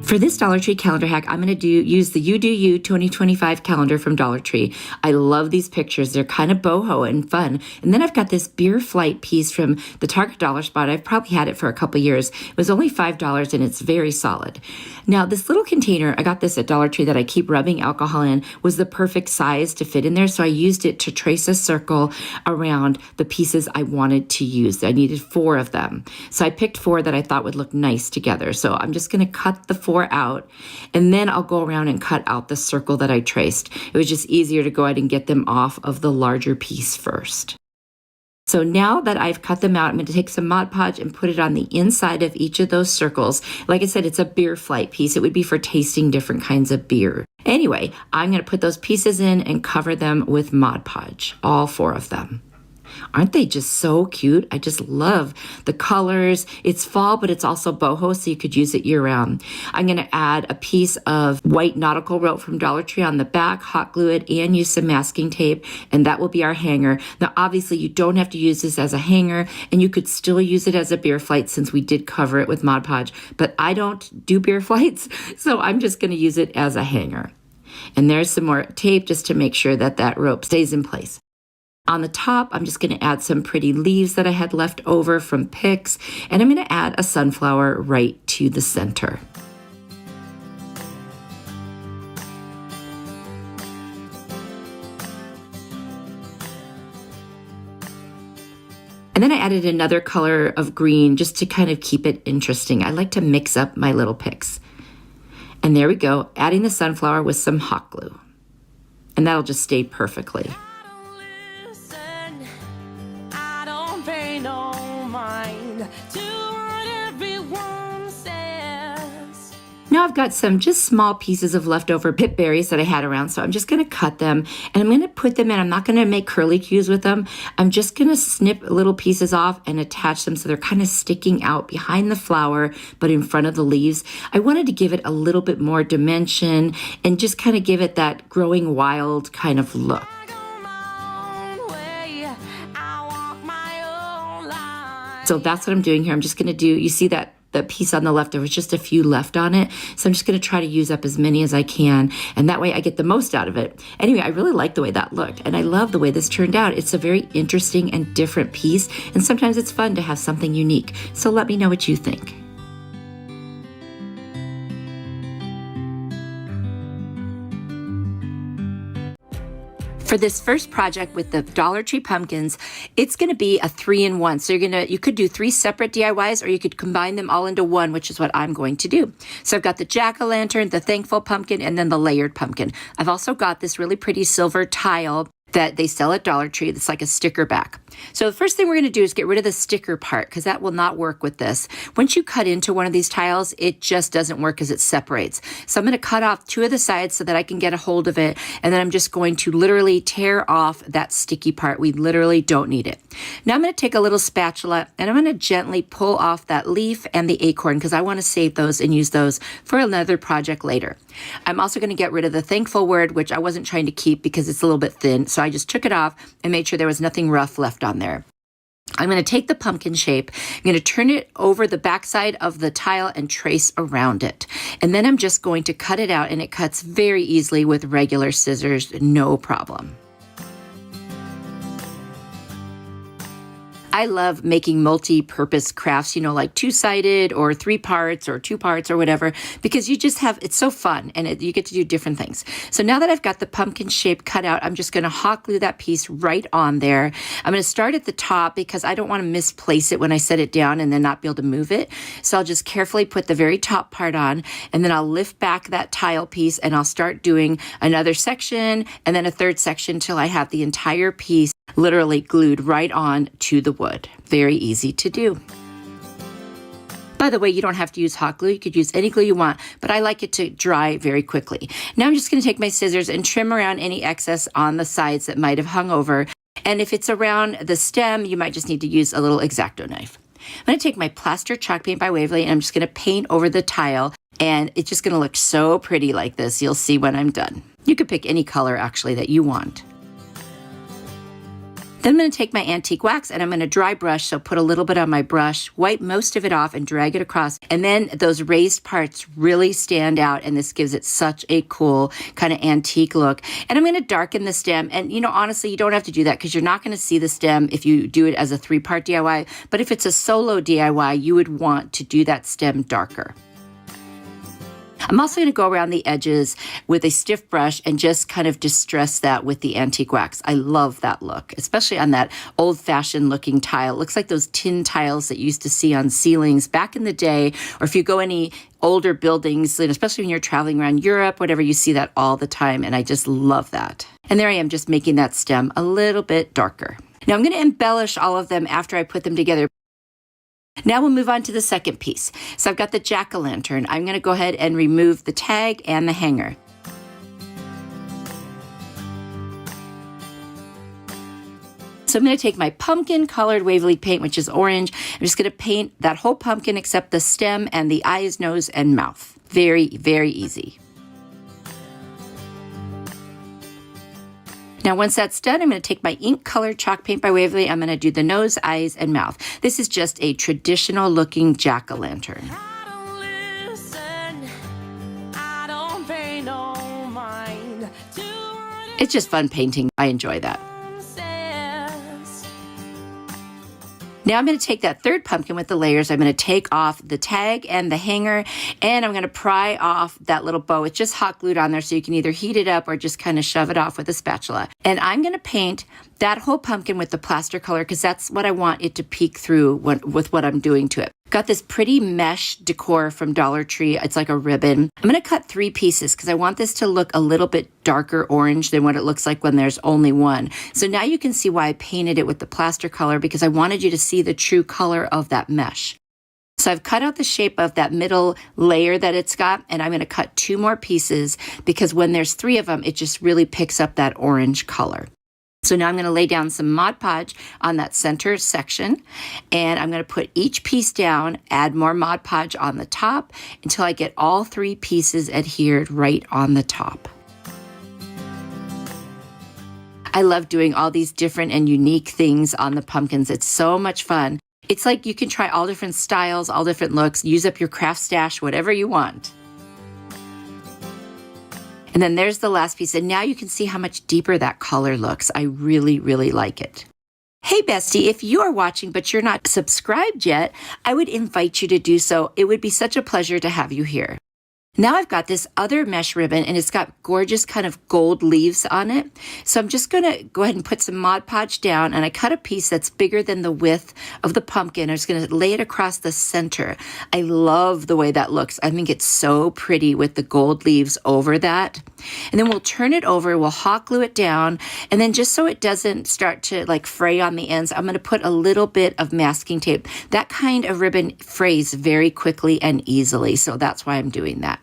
For this Dollar Tree calendar hack, I'm going to use the You Do You 2025 calendar from Dollar Tree. I love these pictures. They're kind of boho and fun. And then I've got this beer flight piece from the Target Dollar Spot. I've probably had it for a couple years. It was only $5 and it's very solid. Now, this little container, I got this at Dollar Tree that I keep rubbing alcohol in, was the perfect size to fit in there. So I used it to trace a circle around the pieces I wanted to use. I needed 4 of them. So I picked 4 that I thought would look nice together. So I'm just going to cut the 4 out, and then I'll go around and cut out the circle that I traced. It was just easier to go ahead and get them off of the larger piece first. So now that I've cut them out, I'm going to take some Mod Podge and put it on the inside of each of those circles. Like I said, it's a beer flight piece. It would be for tasting different kinds of beer. Anyway, I'm going to put those pieces in and cover them with Mod Podge, all 4 of them. Aren't they just so cute? I just love the colors. It's fall, but it's also boho, so you could use it year-round. I'm going to add a piece of white nautical rope from Dollar Tree on the back, hot glue it, and use some masking tape, and that will be our hanger. Now, obviously, you don't have to use this as a hanger, and you could still use it as a beer flight since we did cover it with Mod Podge, but I don't do beer flights, so I'm just going to use it as a hanger. And there's some more tape just to make sure that that rope stays in place. On the top, I'm just going to add some pretty leaves that I had left over from pics, and I'm going to add a sunflower right to the center. And then I added another color of green just to kind of keep it interesting. I like to mix up my little pics. And there we go, adding the sunflower with some hot glue. And that'll just stay perfectly. Now I've got some just small pieces of leftover pip berries that I had around, so I'm just going to cut them and I'm going to put them in. I'm not going to make curly cues with them. I'm just going to snip little pieces off and attach them so they're kind of sticking out behind the flower, but in front of the leaves. I wanted to give it a little bit more dimension and just kind of give it that growing wild kind of look. So that's what I'm doing here. I'm just going to do, you see that the piece on the left, there was just a few left on it. So I'm just going to try to use up as many as I can. And that way I get the most out of it. Anyway, I really like the way that looked. And I love the way this turned out. It's a very interesting and different piece. And sometimes it's fun to have something unique. So let me know what you think. For this first project with the Dollar Tree pumpkins, it's going to be a 3-in-1. So you could do 3 separate DIYs, or you could combine them all into one, which is what I'm going to do. So I've got the jack-o'-lantern, the thankful pumpkin, and then the layered pumpkin. I've also got this really pretty silver tile that they sell at Dollar Tree. That's like a sticker back. So the first thing we're going to do is get rid of the sticker part, because that will not work with this. Once you cut into one of these tiles, it just doesn't work because it separates. So I'm going to cut off 2 of the sides so that I can get a hold of it. And then I'm just going to literally tear off that sticky part. We literally don't need it. Now I'm going to take a little spatula and I'm going to gently pull off that leaf and the acorn, because I want to save those and use those for another project later. I'm also going to get rid of the thankful word, which I wasn't trying to keep because it's a little bit thin. So I just took it off and made sure there was nothing rough left on there. I'm going to take the pumpkin shape, I'm going to turn it over the backside of the tile and trace around it. And then I'm just going to cut it out, and it cuts very easily with regular scissors, no problem. I love making multi-purpose crafts, like 2-sided or 3 parts or 2 parts or whatever, because you just have, it's so fun and you get to do different things. So now that I've got the pumpkin shape cut out, I'm just going to hot glue that piece right on there. I'm going to start at the top because I don't want to misplace it when I set it down and then not be able to move it. So I'll just carefully put the very top part on, and then I'll lift back that tile piece and I'll start doing another section and then a 3rd section till I have the entire piece literally glued right on to the wood. Very easy to do. By the way, you don't have to use hot glue. You could use any glue you want, but I like it to dry very quickly. Now I'm just going to take my scissors and trim around any excess on the sides that might have hung over. And if it's around the stem, you might just need to use a little X-Acto knife. I'm going to take my plaster chalk paint by Waverly and I'm just going to paint over the tile, and it's just going to look so pretty like this. You'll see when I'm done. You could pick any color actually that you want. Then I'm going to take my antique wax and I'm going to dry brush, so put a little bit on my brush, wipe most of it off and drag it across. And then those raised parts really stand out, and this gives it such a cool kind of antique look. And I'm going to darken the stem. And honestly, you don't have to do that because you're not going to see the stem if you do it as a 3-part DIY. But if it's a solo DIY, you would want to do that stem darker. I'm also going to go around the edges with a stiff brush and just kind of distress that with the antique wax. I love that look, especially on that old-fashioned looking tile. It looks like those tin tiles that you used to see on ceilings back in the day, or if you go any older buildings, especially when you're traveling around Europe, whatever, you see that all the time, and I just love that. And there I am, just making that stem a little bit darker. Now I'm going to embellish all of them after I put them together. Now we'll move on to the second piece. So I've got the jack-o'-lantern. I'm going to go ahead and remove the tag and the hanger. So I'm going to take my pumpkin colored Waverly paint, which is orange. I'm just going to paint that whole pumpkin except the stem and the eyes, nose, and mouth. Very, very easy. Now, once that's done, I'm going to take my ink colored chalk paint by Waverly. I'm going to do the nose, eyes, and mouth. This is just a traditional looking jack-o'-lantern. It's just fun painting. I enjoy that. Now I'm going to take that third pumpkin with the layers. I'm going to take off the tag and the hanger, and I'm going to pry off that little bow. It's just hot glued on there, so you can either heat it up or just kind of shove it off with a spatula. And I'm going to paint that whole pumpkin with the plaster color because that's what I want it to peek through with what I'm doing to it. Got this pretty mesh decor from Dollar Tree. It's like a ribbon. I'm going to cut 3 pieces because I want this to look a little bit darker orange than what it looks like when there's only one. So now you can see why I painted it with the plaster color, because I wanted you to see the true color of that mesh. So I've cut out the shape of that middle layer that it's got, and I'm going to cut 2 more pieces because when there's 3 of them, it just really picks up that orange color. So now I'm going to lay down some Mod Podge on that center section, and I'm going to put each piece down, add more Mod Podge on the top until I get all 3 pieces adhered right on the top. I love doing all these different and unique things on the pumpkins. It's so much fun. It's like you can try all different styles, all different looks, use up your craft stash, whatever you want. And then there's the last piece, and now you can see how much deeper that color looks. I really, really like it. Hey, Bestie, if you are watching but you're not subscribed yet, I would invite you to do so. It would be such a pleasure to have you here. Now I've got this other mesh ribbon, and it's got gorgeous kind of gold leaves on it. So I'm just going to go ahead and put some Mod Podge down, and I cut a piece that's bigger than the width of the pumpkin. I'm just going to lay it across the center. I love the way that looks. I think it's so pretty with the gold leaves over that. And then we'll turn it over, we'll hot glue it down, and then just so it doesn't start to like fray on the ends, I'm going to put a little bit of masking tape. That kind of ribbon frays very quickly and easily, so that's why I'm doing that.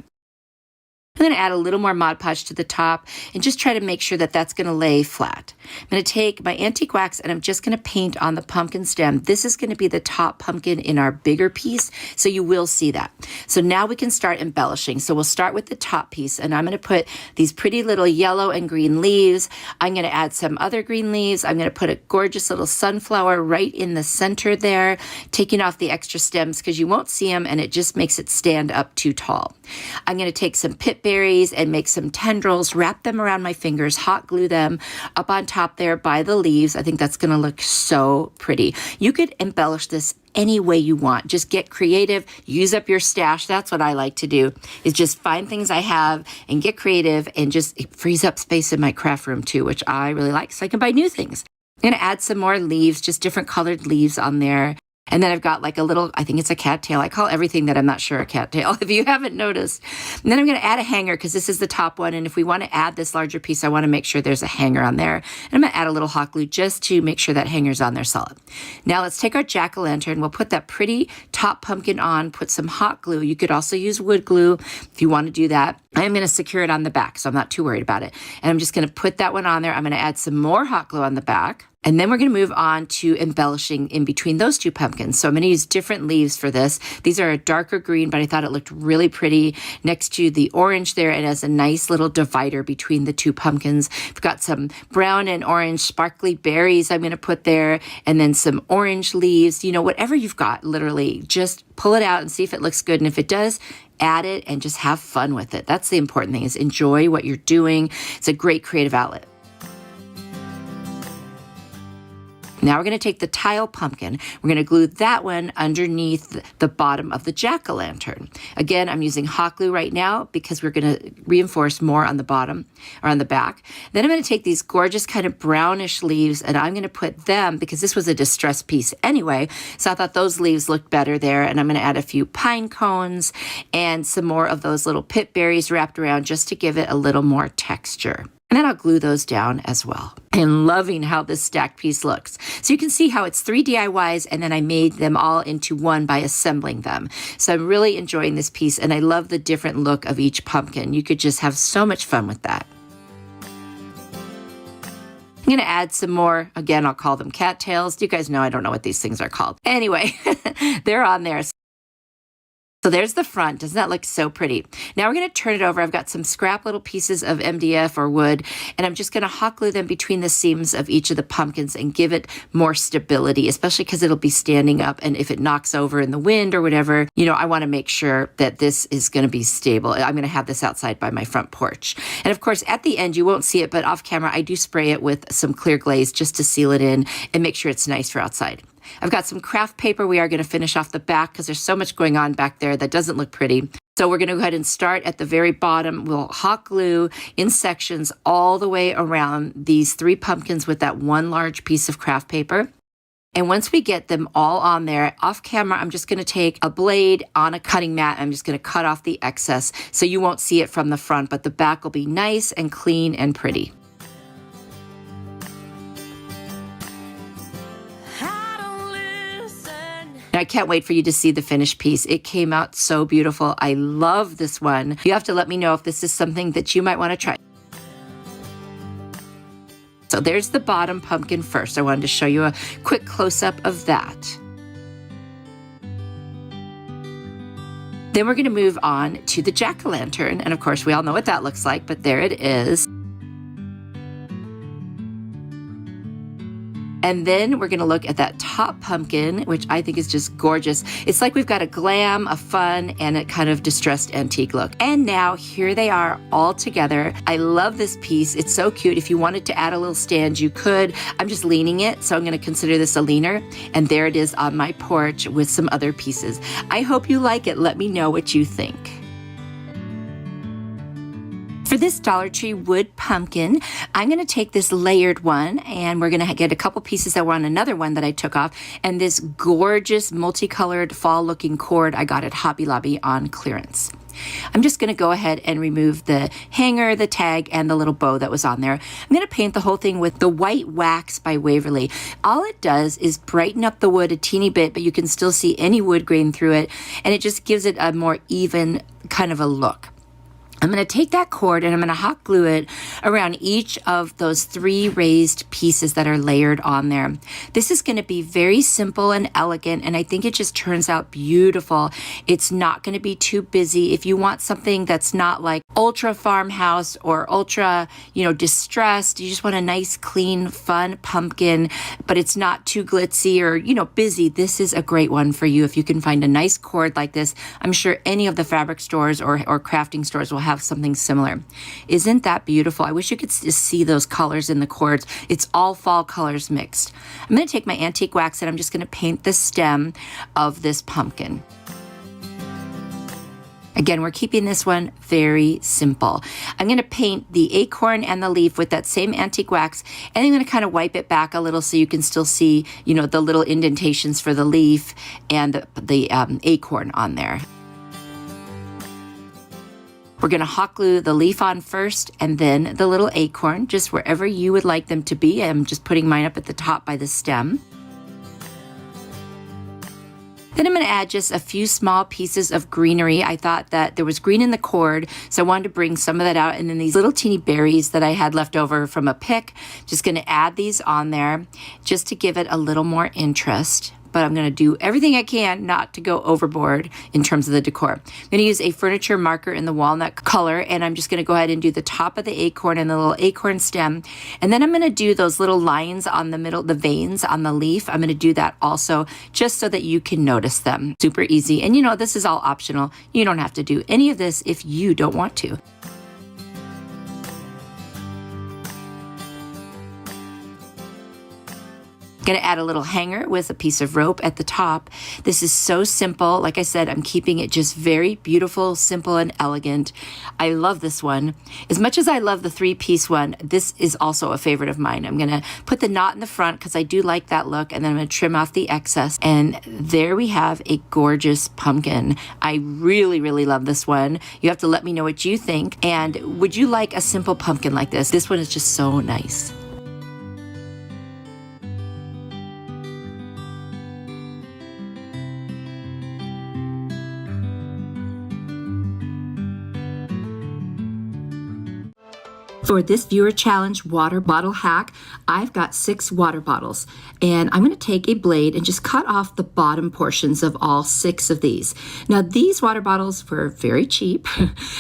I'm going to add a little more Mod Podge to the top and just try to make sure that that's going to lay flat. I'm going to take my antique wax and I'm just going to paint on the pumpkin stem. This is going to be the top pumpkin in our bigger piece, so you will see that. So now we can start embellishing. So we'll start with the top piece, and I'm going to put these pretty little yellow and green leaves. I'm going to add some other green leaves. I'm going to put a gorgeous little sunflower right in the center there, taking off the extra stems because you won't see them and it just makes it stand up too tall. I'm going to take some pit berries and make some tendrils, wrap them around my fingers, hot glue them up on top there by the leaves. I think that's going to look so pretty. You could embellish this any way you want. Just get creative, use up your stash. That's what I like to do, is just find things I have and get creative, and just it frees up space in my craft room too, which I really like, so I can buy new things. I'm going to add some more leaves, just different colored leaves on there. And then I've got like a little, I think it's a cattail. I call everything that I'm not sure a cattail, if you haven't noticed. And then I'm going to add a hanger because this is the top one. And if we want to add this larger piece, I want to make sure there's a hanger on there. And I'm going to add a little hot glue just to make sure that hanger's on there solid. Now let's take our jack-o'-lantern. We'll put that pretty top pumpkin on, put some hot glue. You could also use wood glue if you want to do that. I'm going to secure it on the back, so I'm not too worried about it. And I'm just going to put that one on there. I'm going to add some more hot glue on the back. And then we're going to move on to embellishing in between those two pumpkins. So I'm going to use different leaves for this. These are a darker green, but I thought it looked really pretty next to the orange there. It has a nice little divider between the two pumpkins. We've got some brown and orange sparkly berries I'm going to put there, and then some orange leaves. You know, whatever you've got, literally, just pull it out and see if it looks good. And if it does, add it and just have fun with it. That's the important thing, is enjoy what you're doing. It's a great creative outlet. Now we're going to take the tile pumpkin. We're going to glue that one underneath the bottom of the jack-o'-lantern. Again, I'm using hot glue right now because we're going to reinforce more on the bottom or on the back. Then I'm going to take these gorgeous kind of brownish leaves and I'm going to put them, because this was a distressed piece anyway, so I thought those leaves looked better there. And I'm going to add a few pine cones and some more of those little pip berries wrapped around just to give it a little more texture. And then I'll glue those down as well. I'm loving how this stacked piece looks. So you can see how it's 3 DIYs and then I made them all into one by assembling them. So I'm really enjoying this piece and I love the different look of each pumpkin. You could just have so much fun with that. I'm going to add some more, again, I'll call them cattails. You guys know I don't know what these things are called. Anyway, they're on there. So there's the front. Doesn't that look so pretty? Now we're going to turn it over. I've got some scrap little pieces of MDF or wood, and I'm just going to hot glue them between the seams of each of the pumpkins and give it more stability, especially because it'll be standing up. And if it knocks over in the wind or whatever, you know, I want to make sure that this is going to be stable. I'm going to have this outside by my front porch. And of course, at the end, you won't see it, but off camera, I do spray it with some clear glaze just to seal it in and make sure it's nice for outside. I've got some craft paper we are going to finish off the back because there's so much going on back there that doesn't look pretty. So we're going to go ahead and start at the very bottom. We'll hot glue in sections all the way around these 3 pumpkins with that one large piece of craft paper. And once we get them all on there, off camera, I'm just going to take a blade on a cutting mat. I'm just going to cut off the excess so you won't see it from the front, but the back will be nice and clean and pretty. I can't wait for you to see the finished piece. It came out so beautiful. I love this one. You have to let me know if this is something that you might want to try. So there's the bottom pumpkin first. I wanted to show you a quick close-up of that. Then we're going to move on to the jack-o'-lantern. And of course, we all know what that looks like, but there it is. And then we're going to look at that top pumpkin, which I think is just gorgeous. It's like we've got a glam, a fun, and a kind of distressed antique look. And now here they are all together. I love this piece. It's so cute. If you wanted to add a little stand, you could. I'm just leaning it, so I'm going to consider this a leaner. And there it is on my porch with some other pieces. I hope you like it. Let me know what you think. For this Dollar Tree wood pumpkin, I'm going to take this layered one and we're going to get a couple pieces that were on another one that I took off, and this gorgeous multicolored fall looking cord I got at Hobby Lobby on clearance. I'm just going to go ahead and remove the hanger, the tag, and the little bow that was on there. I'm going to paint the whole thing with the white wax by Waverly. All it does is brighten up the wood a teeny bit, but you can still see any wood grain through it, and it just gives it a more even kind of a look. I'm going to take that cord and I'm going to hot glue it around each of those 3 raised pieces that are layered on there. This is going to be very simple and elegant, and I think it just turns out beautiful. It's not going to be too busy. If you want something that's not like ultra farmhouse or ultra, distressed, you just want a nice, clean, fun pumpkin, but it's not too glitzy or, busy, this is a great one for you. If you can find a nice cord like this, I'm sure any of the fabric stores or crafting stores will have something similar. Isn't that beautiful? I wish you could just see those colors in the cords. It's all fall colors mixed. I'm going to take my antique wax and I'm just going to paint the stem of this pumpkin. Again, we're keeping this one very simple. I'm going to paint the acorn and the leaf with that same antique wax, and I'm going to kind of wipe it back a little so you can still see, you know, the little indentations for the leaf and the acorn on there. We're going to hot glue the leaf on first and then the little acorn, just wherever you would like them to be. I'm just putting mine up at the top by the stem. Then I'm going to add just a few small pieces of greenery. I thought that there was green in the cord, so I wanted to bring some of that out. And then these little teeny berries that I had left over from a pic, just going to add these on there just to give it a little more interest. But I'm going to do everything I can not to go overboard in terms of the decor. I'm going to use a furniture marker in the walnut color, and I'm just going to go ahead and do the top of the acorn and the little acorn stem. And then I'm going to do those little lines on the middle, the veins on the leaf. I'm going to do that also just so that you can notice them. Super easy. And you know, this is all optional. You don't have to do any of this if you don't want to. Going to add a little hanger with a piece of rope at the top. This is so simple. Like I said, I'm keeping it just very beautiful, simple, and elegant. I love this one. As much as I love the 3-piece one, this is also a favorite of mine. I'm going to put the knot in the front because I do like that look, and then I'm going to trim off the excess. And there we have a gorgeous pumpkin. I really, really love this one. You have to let me know what you think. And would you like a simple pumpkin like this? This one is just so nice. For this viewer challenge water bottle hack, I've got 6 water bottles, and I'm going to take a blade and just cut off the bottom portions of all 6 of these. Now, these water bottles were very cheap,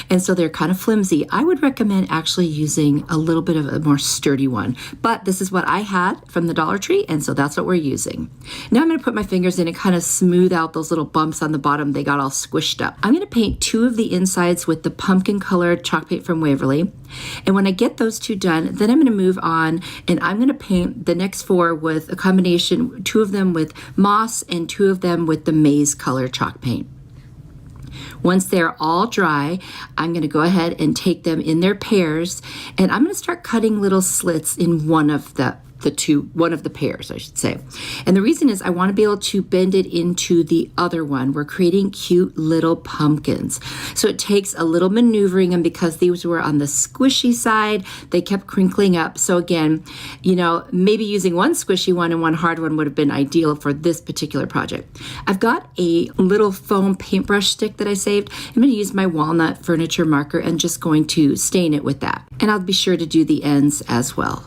and so they're kind of flimsy. I would recommend actually using a little bit of a more sturdy one, but this is what I had from the Dollar Tree, and so that's what we're using. Now I'm going to put my fingers in and kind of smooth out those little bumps on the bottom. They got all squished up. I'm going to paint 2 of the insides with the pumpkin colored chalk paint from Waverly, and when I get those 2 done, then I'm going to move on and I'm going to paint the next 4 with a combination, 2 of them with moss and 2 of them with the maize color chalk paint. Once they're all dry, I'm going to go ahead and take them in their pairs, and I'm going to start cutting little slits in one of the pairs, I should say. And the reason is I want to be able to bend it into the other one. We're creating cute little pumpkins. So it takes a little maneuvering, and because these were on the squishy side, they kept crinkling up. So again, you know, maybe using one squishy one and one hard one would have been ideal for this particular project. I've got a little foam paintbrush stick that I saved. I'm going to use my walnut furniture marker and just going to stain it with that. And I'll be sure to do the ends as well.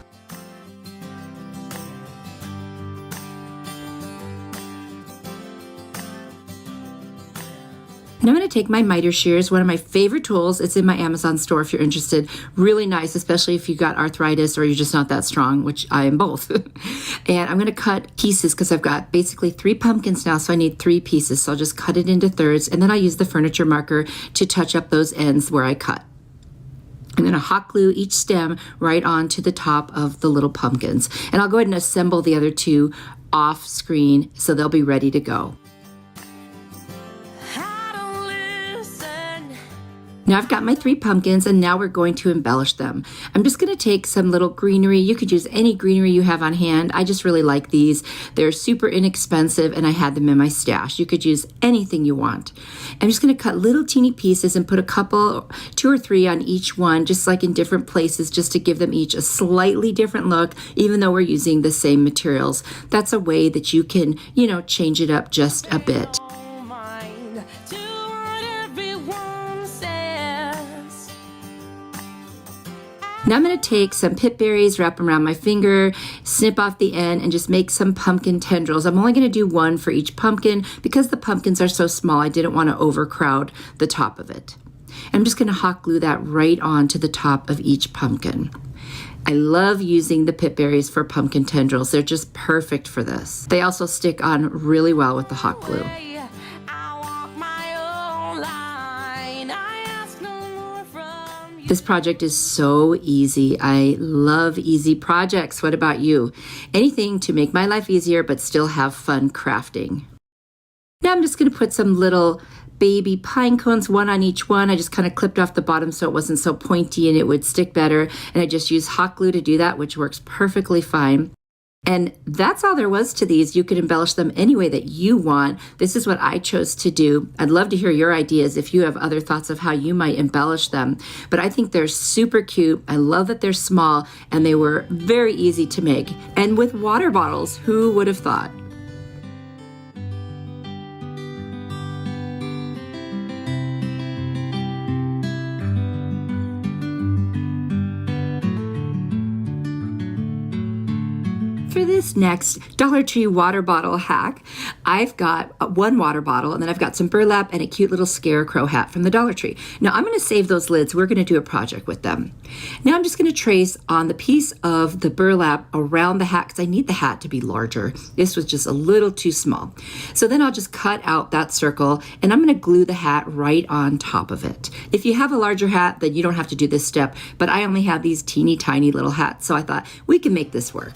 Now I'm going to take my miter shears, one of my favorite tools. It's in my Amazon store if you're interested. Really nice, especially if you got arthritis or you're just not that strong, which I am both. And I'm going to cut pieces because I've got basically 3 pumpkins now, so I need 3 pieces. So I'll just cut it into thirds, and then I'll use the furniture marker to touch up those ends where I cut. I'm going to hot glue each stem right onto the top of the little pumpkins. And I'll go ahead and assemble the other 2 off screen so they'll be ready to go. Now I've got my 3 pumpkins, and now we're going to embellish them. I'm just going to take some little greenery. You could use any greenery you have on hand. I just really like these. They're super inexpensive, and I had them in my stash. You could use anything you want. I'm just going to cut little teeny pieces and put a couple, 2 or 3 on each one, just like in different places, just to give them each a slightly different look, even though we're using the same materials. That's a way that you can, you know, change it up just a bit. Now I'm going to take some pip berries, wrap them around my finger, snip off the end, and just make some pumpkin tendrils. I'm only going to do 1 for each pumpkin because the pumpkins are so small. I didn't want to overcrowd the top of it. I'm just going to hot glue that right on to the top of each pumpkin. I love using the pip berries for pumpkin tendrils. They're just perfect for this. They also stick on really well with the hot glue. This project is so easy. I love easy projects. What about you? Anything to make my life easier but still have fun crafting. Now I'm just going to put some little baby pine cones, one on each one. I just kind of clipped off the bottom so it wasn't so pointy and it would stick better. And I just used hot glue to do that, which works perfectly fine. And that's all there was to these. You could embellish them any way that you want. This is what I chose to do. I'd love to hear your ideas if you have other thoughts of how you might embellish them. But I think they're super cute. I love that they're small and they were very easy to make. And with water bottles, who would have thought? For this next Dollar Tree water bottle hack, I've got one water bottle and then I've got some burlap and a cute little scarecrow hat from the Dollar Tree. Now I'm going to save those lids. We're going to do a project with them. Now I'm just going to trace on the piece of the burlap around the hat because I need the hat to be larger. This was just a little too small. So then I'll just cut out that circle and I'm going to glue the hat right on top of it. If you have a larger hat, then you don't have to do this step, but I only have these teeny tiny little hats, so I thought we can make this work.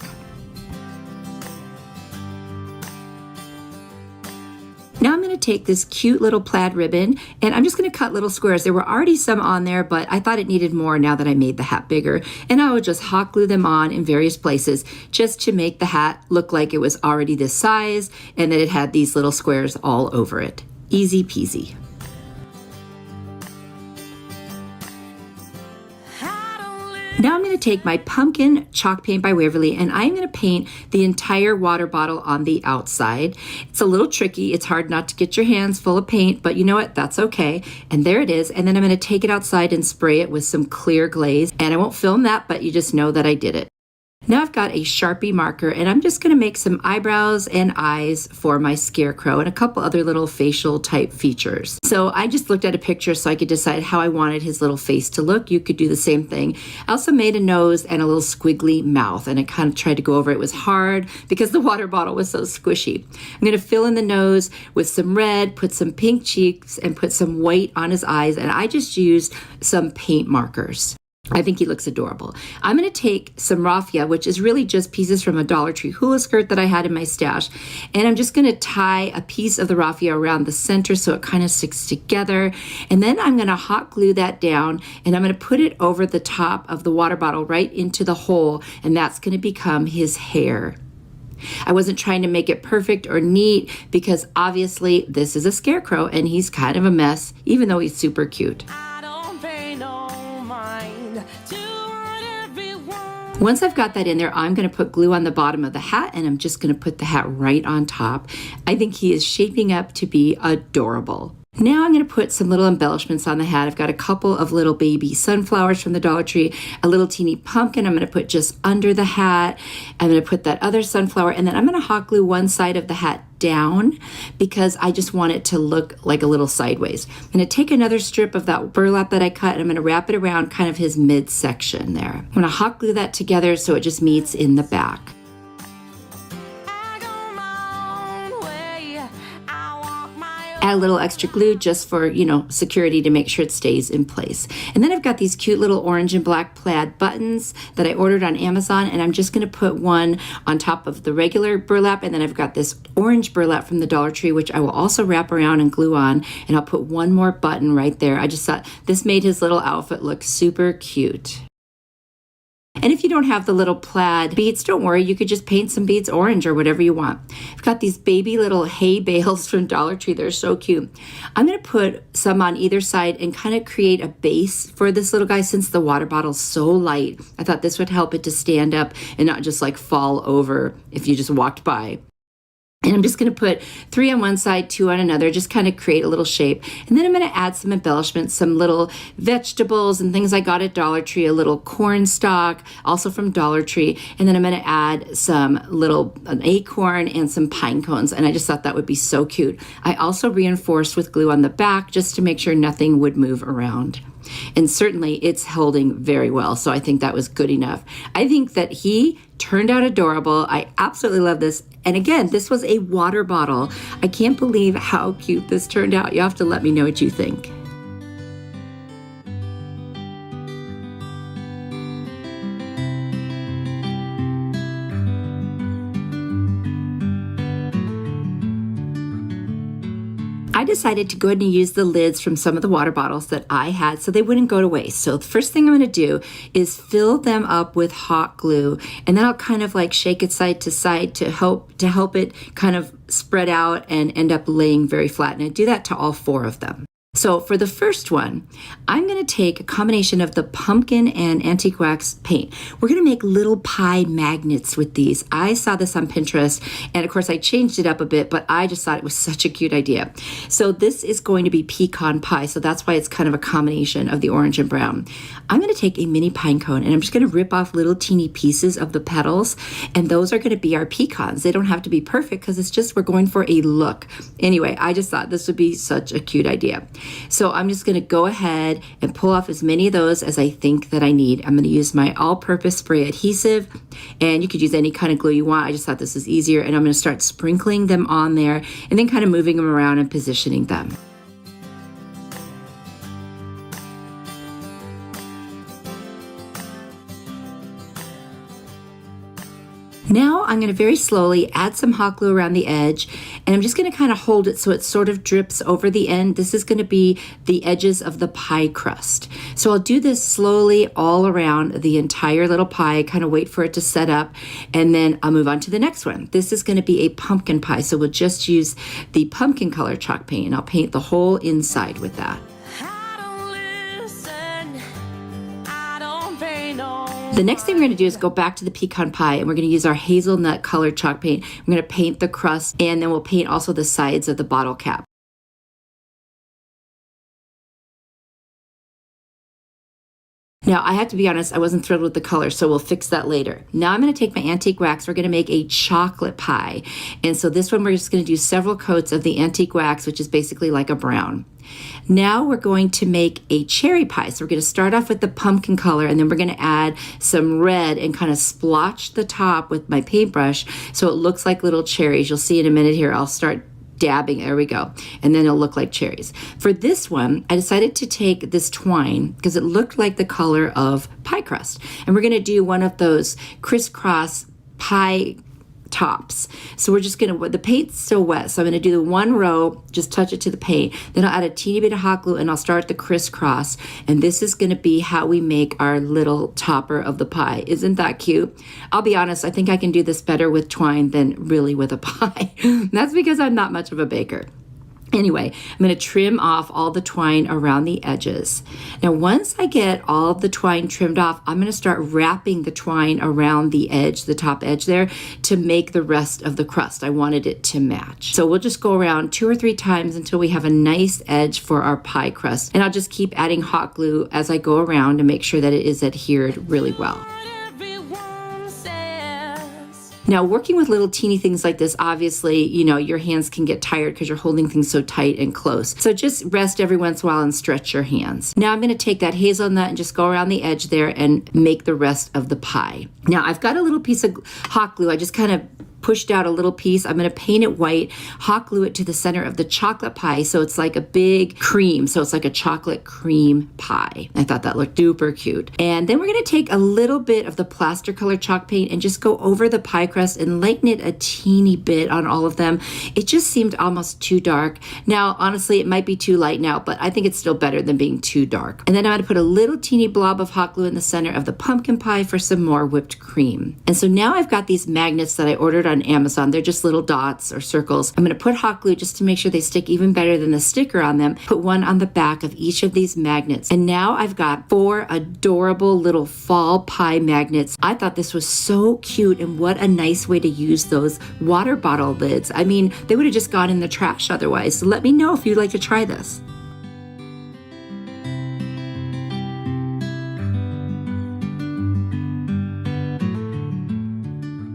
Now I'm going to take this cute little plaid ribbon and I'm just going to cut little squares. There were already some on there, but I thought it needed more now that I made the hat bigger. And I would just hot glue them on in various places just to make the hat look like it was already this size and that it had these little squares all over it. Easy peasy. Now I'm going to take my pumpkin chalk paint by Waverly and I'm going to paint the entire water bottle on the outside. It's a little tricky. It's hard not to get your hands full of paint, but you know what? That's okay. And there it is. And then I'm going to take it outside and spray it with some clear glaze. And I won't film that, but you just know that I did it. Now I've got a Sharpie marker and I'm just going to make some eyebrows and eyes for my scarecrow and a couple other little facial type features. So I just looked at a picture so I could decide how I wanted his little face to look. You could do the same thing. I also made a nose and a little squiggly mouth and I kind of tried to go over it. It was hard because the water bottle was so squishy. I'm going to fill in the nose with some red, put some pink cheeks and put some white on his eyes, and I just used some paint markers. I think he looks adorable. I'm going to take some raffia, which is really just pieces from a Dollar Tree hula skirt that I had in my stash, and I'm just going to tie a piece of the raffia around the center so it kind of sticks together, and then I'm going to hot glue that down, and I'm going to put it over the top of the water bottle right into the hole, and that's going to become his hair. I wasn't trying to make it perfect or neat because obviously this is a scarecrow and he's kind of a mess, even though he's super cute. Once I've got that in there, I'm going to put glue on the bottom of the hat and I'm just going to put the hat right on top. I think he is shaping up to be adorable. Now I'm going to put some little embellishments on the hat. I've got a couple of little baby sunflowers from the Dollar Tree, a little teeny pumpkin I'm going to put just under the hat. I'm going to put that other sunflower, and then I'm going to hot glue one side of the hat down because I just want it to look like a little sideways. I'm going to take another strip of that burlap that I cut and I'm going to wrap it around kind of his midsection there. I'm going to hot glue that together so it just meets in the back. Add a little extra glue just for, security to make sure it stays in place. And then I've got these cute little orange and black plaid buttons that I ordered on Amazon, and I'm just going to put one on top of the regular burlap, and then I've got this orange burlap from the Dollar Tree, which I will also wrap around and glue on, and I'll put one more button right there. I just thought this made his little outfit look super cute. And if you don't have the little plaid beads, don't worry, you could just paint some beads orange or whatever you want. I've got these baby little hay bales from Dollar Tree. They're so cute. I'm going to put some on either side and kind of create a base for this little guy since the water bottle's so light. I thought this would help it to stand up and not just like fall over if you just walked by. And I'm just going to put 3 on one side, 2 on another, just kind of create a little shape. And then I'm going to add some embellishments, some little vegetables and things I got at Dollar Tree, a little corn stalk, also from Dollar Tree. And then I'm going to add an acorn and some pine cones. And I just thought that would be so cute. I also reinforced with glue on the back just to make sure nothing would move around. And certainly it's holding very well. So I think that was good enough. I think that he turned out adorable. I absolutely love this. And again, this was a water bottle. I can't believe how cute this turned out. You have to let me know what you think. I decided to go ahead and use the lids from some of the water bottles that I had so they wouldn't go to waste. So the first thing I'm going to do is fill them up with hot glue, and then I'll kind of like shake it side to side to help it kind of spread out and end up laying very flat. And I do that to all 4 of them. So for the first one, I'm going to take a combination of the pumpkin and antique wax paint. We're going to make little pie magnets with these. I saw this on Pinterest, and of course I changed it up a bit, but I just thought it was such a cute idea. So this is going to be pecan pie, so that's why it's kind of a combination of the orange and brown. I'm going to take a mini pine cone, and I'm just going to rip off little teeny pieces of the petals, and those are going to be our pecans. They don't have to be perfect because it's just we're going for a look. Anyway, I just thought this would be such a cute idea. So I'm just going to go ahead and pull off as many of those as I think that I need. I'm going to use my all-purpose spray adhesive, and you could use any kind of glue you want. I just thought this was easier, and I'm going to start sprinkling them on there and then kind of moving them around and positioning them. Now I'm going to very slowly add some hot glue around the edge, and I'm just going to kind of hold it so it sort of drips over the end. This is going to be the edges of the pie crust. So I'll do this slowly all around the entire little pie, kind of wait for it to set up, and then I'll move on to the next one. This is going to be a pumpkin pie, so we'll just use the pumpkin color chalk paint, and I'll paint the whole inside with that. The next thing we're going to do is go back to the pecan pie, and we're going to use our hazelnut colored chalk paint. I'm going to paint the crust, and then we'll paint also the sides of the bottle cap. Now, I have to be honest, I wasn't thrilled with the color, so we'll fix that later. Now I'm going to take my antique wax. We're going to make a chocolate pie. And so this one, we're just going to do several coats of the antique wax, which is basically like a brown. Now we're going to make a cherry pie. So we're going to start off with the pumpkin color, and then we're going to add some red and kind of splotch the top with my paintbrush so it looks like little cherries. You'll see in a minute here, I'll start dabbing. There we go. And then it'll look like cherries. For this one, I decided to take this twine because it looked like the color of pie crust. And we're going to do one of those crisscross pie tops. So we're just going to, the paint's still wet, so I'm going to do the one row, just touch it to the paint. Then I'll add a teeny bit of hot glue, and I'll start the crisscross. And this is going to be how we make our little topper of the pie. Isn't that cute? I'll be honest, I think I can do this better with twine than really with a pie. That's because I'm not much of a baker. Anyway, I'm going to trim off all the twine around the edges. Now, once I get all of the twine trimmed off, I'm going to start wrapping the twine around the edge, the top edge there, to make the rest of the crust. I wanted it to match. So we'll just go around 2 or 3 times until we have a nice edge for our pie crust. And I'll just keep adding hot glue as I go around to make sure that it is adhered really well. Now, working with little teeny things like this, obviously, you know, your hands can get tired because you're holding things so tight and close. So just rest every once in a while and stretch your hands. Now I'm going to take that hazelnut and just go around the edge there and make the rest of the pie. Now I've got a little piece of hot glue. I just kind of pushed out a little piece. I'm going to paint it white, hot glue it to the center of the chocolate pie so it's like a big cream. So it's like a chocolate cream pie. I thought that looked super cute. And then we're going to take a little bit of the plaster color chalk paint and just go over the pie crust and lighten it a teeny bit on all of them. It just seemed almost too dark. Now, honestly, it might be too light now, but I think it's still better than being too dark. And then I'm going to put a little teeny blob of hot glue in the center of the pumpkin pie for some more whipped cream. And so now I've got these magnets that I ordered on Amazon. They're just little dots or circles. I'm going to put hot glue just to make sure they stick even better than the sticker on them. Put one on the back of each of these magnets. And now I've got 4 adorable little fall pie magnets. I thought this was so cute, and what a nice way to use those water bottle lids. I mean, they would have just gone in the trash otherwise. So let me know if you'd like to try this.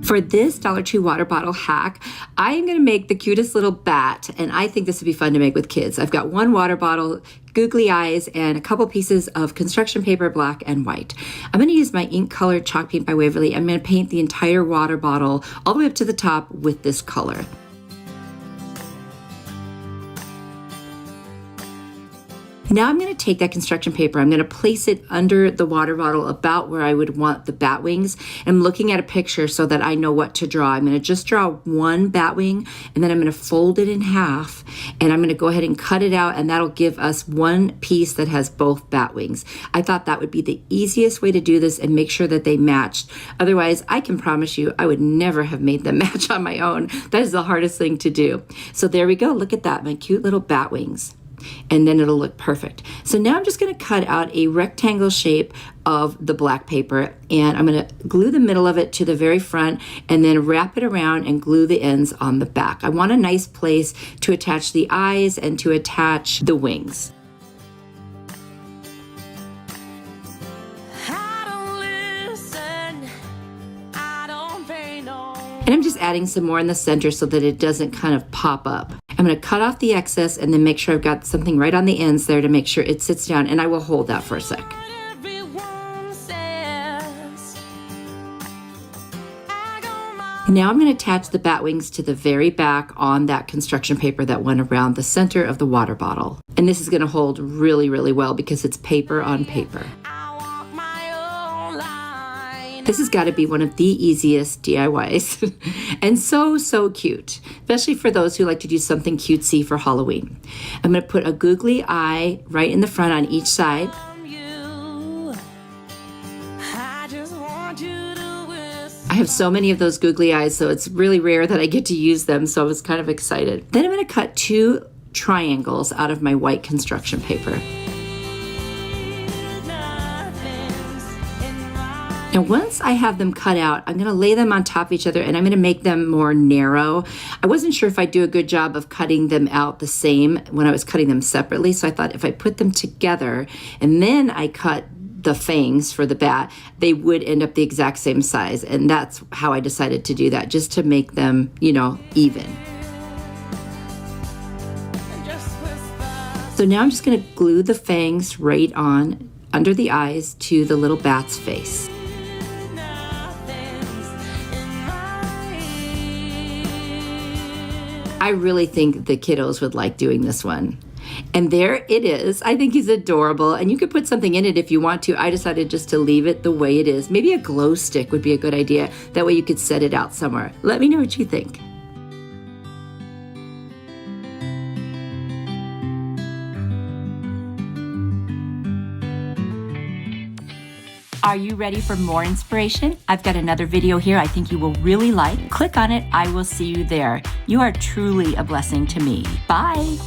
For this Dollar Tree water bottle hack, I am going to make the cutest little bat, and I think this would be fun to make with kids. I've got 1 water bottle, googly eyes, and a couple pieces of construction paper, black and white. I'm going to use my ink colored chalk paint by Waverly. I'm going to paint the entire water bottle all the way up to the top with this color. Now I'm going to take that construction paper, I'm going to place it under the water bottle about where I would want the bat wings. I'm looking at a picture so that I know what to draw. I'm going to just draw one bat wing, and then I'm going to fold it in half, and I'm going to go ahead and cut it out, and that'll give us one piece that has both bat wings. I thought that would be the easiest way to do this and make sure that they matched. Otherwise, I can promise you I would never have made them match on my own. That is the hardest thing to do. So there we go. Look at that, my cute little bat wings. And then it'll look perfect. So now I'm just going to cut out a rectangle shape of the black paper, and I'm going to glue the middle of it to the very front and then wrap it around and glue the ends on the back. I want a nice place to attach the eyes and to attach the wings. And I'm just adding some more in the center so that it doesn't kind of pop up. I'm going to cut off the excess and then make sure I've got something right on the ends there to make sure it sits down, and I will hold that for a sec. Now I'm going to attach the bat wings to the very back on that construction paper that went around the center of the water bottle. And this is going to hold really, really well because it's paper on paper. This has got to be one of the easiest DIYs and so cute, especially for those who like to do something cutesy for Halloween. I'm going to put a googly eye right in the front on each side. I have so many of those googly eyes, so it's really rare that I get to use them, so I was kind of excited. Then I'm going to cut 2 triangles out of my white construction paper. And once I have them cut out, I'm going to lay them on top of each other, and I'm going to make them more narrow. I wasn't sure if I'd do a good job of cutting them out the same when I was cutting them separately, so I thought if I put them together and then I cut the fangs for the bat, they would end up the exact same size. And that's how I decided to do that, just to make them, you know, even. So now I'm just going to glue the fangs right on under the eyes to the little bat's face. I really think the kiddos would like doing this one. And there it is. I think he's adorable, and you could put something in it if you want to. I decided just to leave it the way it is. Maybe a glow stick would be a good idea. That way you could set it out somewhere. Let me know what you think. Are you ready for more inspiration? I've got another video here I think you will really like. Click on it. I will see you there. You are truly a blessing to me. Bye.